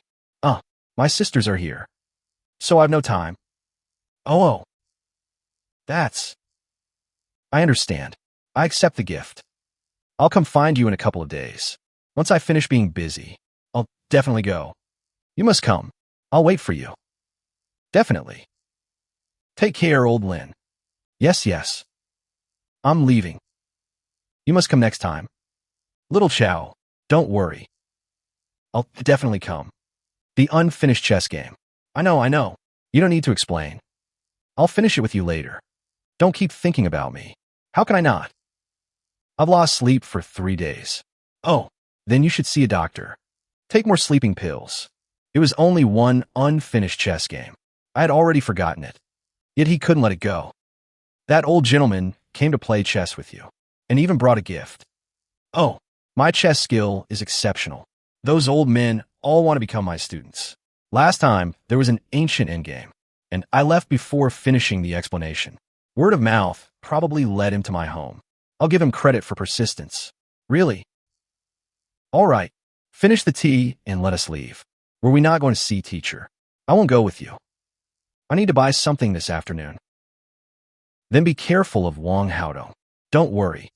My sisters are here. So I've no time. Oh. That's... I understand. I accept the gift. I'll come find you in a couple of days. Once I finish being busy, I'll definitely go. You must come. I'll wait for you. Definitely. Take care, old Lin. Yes. I'm leaving. You must come next time. Little Chao, don't worry. I'll definitely come. The unfinished chess game. I know. You don't need to explain. I'll finish it with you later. Don't keep thinking about me. How can I not? I've lost sleep for 3 days. Oh, then you should see a doctor. Take more sleeping pills. It was only one unfinished chess game. I had already forgotten it. Yet he couldn't let it go. That old gentleman came to play chess with you, and even brought a gift. Oh, my chess skill is exceptional. Those old men all want to become my students. Last time, there was an ancient endgame, and I left before finishing the explanation. Word of mouth probably led him to my home. I'll give him credit for persistence. Really? All right, finish the tea and let us leave. Were we not going to see teacher? I won't go with you. I need to buy something this afternoon. Then be careful of Wang Haodong. Don't worry.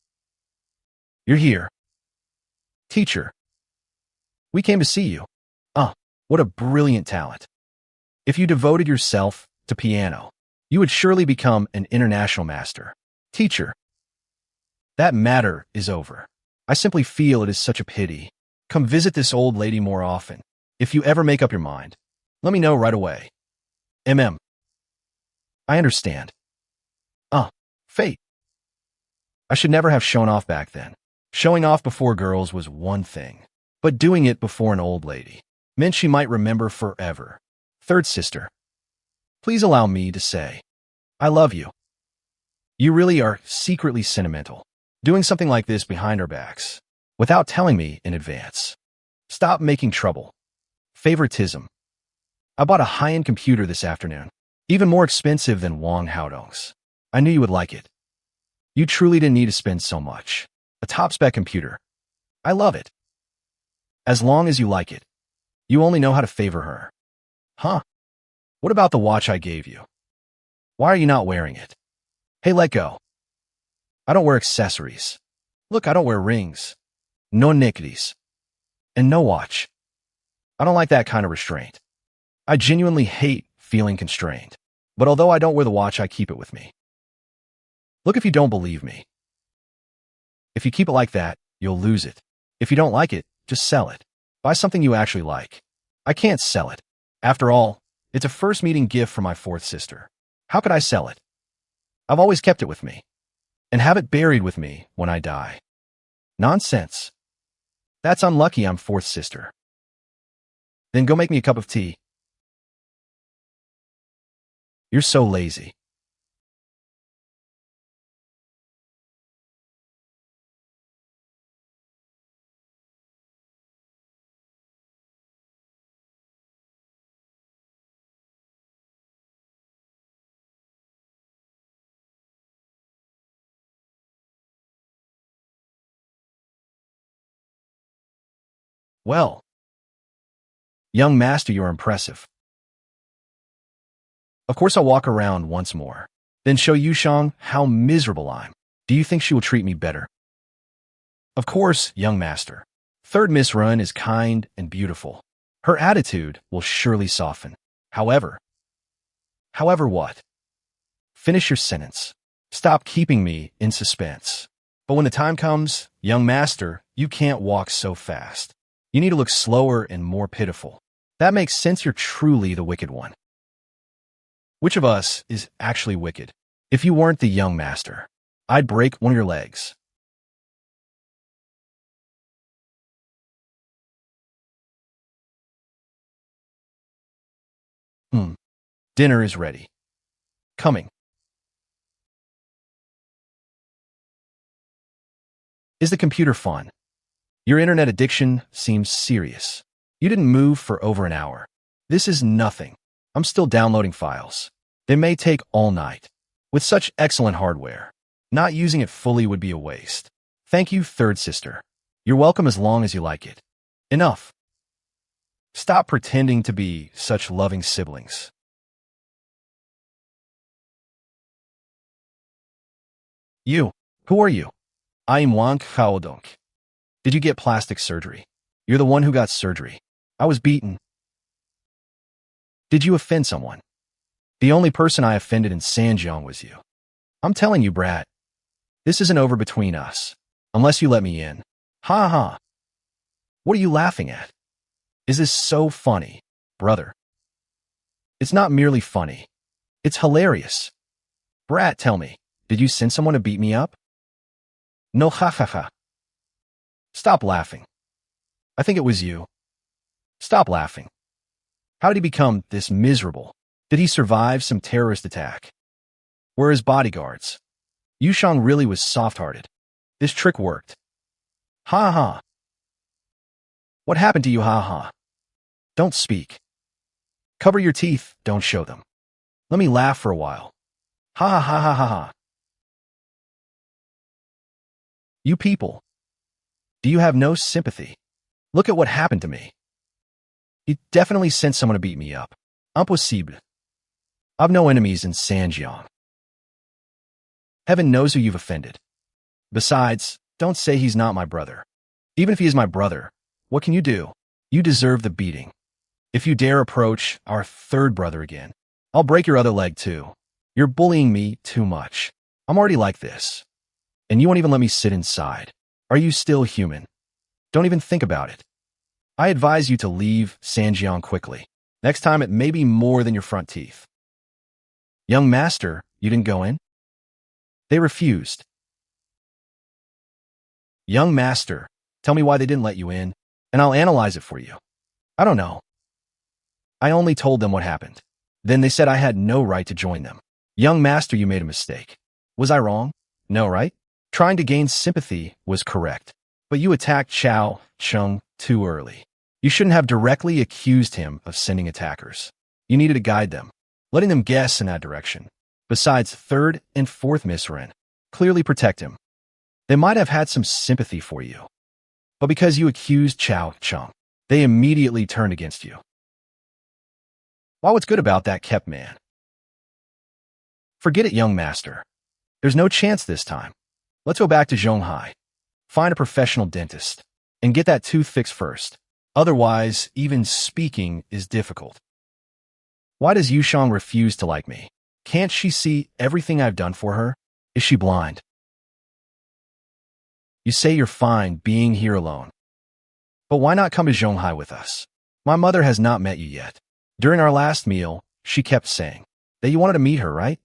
You're here. Teacher. We came to see you. What a brilliant talent. If you devoted yourself to piano, you would surely become an international master. Teacher. That matter is over. I simply feel it is such a pity. Come visit this old lady more often. If you ever make up your mind, let me know right away. I understand. Fate. I should never have shown off back then. Showing off before girls was one thing, but doing it before an old lady meant she might remember forever. Third sister. Please allow me to say, I love you. You really are secretly sentimental. Doing something like this behind our backs. without telling me in advance. Stop making trouble. Favoritism. I bought a high-end computer this afternoon, even more expensive than Wang Haodong's. I knew you would like it. You truly didn't need to spend so much. A top-spec computer. I love it. As long as you like it. You only know how to favor her. Huh? What about the watch I gave you? Why are you not wearing it? Hey, let go. I don't wear accessories. Look, I don't wear rings. No necklace. And no watch. I don't like that kind of restraint. I genuinely hate feeling constrained. But although I don't wear the watch, I keep it with me. Look, if you don't believe me. If you keep it like that, you'll lose it. If you don't like it, just sell it. Buy something you actually like. I can't sell it. After all, it's a first meeting gift from my fourth sister. How could I sell it? I've always kept it with me. And have it buried with me when I die. Nonsense. That's unlucky I'm fourth sister. Then go make me a cup of tea. You're so lazy. Well, young master, you're impressive. Of course, I'll walk around once more, then show Yushang how miserable I'm. Do you think she will treat me better? Of course, young master. Third Miss Run is kind and beautiful. Her attitude will surely soften. However what? Finish your sentence. Stop keeping me in suspense. But when the time comes, young master, you can't walk so fast. You need to look slower and more pitiful. That makes sense. You're truly the wicked one. Which of us is actually wicked? If you weren't the young master, I'd break one of your legs. Dinner is ready. Coming. Is the computer fun? Your internet addiction seems serious. You didn't move for over an hour. This is nothing. I'm still downloading files. They may take all night. With such excellent hardware, not using it fully would be a waste. Thank you, third sister. You're welcome as long as you like it. Enough. Stop pretending to be such loving siblings. You. Who are you? I am Wang Haodong. Did you get plastic surgery? You're the one who got surgery. I was beaten. Did you offend someone? The only person I offended in Sanjiang was you. I'm telling you, brat. This isn't over between us. Unless you let me in. Ha ha. What are you laughing at? Is this so funny, brother? It's not merely funny. It's hilarious. Brat, tell me, did you send someone to beat me up? No, ha ha ha. Stop laughing. I think it was you. Stop laughing. How did he become this miserable? Did he survive some terrorist attack? Where are his bodyguards? Yushang really was soft-hearted. This trick worked. Ha ha. What happened to you, ha ha? Don't speak. Cover your teeth, don't show them. Let me laugh for a while. Ha ha ha ha ha ha. You people. Do you have no sympathy? Look at what happened to me. He definitely sent someone to beat me up. Impossible. I've no enemies in Sanjiang. Heaven knows who you've offended. Besides, don't say he's not my brother. Even if he is my brother, what can you do? You deserve the beating. If you dare approach our third brother again, I'll break your other leg too. You're bullying me too much. I'm already like this. And you won't even let me sit inside. Are you still human? Don't even think about it. I advise you to leave Sanjiang quickly. Next time it may be more than your front teeth. Young master, you didn't go in? They refused. Young master, tell me why they didn't let you in, and I'll analyze it for you. I don't know. I only told them what happened. Then they said I had no right to join them. Young master, you made a mistake. Was I wrong? No, right? Trying to gain sympathy was correct. But you attacked Cao Cheng too early. You shouldn't have directly accused him of sending attackers. You needed to guide them, letting them guess in that direction. Besides, third and fourth misren, clearly protect him. They might have had some sympathy for you. But because you accused Cao Cheng, they immediately turned against you. Why, what's good about that kept man? Forget it, young master. There's no chance this time. Let's go back to Zhonghai. Find a professional dentist and get that tooth fixed first. Otherwise, even speaking is difficult. Why does Yushang refuse to like me? Can't she see everything I've done for her? Is she blind? You say you're fine being here alone. But why not come to Zhonghai with us? My mother has not met you yet. During our last meal, she kept saying that you wanted to meet her, right?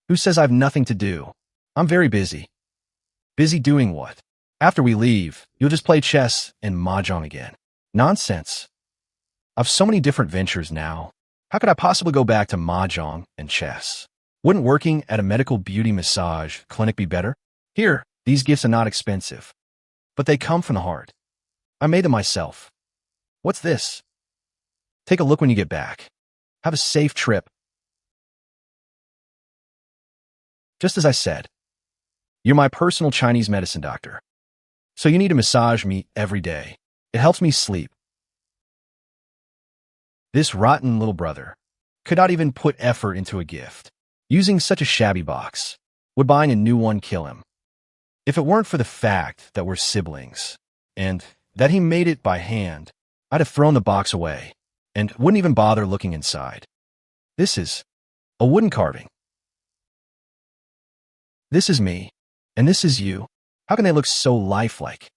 Who says I've nothing to do? I'm very busy. Busy doing what? After we leave, you'll just play chess and mahjong again. Nonsense. I've so many different ventures now. How could I possibly go back to mahjong and chess? Wouldn't working at a medical beauty massage clinic be better? Here, these gifts are not expensive, but they come from the heart. I made them myself. What's this? Take a look when you get back. Have a safe trip. Just as I said, you're my personal Chinese medicine doctor. So you need to massage me every day. It helps me sleep. This rotten little brother could not even put effort into a gift. Using such a shabby box, would buying a new one kill him? If it weren't for the fact that we're siblings, and that he made it by hand, I'd have thrown the box away, and wouldn't even bother looking inside. This is a wooden carving. This is me, and this is you. How can they look so lifelike?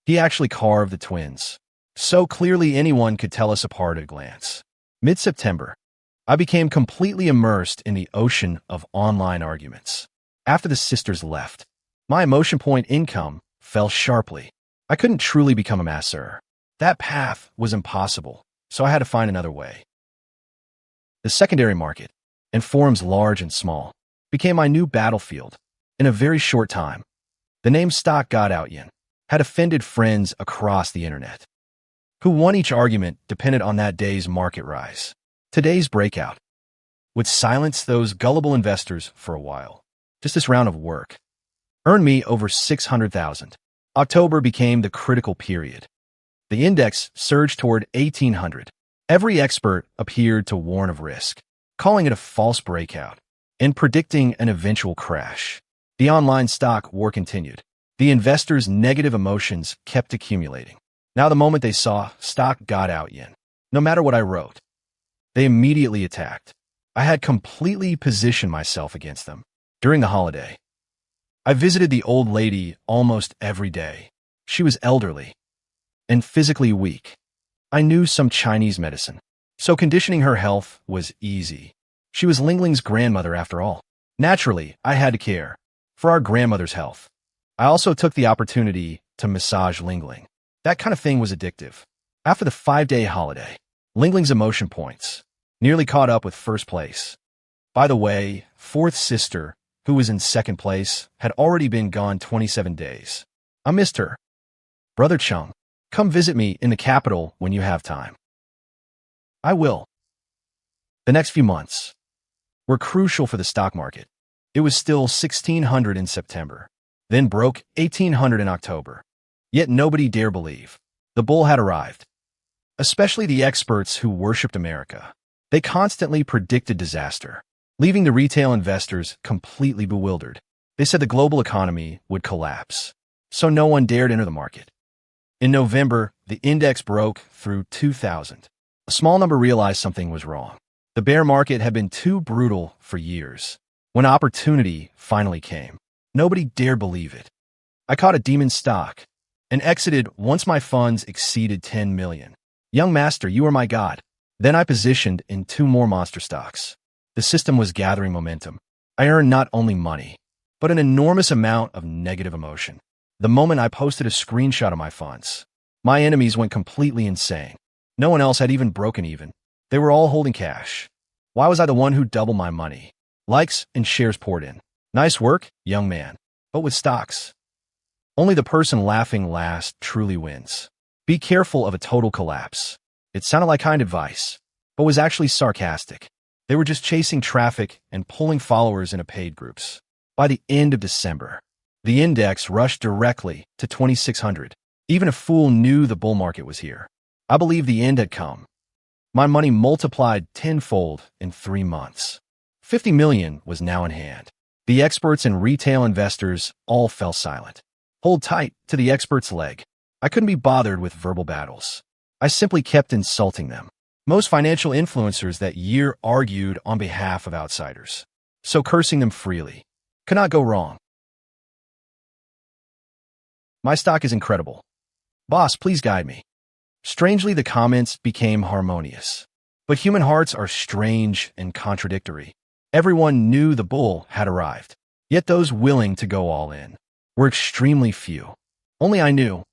He actually carved the twins. So clearly anyone could tell us apart at a glance. Mid-September, I became completely immersed in the ocean of online arguments. After the sisters left, my emotion point income fell sharply. I couldn't truly become a masseur. That path was impossible, so I had to find another way. The secondary market, and forums large and small, became my new battlefield. In a very short time, the name Stock got out yin, had offended friends across the internet. Who won each argument depended on that day's market rise. Today's breakout would silence those gullible investors for a while. Just this round of work earned me over 600,000. October became the critical period. The index surged toward 1,800. Every expert appeared to warn of risk, calling it a false breakout and predicting an eventual crash. The online stock war continued. The investors' negative emotions kept accumulating. Now the moment they saw stock got out yin, no matter what I wrote, they immediately attacked. I had completely positioned myself against them. During the holiday, I visited the old lady almost every day. She was elderly and physically weak. I knew some Chinese medicine, so conditioning her health was easy. She was Ling Ling's grandmother after all. Naturally, I had to care for our grandmother's health. I also took the opportunity to massage Ling Ling. That kind of thing was addictive. After the 5-day holiday, Ling Ling's emotion points nearly caught up with first place. By the way, fourth sister, who was in second place, had already been gone 27 days. I missed her. Brother Cheng, come visit me in the capital when you have time. I will. The next few months were crucial for the stock market. It was still 1,600 in September, then broke 1,800 in October. Yet nobody dare believe the bull had arrived, especially the experts who worshipped America. They constantly predicted disaster, leaving the retail investors completely bewildered. They said the global economy would collapse, so no one dared enter the market. In November, the index broke through 2,000. A small number realized something was wrong. The bear market had been too brutal for years. When opportunity finally came, nobody dared believe it. I caught a demon stock and exited once my funds exceeded 10 million. Young master, you are my god. Then I positioned in 2 more monster stocks. The system was gathering momentum. I earned not only money, but an enormous amount of negative emotion. The moment I posted a screenshot of my funds, my enemies went completely insane. No one else had even broken even. They were all holding cash. Why was I the one who doubled my money? Likes and shares poured in. Nice work, young man. But with stocks, only the person laughing last truly wins. Be careful of a total collapse. It sounded like kind advice, but was actually sarcastic. They were just chasing traffic and pulling followers into paid groups. By the end of December, the index rushed directly to 2,600. Even a fool knew the bull market was here. I believed the end had come. My money multiplied tenfold in 3 months. 50 million was now in hand. The experts and retail investors all fell silent. Hold tight to the expert's leg. I couldn't be bothered with verbal battles. I simply kept insulting them. Most financial influencers that year argued on behalf of outsiders. So cursing them freely could not go wrong. My stock is incredible. Boss, please guide me. Strangely, the comments became harmonious. But human hearts are strange and contradictory. Everyone knew the bull had arrived. Yet those willing to go all in were extremely few. Only I knew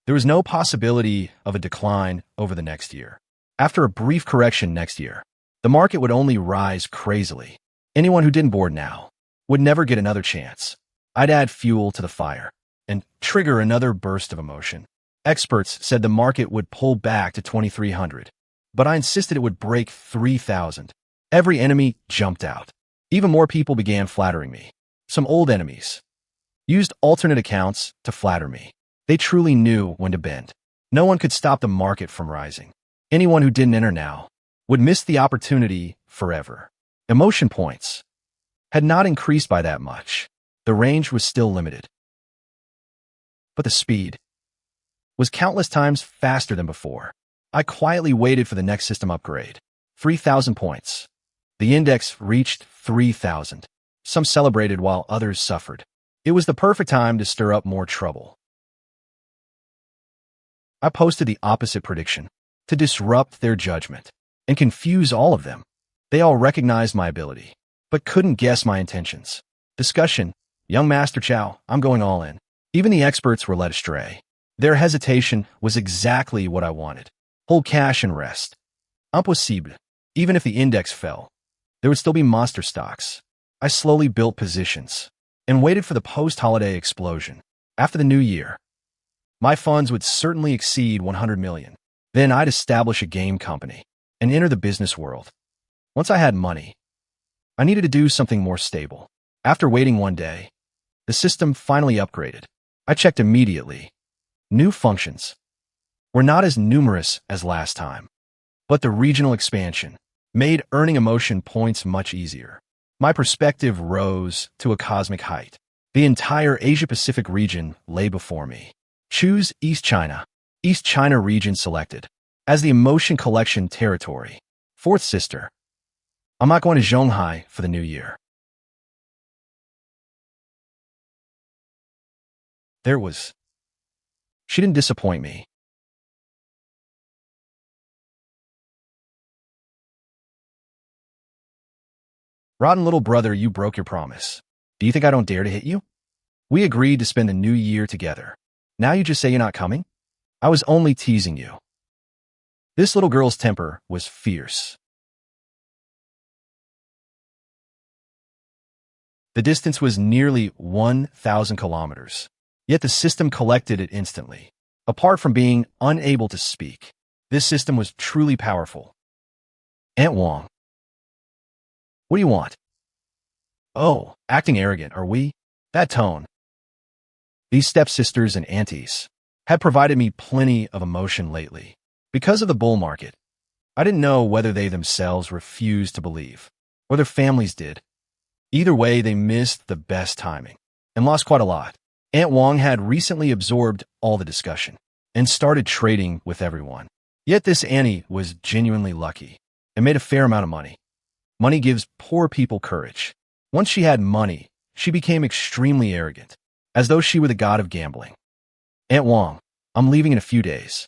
there was no possibility of a decline over the next year. After a brief correction next year, the market would only rise crazily. Anyone who didn't board now would never get another chance. I'd add fuel to the fire and trigger another burst of emotion. Experts said the market would pull back to 2,300, but I insisted it would break 3,000. Every enemy jumped out. Even more people began flattering me. Some old enemies used alternate accounts to flatter me. They truly knew when to bend. No one could stop the market from rising. Anyone who didn't enter now would miss the opportunity forever. Emotion points had not increased by that much. The range was still limited. But the speed was countless times faster than before. I quietly waited for the next system upgrade. 3,000 points. The index reached 3,000. Some celebrated while others suffered. It was the perfect time to stir up more trouble. I posted the opposite prediction to disrupt their judgment and confuse all of them. They all recognized my ability, but couldn't guess my intentions. Discussion. Young Master Cao, I'm going all in. Even the experts were led astray. Their hesitation was exactly what I wanted. Hold cash and rest. Impossible. Even if the index fell, there would still be monster stocks. I slowly built positions and waited for the post-holiday explosion. After the new year, my funds would certainly exceed 100 million. Then I'd establish a game company and enter the business world. Once I had money, I needed to do something more stable. After waiting one day, the system finally upgraded. I checked immediately. New functions were not as numerous as last time, but the regional expansion made earning emotion points much easier. My perspective rose to a cosmic height. The entire Asia-Pacific region lay before me. Choose East China. East China region selected as the emotion collection territory. Fourth sister. I'm not going to Zhonghai for the new year. There was. She didn't disappoint me. Rotten little brother, you broke your promise. Do you think I don't dare to hit you? We agreed to spend the new year together. Now you just say you're not coming? I was only teasing you. This little girl's temper was fierce. The distance was nearly 1,000 kilometers. Yet the system collected it instantly. Apart from being unable to speak, this system was truly powerful. Aunt Wong. What do you want? Oh, acting arrogant, are we? That tone. These stepsisters and aunties had provided me plenty of emotion lately. Because of the bull market, I didn't know whether they themselves refused to believe, or their families did. Either way, they missed the best timing and lost quite a lot. Aunt Wong had recently absorbed all the discussion and started trading with everyone. Yet this Annie was genuinely lucky and made a fair amount of money. Money gives poor people courage. Once she had money, she became extremely arrogant, as though she were the god of gambling. Aunt Wong, I'm leaving in a few days.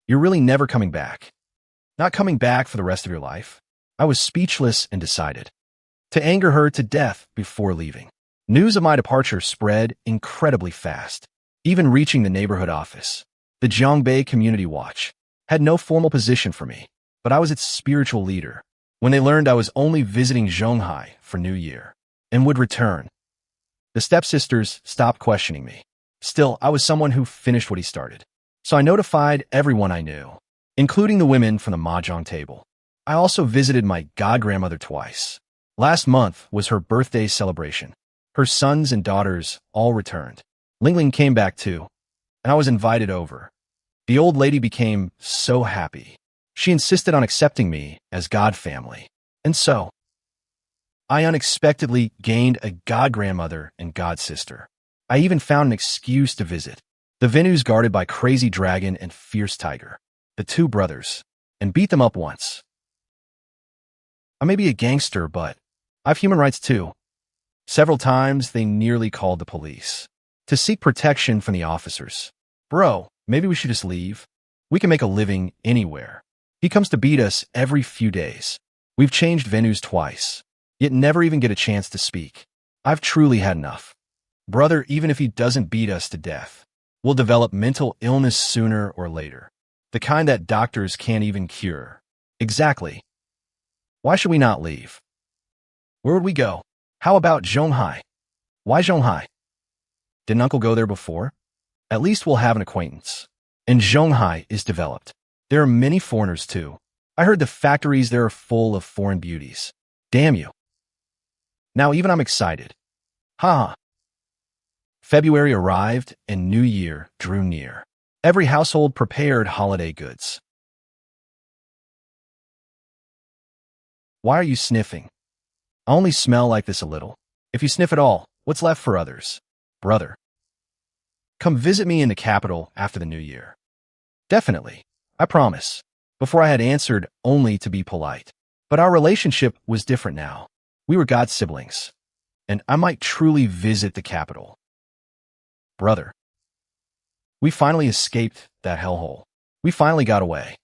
You're really never coming back. Not coming back for the rest of your life? I was speechless and decided to anger her to death before leaving. News of my departure spread incredibly fast, even reaching the neighborhood office. The Zhonghai Community Watch had no formal position for me, but I was its spiritual leader. When they learned I was only visiting Zhonghai for New Year and would return, The stepsisters stopped questioning me. Still, I was someone who finished what he started. So I notified everyone I knew, including the women from the mahjong table. I also visited my godgrandmother twice. Last month was her birthday celebration. Her sons and daughters all returned. Lingling came back too, and I was invited over. The old lady became so happy. She insisted on accepting me as god family. And so, I unexpectedly gained a godgrandmother and godsister. I even found an excuse to visit. The venue's guarded by Crazy Dragon and Fierce Tiger, the two brothers, and beat them up once. I may be a gangster, but I've human rights too. Several times they nearly called the police to seek protection from the officers. Bro, maybe we should just leave. We can make a living anywhere. He comes to beat us every few days. We've changed venues twice, yet never even get a chance to speak. I've truly had enough. Brother, even if he doesn't beat us to death, we'll develop mental illness sooner or later. The kind that doctors can't even cure. Exactly. Why should we not leave? Where would we go? How about Zhonghai? Why Zhonghai? Didn't Uncle go there before? At least we'll have an acquaintance. And Zhonghai is developed. There are many foreigners too. I heard the factories there are full of foreign beauties. Damn you. Now even I'm excited. Ha ha. February arrived and New Year drew near. Every household prepared holiday goods. Why are you sniffing? I only smell like this a little. If you sniff at all, what's left for others? Brother. Come visit me in the capital after the New Year. Definitely. I promise. Before I had answered only to be polite. But our relationship was different now. We were god siblings. And I might truly visit the capital. Brother. We finally escaped that hellhole. We finally got away.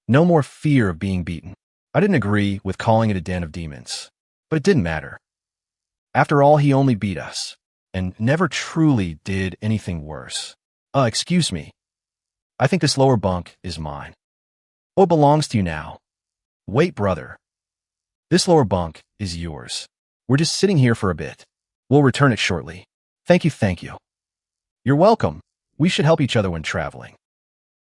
No more fear of being beaten. I didn't agree with calling it a den of demons. But it didn't matter. After all, he only beat us. And never truly did anything worse. Excuse me. I think this lower bunk is mine. Oh, it belongs to you now. Wait, brother. This lower bunk is yours. We're just sitting here for a bit. We'll return it shortly. Thank you, thank you. You're welcome. We should help each other when traveling.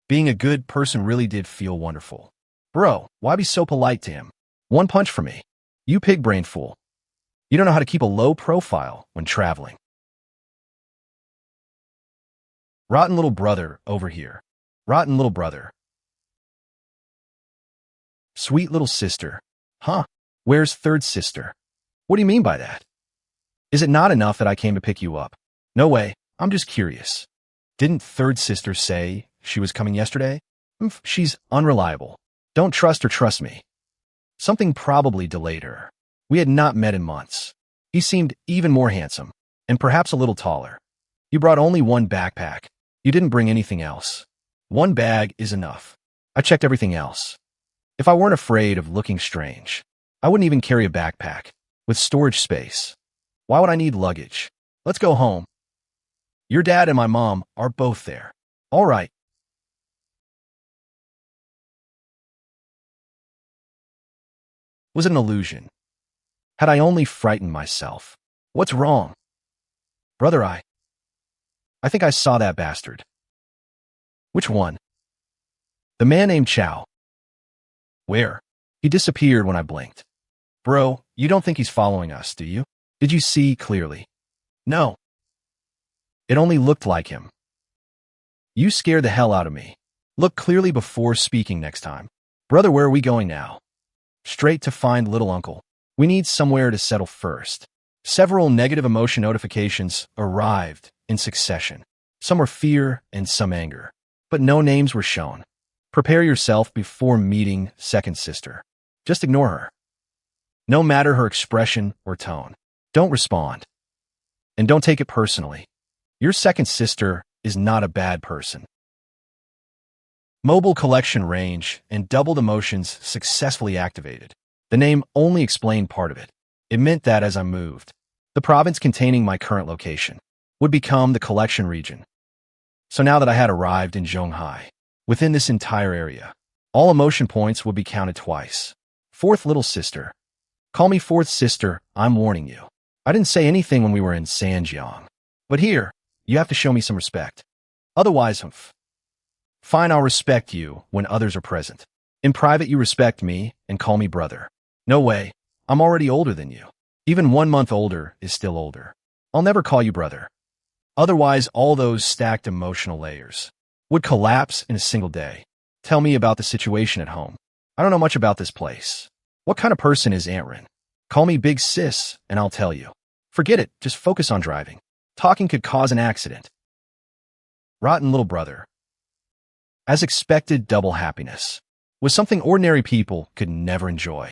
Being a good person really did feel wonderful. Bro, why be so polite to him? One punch for me. You pig brain fool. You don't know how to keep a low profile when traveling. Rotten little brother over here. Rotten little brother. Sweet little sister. Huh? Where's third sister? What do you mean by that? Is it not enough that I came to pick you up? No way. I'm just curious. Didn't third sister say she was coming yesterday? She's unreliable. Don't trust her, trust me. Something probably delayed her. We had not met in months. He seemed even more handsome, and perhaps a little taller. You brought only one backpack. You didn't bring anything else. One bag is enough. I checked everything else. If I weren't afraid of looking strange, I wouldn't even carry a backpack with storage space. Why would I need luggage? Let's go home. Your dad and my mom are both there. All right. Was it an illusion? Had I only frightened myself? What's wrong? Brother, I think I saw that bastard. Which one? The man named Cao. Where? He disappeared when I blinked. Bro, you don't think he's following us, do you? Did you see clearly? No. It only looked like him. You scared the hell out of me. Look clearly before speaking next time. Brother, where are we going now? Straight to find little uncle. We need somewhere to settle first. Several negative emotion notifications arrived in succession. Some were fear and some anger. But no names were shown. Prepare yourself before meeting second sister. Just ignore her. No matter her expression or tone. Don't respond. And don't take it personally. Your second sister is not a bad person. Mobile collection range and doubled emotions successfully activated. The name only explained part of it. It meant that as I moved, the province containing my current location would become the collection region. So now that I had arrived in Zhonghai, within this entire area, all emotion points would be counted twice. Fourth little sister. Call me fourth sister, I'm warning you. I didn't say anything when we were in Sanjiang. But here, you have to show me some respect. Otherwise, fine, I'll respect you when others are present. In private, you respect me and call me brother. No way. I'm already older than you. Even 1 month older is still older. I'll never call you brother. Otherwise, all those stacked emotional layers would collapse in a single day. Tell me about the situation at home. I don't know much about this place. What kind of person is Aunt Rin? Call me Big Sis, and I'll tell you. Forget it, just focus on driving. Talking could cause an accident. Rotten little brother. As expected, double happiness was something ordinary people could never enjoy.